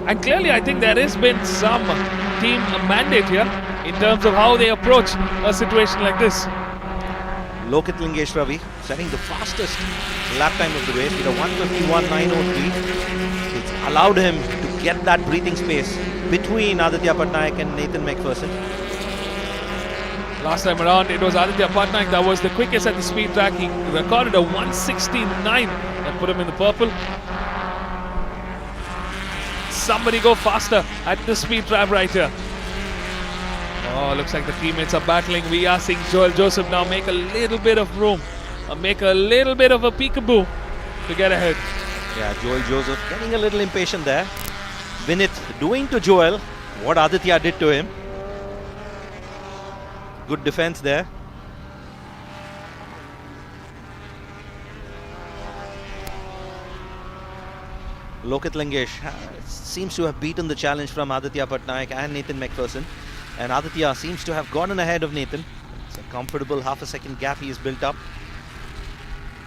Speaker 2: And clearly I think there has been some team mandate here in terms of how they approach a situation like this.
Speaker 3: Lokit Lingesh Ravi setting the fastest lap time of the race with a 151.903. It's allowed him to get that breathing space between Aditya Patnaik and Nathan McPherson.
Speaker 2: Last time around it was Aditya Patnaik that was the quickest at the speed track. He recorded a 169 that put him in the purple. Somebody go faster at the speed trap right here. Oh, looks like the teammates are battling. We are seeing Joel Joseph now make a little bit of room, make a little bit of a peekaboo to get ahead.
Speaker 3: Yeah, Joel Joseph getting a little impatient there. Vinit doing to Joel what Aditya did to him. Good defense there. Lokit Lingesh seems to have beaten the challenge from Aditya Patnaik and Nathan McPherson. And Aditya seems to have gotten ahead of Nathan. It's a comfortable half a second gap he has built up.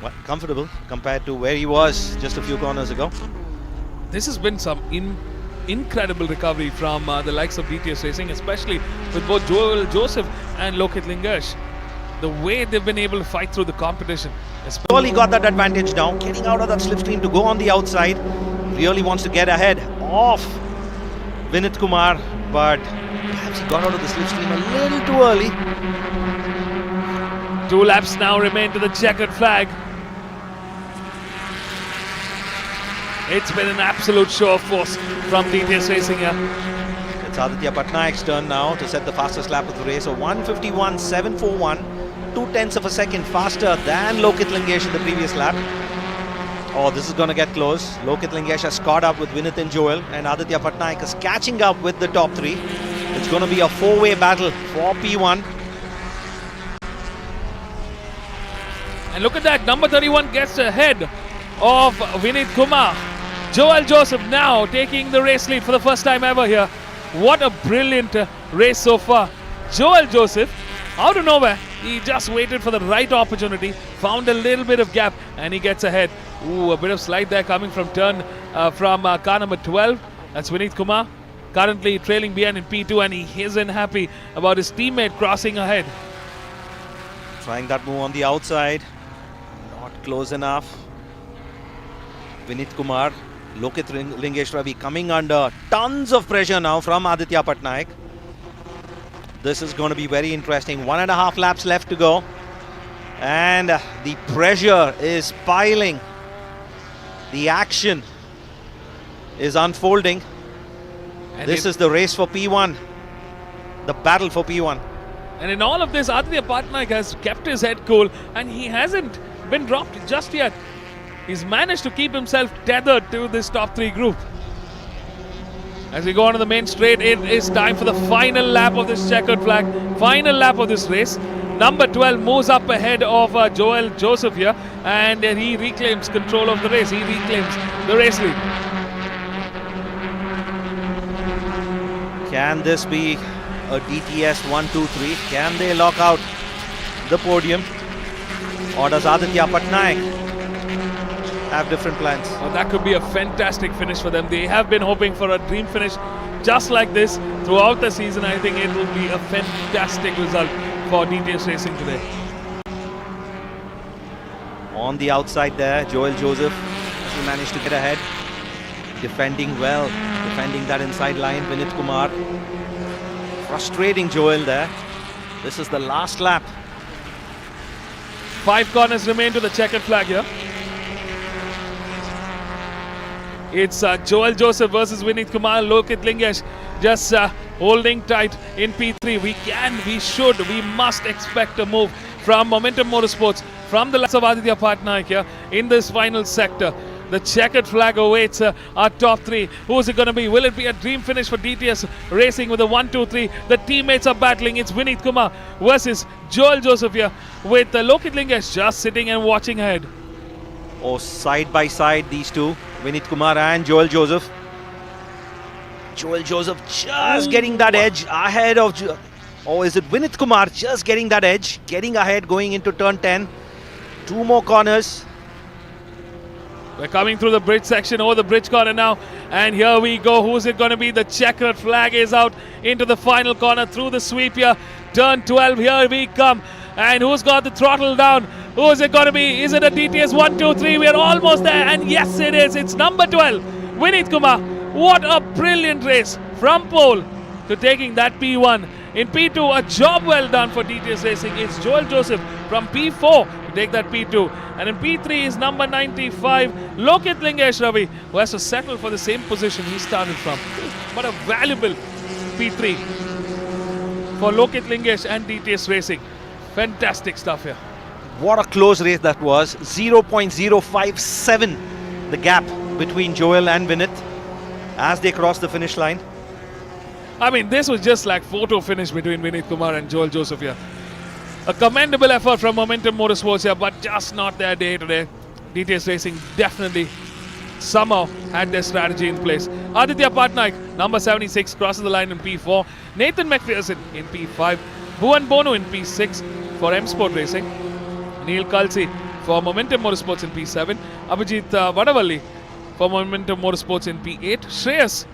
Speaker 3: Well, comfortable compared to where he was just a few corners ago.
Speaker 2: This has been some incredible recovery from the likes of DTS Racing, especially with both Joel Joseph and Lokit Lingesh. The way they've been able to fight through the competition.
Speaker 3: Surely got that advantage now, getting out of that slipstream to go on the outside. Really wants to get ahead of Vinit Kumar, but perhaps he got out of the slipstream a little too early.
Speaker 2: 2 laps now remain to the checkered flag. It's been an absolute show of force from DTS Racing here.
Speaker 3: It's Aditya Patnaik's turn now to set the fastest lap of the race. A 151.741, 0.2 of a second faster than Lokit Lingesh in the previous lap. Oh, this is going to get close. Lokit Lingesh has caught up with Vinith and Joel, and Aditya Patnaik is catching up with the top three. It's going to be a four-way battle for P1.
Speaker 2: And look at that, number 31 gets ahead of Vinith Kumar. Joel Joseph now taking the race lead for the first time ever here. What a brilliant race so far. Joel Joseph, out of nowhere, he just waited for the right opportunity, found a little bit of gap, and he gets ahead. Ooh, a bit of slide there coming from turn from car number 12. That's Vinith Kumar, currently trailing behind in P2, and he isn't happy about his teammate crossing ahead.
Speaker 3: Trying that move on the outside. Not close enough. Vinith Kumar, Lokit Lingesh Ravi coming under tons of pressure now from Aditya Patnaik. This is going to be very interesting. 1.5 laps left to go. And the pressure is piling. The action is unfolding. And this is the race for P1. The battle for P1.
Speaker 2: And in all of this, Aditya Patnaik has kept his head cool and he hasn't been dropped just yet. He's managed to keep himself tethered to this top three group. As we go on to the main straight, it is time for the final lap of this checkered flag. Final lap of this race. Number 12 moves up ahead of Joel Joseph here, and he reclaims control of the race. He reclaims the race lead.
Speaker 3: Can this be a DTS 1-2-3? Can they lock out the podium? Or does Aditya Patnaik have different plans?
Speaker 2: Well, that could be a fantastic finish for them. They have been hoping for a dream finish just like this throughout the season. I think it will be a fantastic result for DTS Racing today.
Speaker 3: On the outside there, Joel Joseph, he managed to get ahead. Defending well, defending that inside line. Vinith Kumar, frustrating Joel there. This is the last lap.
Speaker 2: 5 corners remain to the checkered flag here. It's Joel Joseph versus Vinith Kumar. Lokit Lingesh just holding tight in P3. We must expect a move from Momentum Motorsports, from the likes of Aditya Patnaik here in this final sector. The checkered flag awaits our top three. Who is it going to be? Will it be a dream finish for DTS Racing with a 1-2-3? The teammates are battling. It's Vinith Kumar versus Joel Joseph here with Lokit Lingesh just sitting and watching ahead.
Speaker 3: Oh, side by side these two, Vinith Kumar and Joel Joseph. Joel Joseph just getting that edge ahead of... Or is it Vinith Kumar just getting that edge, getting ahead going into turn 10. 2 more corners.
Speaker 2: We're coming through the bridge section, over the bridge corner now. And here we go. Who's it going to be? The checkered flag is out into the final corner through the sweep here. Turn 12, here we come. And who's got the throttle down? Who is it going to be? Is it a DTS 1-2-3? We're almost there. And yes, it is. It's number 12, Vinith Kumar. What a brilliant race from pole to taking that P1. In P2, a job well done for DTS Racing. It's Joel Joseph from P4 to take that P2. And in P3 is number 95, Lokit Lingesh Ravi, who has to settle for the same position he started from. But a valuable P3 for Lokit Lingesh and DTS Racing. Fantastic stuff here.
Speaker 3: What a close race that was. 0.057 the gap between Joel and Vinith as they cross the finish line.
Speaker 2: I mean, this was just like photo finish between Vinith Kumar and Joel Joseph here. A commendable effort from Momentum Motorsports here, but just not their day today. DTS Racing definitely somehow had their strategy in place. Aditya Patnaik, number 76, crosses the line in P4. Nathan McPherson in P5. Bhuvan Bonu in P6 for M Sport Racing. Neil Kalsi for Momentum Motorsports in P7. Abhijit Vadavalli for Momentum Motorsports in P8. Shreyas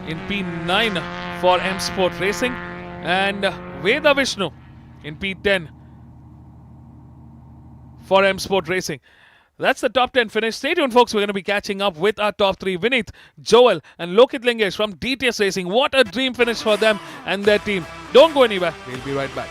Speaker 2: in P9 for M Sport Racing. And Veda Vishnu in P10 for M Sport Racing. That's the top 10 finish. Stay tuned, folks. We're going to be catching up with our top 3. Vinith, Joel and Lokit Lingesh from DTS Racing. What a dream finish for them and their team. Don't go anywhere. We'll be right back.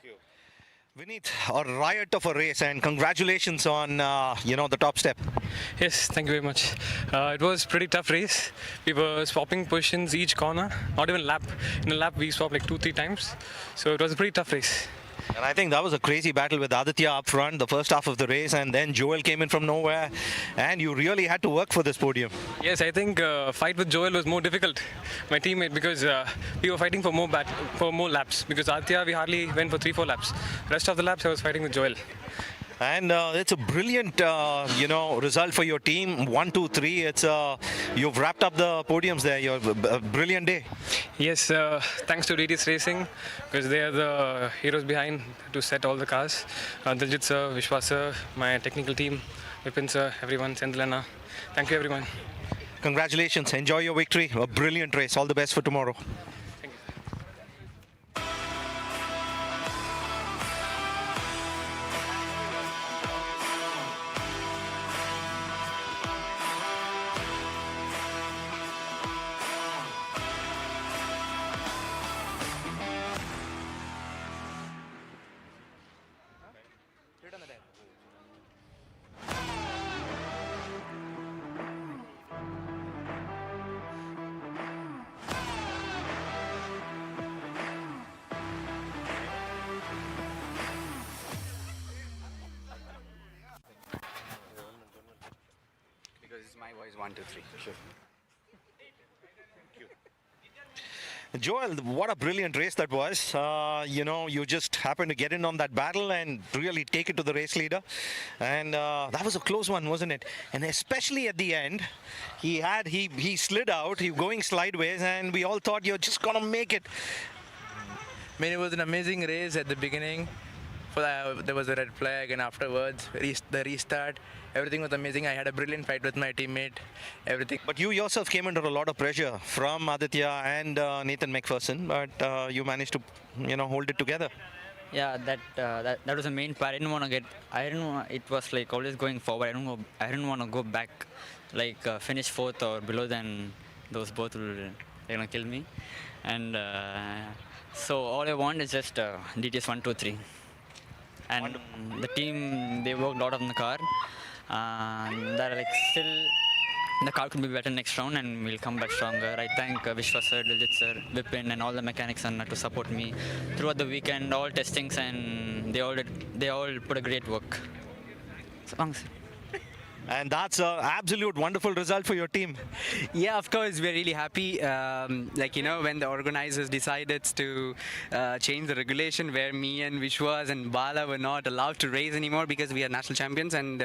Speaker 4: Q.
Speaker 3: Vineet, a riot of a race, and congratulations on the top step.
Speaker 9: Yes, thank you very much. It was pretty tough race. We were swapping positions each corner, not even lap. In a lap, we swapped like 2-3 times. So it was a pretty tough race.
Speaker 3: And I think that was a crazy battle with Aditya up front, the first half of the race, and then Joel came in from nowhere, and you really had to work for this podium.
Speaker 9: Yes, I think fight with Joel was more difficult, my teammate, because we were fighting for more laps. Because Aditya, we hardly went for 3-4 laps. Rest of the laps, I was fighting with Joel.
Speaker 3: And it's a brilliant, result for your team. 1, 2, 3. You've wrapped up the podiums there. You're a brilliant day.
Speaker 9: Yes, thanks to DTS Racing, because they are the heroes behind to set all the cars. Diljit sir, Vishwas sir, my technical team, Vipin sir, everyone, Sendlana. Thank you, everyone.
Speaker 3: Congratulations. Enjoy your victory. A brilliant race. All the best for tomorrow.
Speaker 8: Because it's my voice 1, 2, 3. Sure.
Speaker 3: Joel, what a brilliant race that was. You just happened to get in on that battle and really take it to the race leader. And that was a close one, wasn't it? And especially at the end, he slid out, he going sideways, and we all thought you're just going to make it.
Speaker 16: I mean, it was an amazing race at the beginning. There was a red flag, and afterwards, the restart, everything was amazing. I had a brilliant fight with my teammate, everything.
Speaker 3: But you yourself came under a lot of pressure from Aditya and Nathan McPherson, but you managed to, hold it together.
Speaker 17: Yeah, that was the main part. I didn't want to it was like always going forward. I didn't want to go back, like finish fourth or below. Then those both will kill me. And so all I want is just DTS 1, 2, 3. And the team, they worked a lot on the car. That still the car could be better next round, and we'll come back stronger. I thank Vishwas sir, Diljit sir, Vipin, and all the mechanics to support me throughout the weekend, all testings, and they all put a great work. So thanks.
Speaker 3: And that's an absolute wonderful result for your team.
Speaker 8: Yeah, of course, we're really happy. When the organizers decided to change the regulation where me and Vishwas and Bala were not allowed to race anymore because we are national champions, and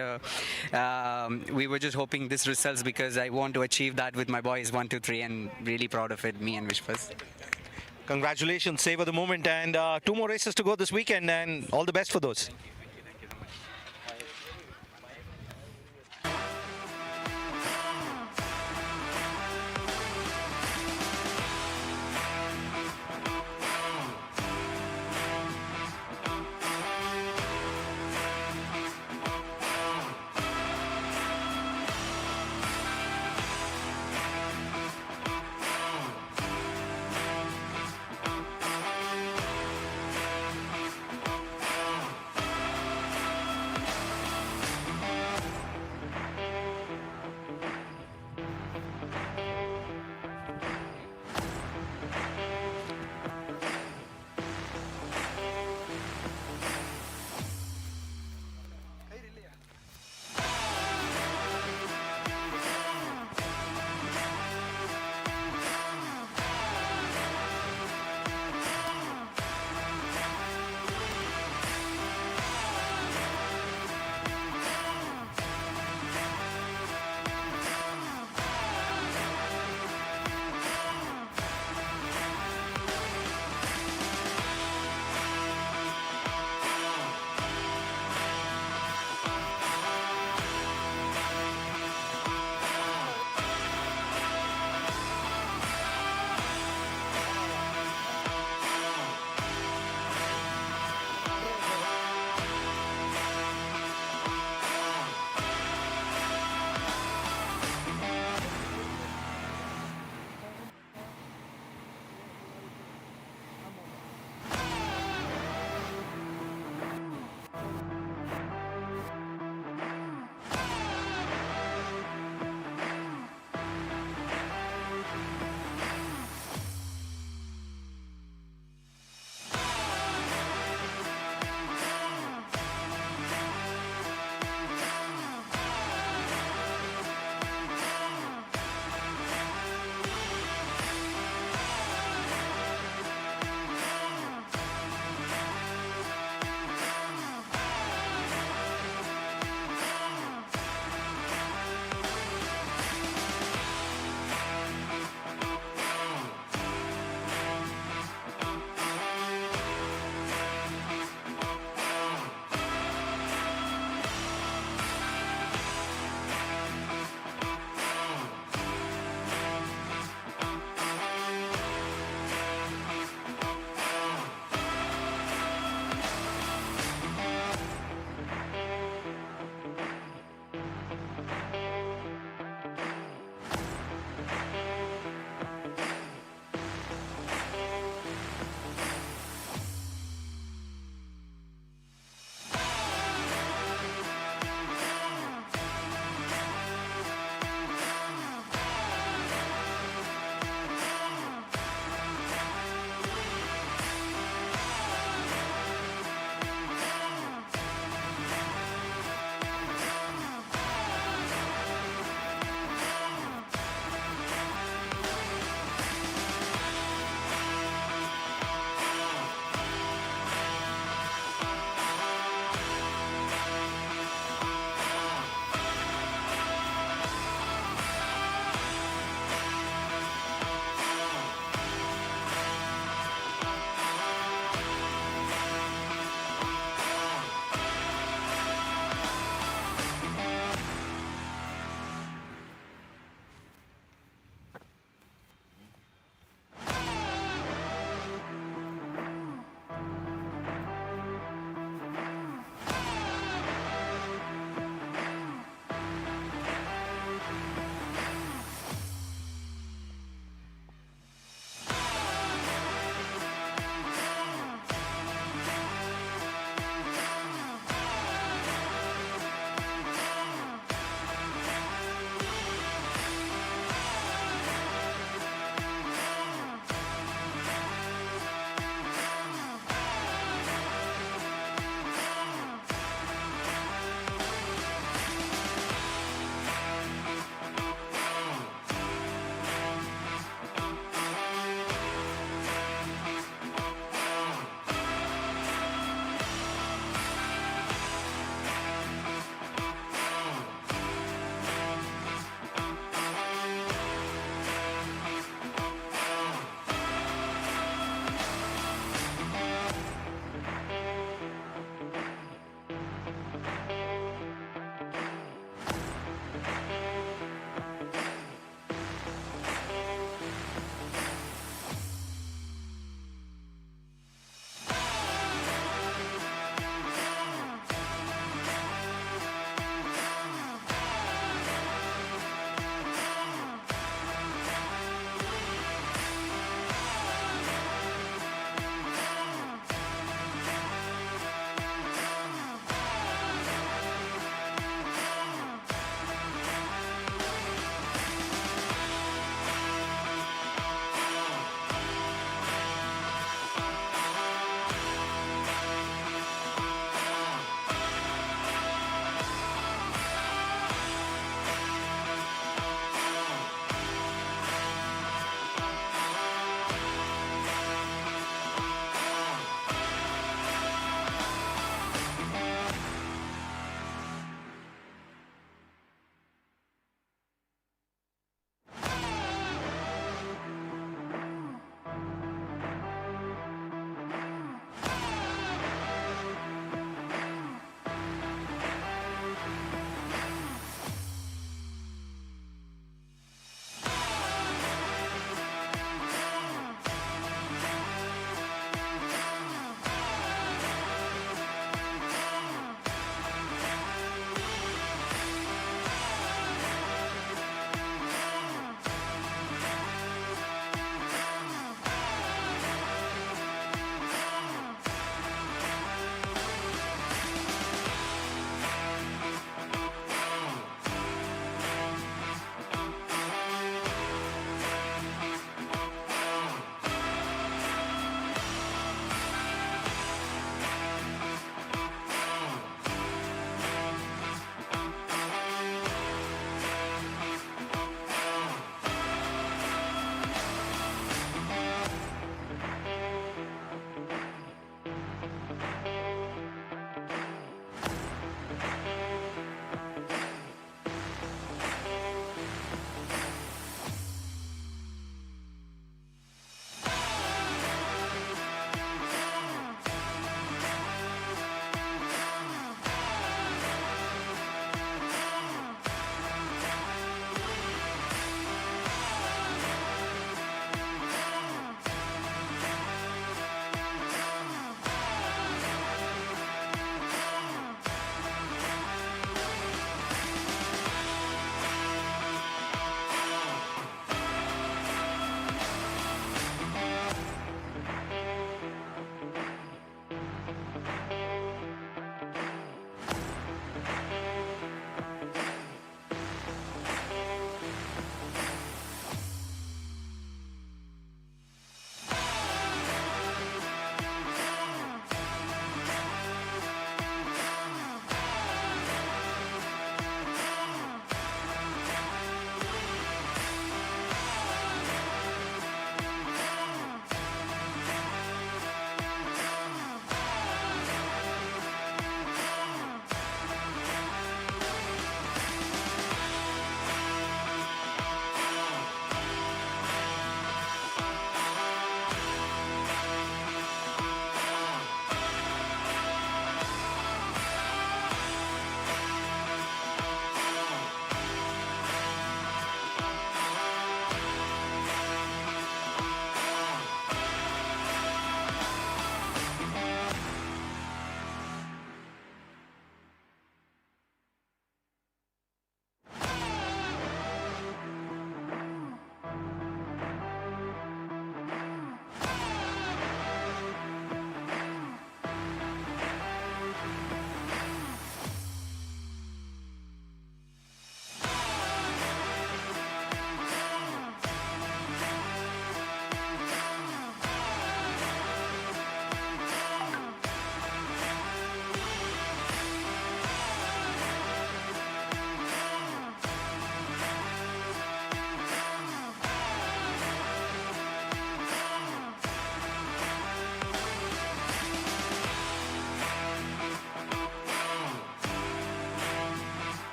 Speaker 8: we were just hoping this results, because I want to achieve that with my boys 1, 2, 3, and really proud of it, me and Vishwas.
Speaker 3: Congratulations, savor the moment, and 2 more races to go this weekend, and all the best for those.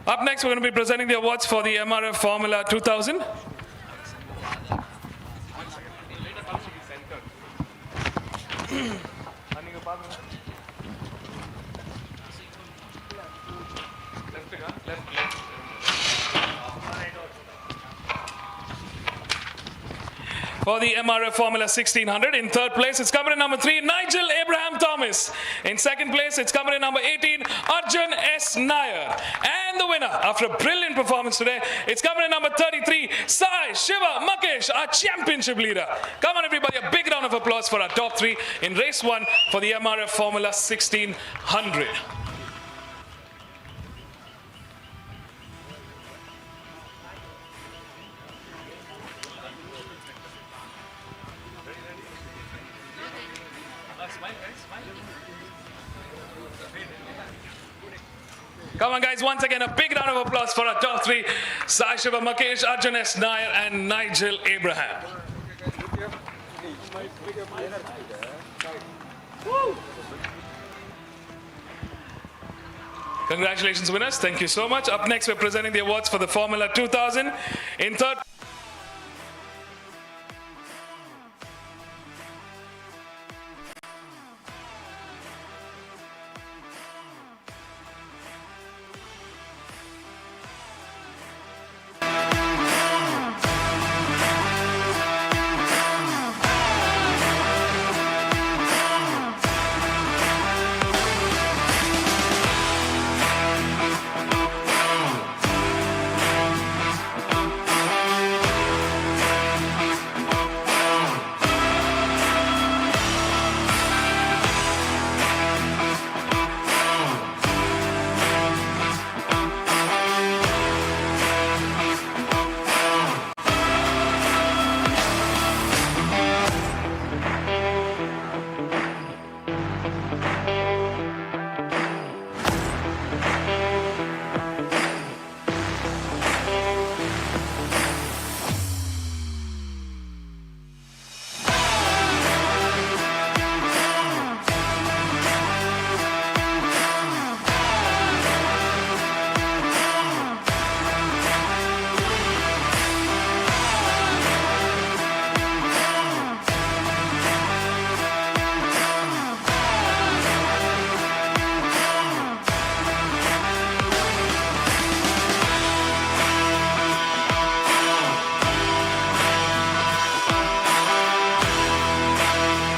Speaker 2: Up next, we're going to be presenting the awards for the MRF Formula 2000. For the MRF Formula 1600, in third place, it's coming in number 3, Nigel Abraham Thomas. In second place, it's coming in number 18, Arjun S. Nair. And the winner, after a brilliant performance today, it's coming in number 33, Sai Shiva Makesh, our championship leader. Come on, everybody, a big round of applause for our top 3 in race 1 for the MRF Formula 1600. Come on, guys, once again, a big round of applause for our top 3, Sai Shiva Makesh, Arjun S. Nair, and Nigel Abraham. Congratulations, winners. Thank you so much. Up next, we're presenting the awards for the Formula 2000. In third...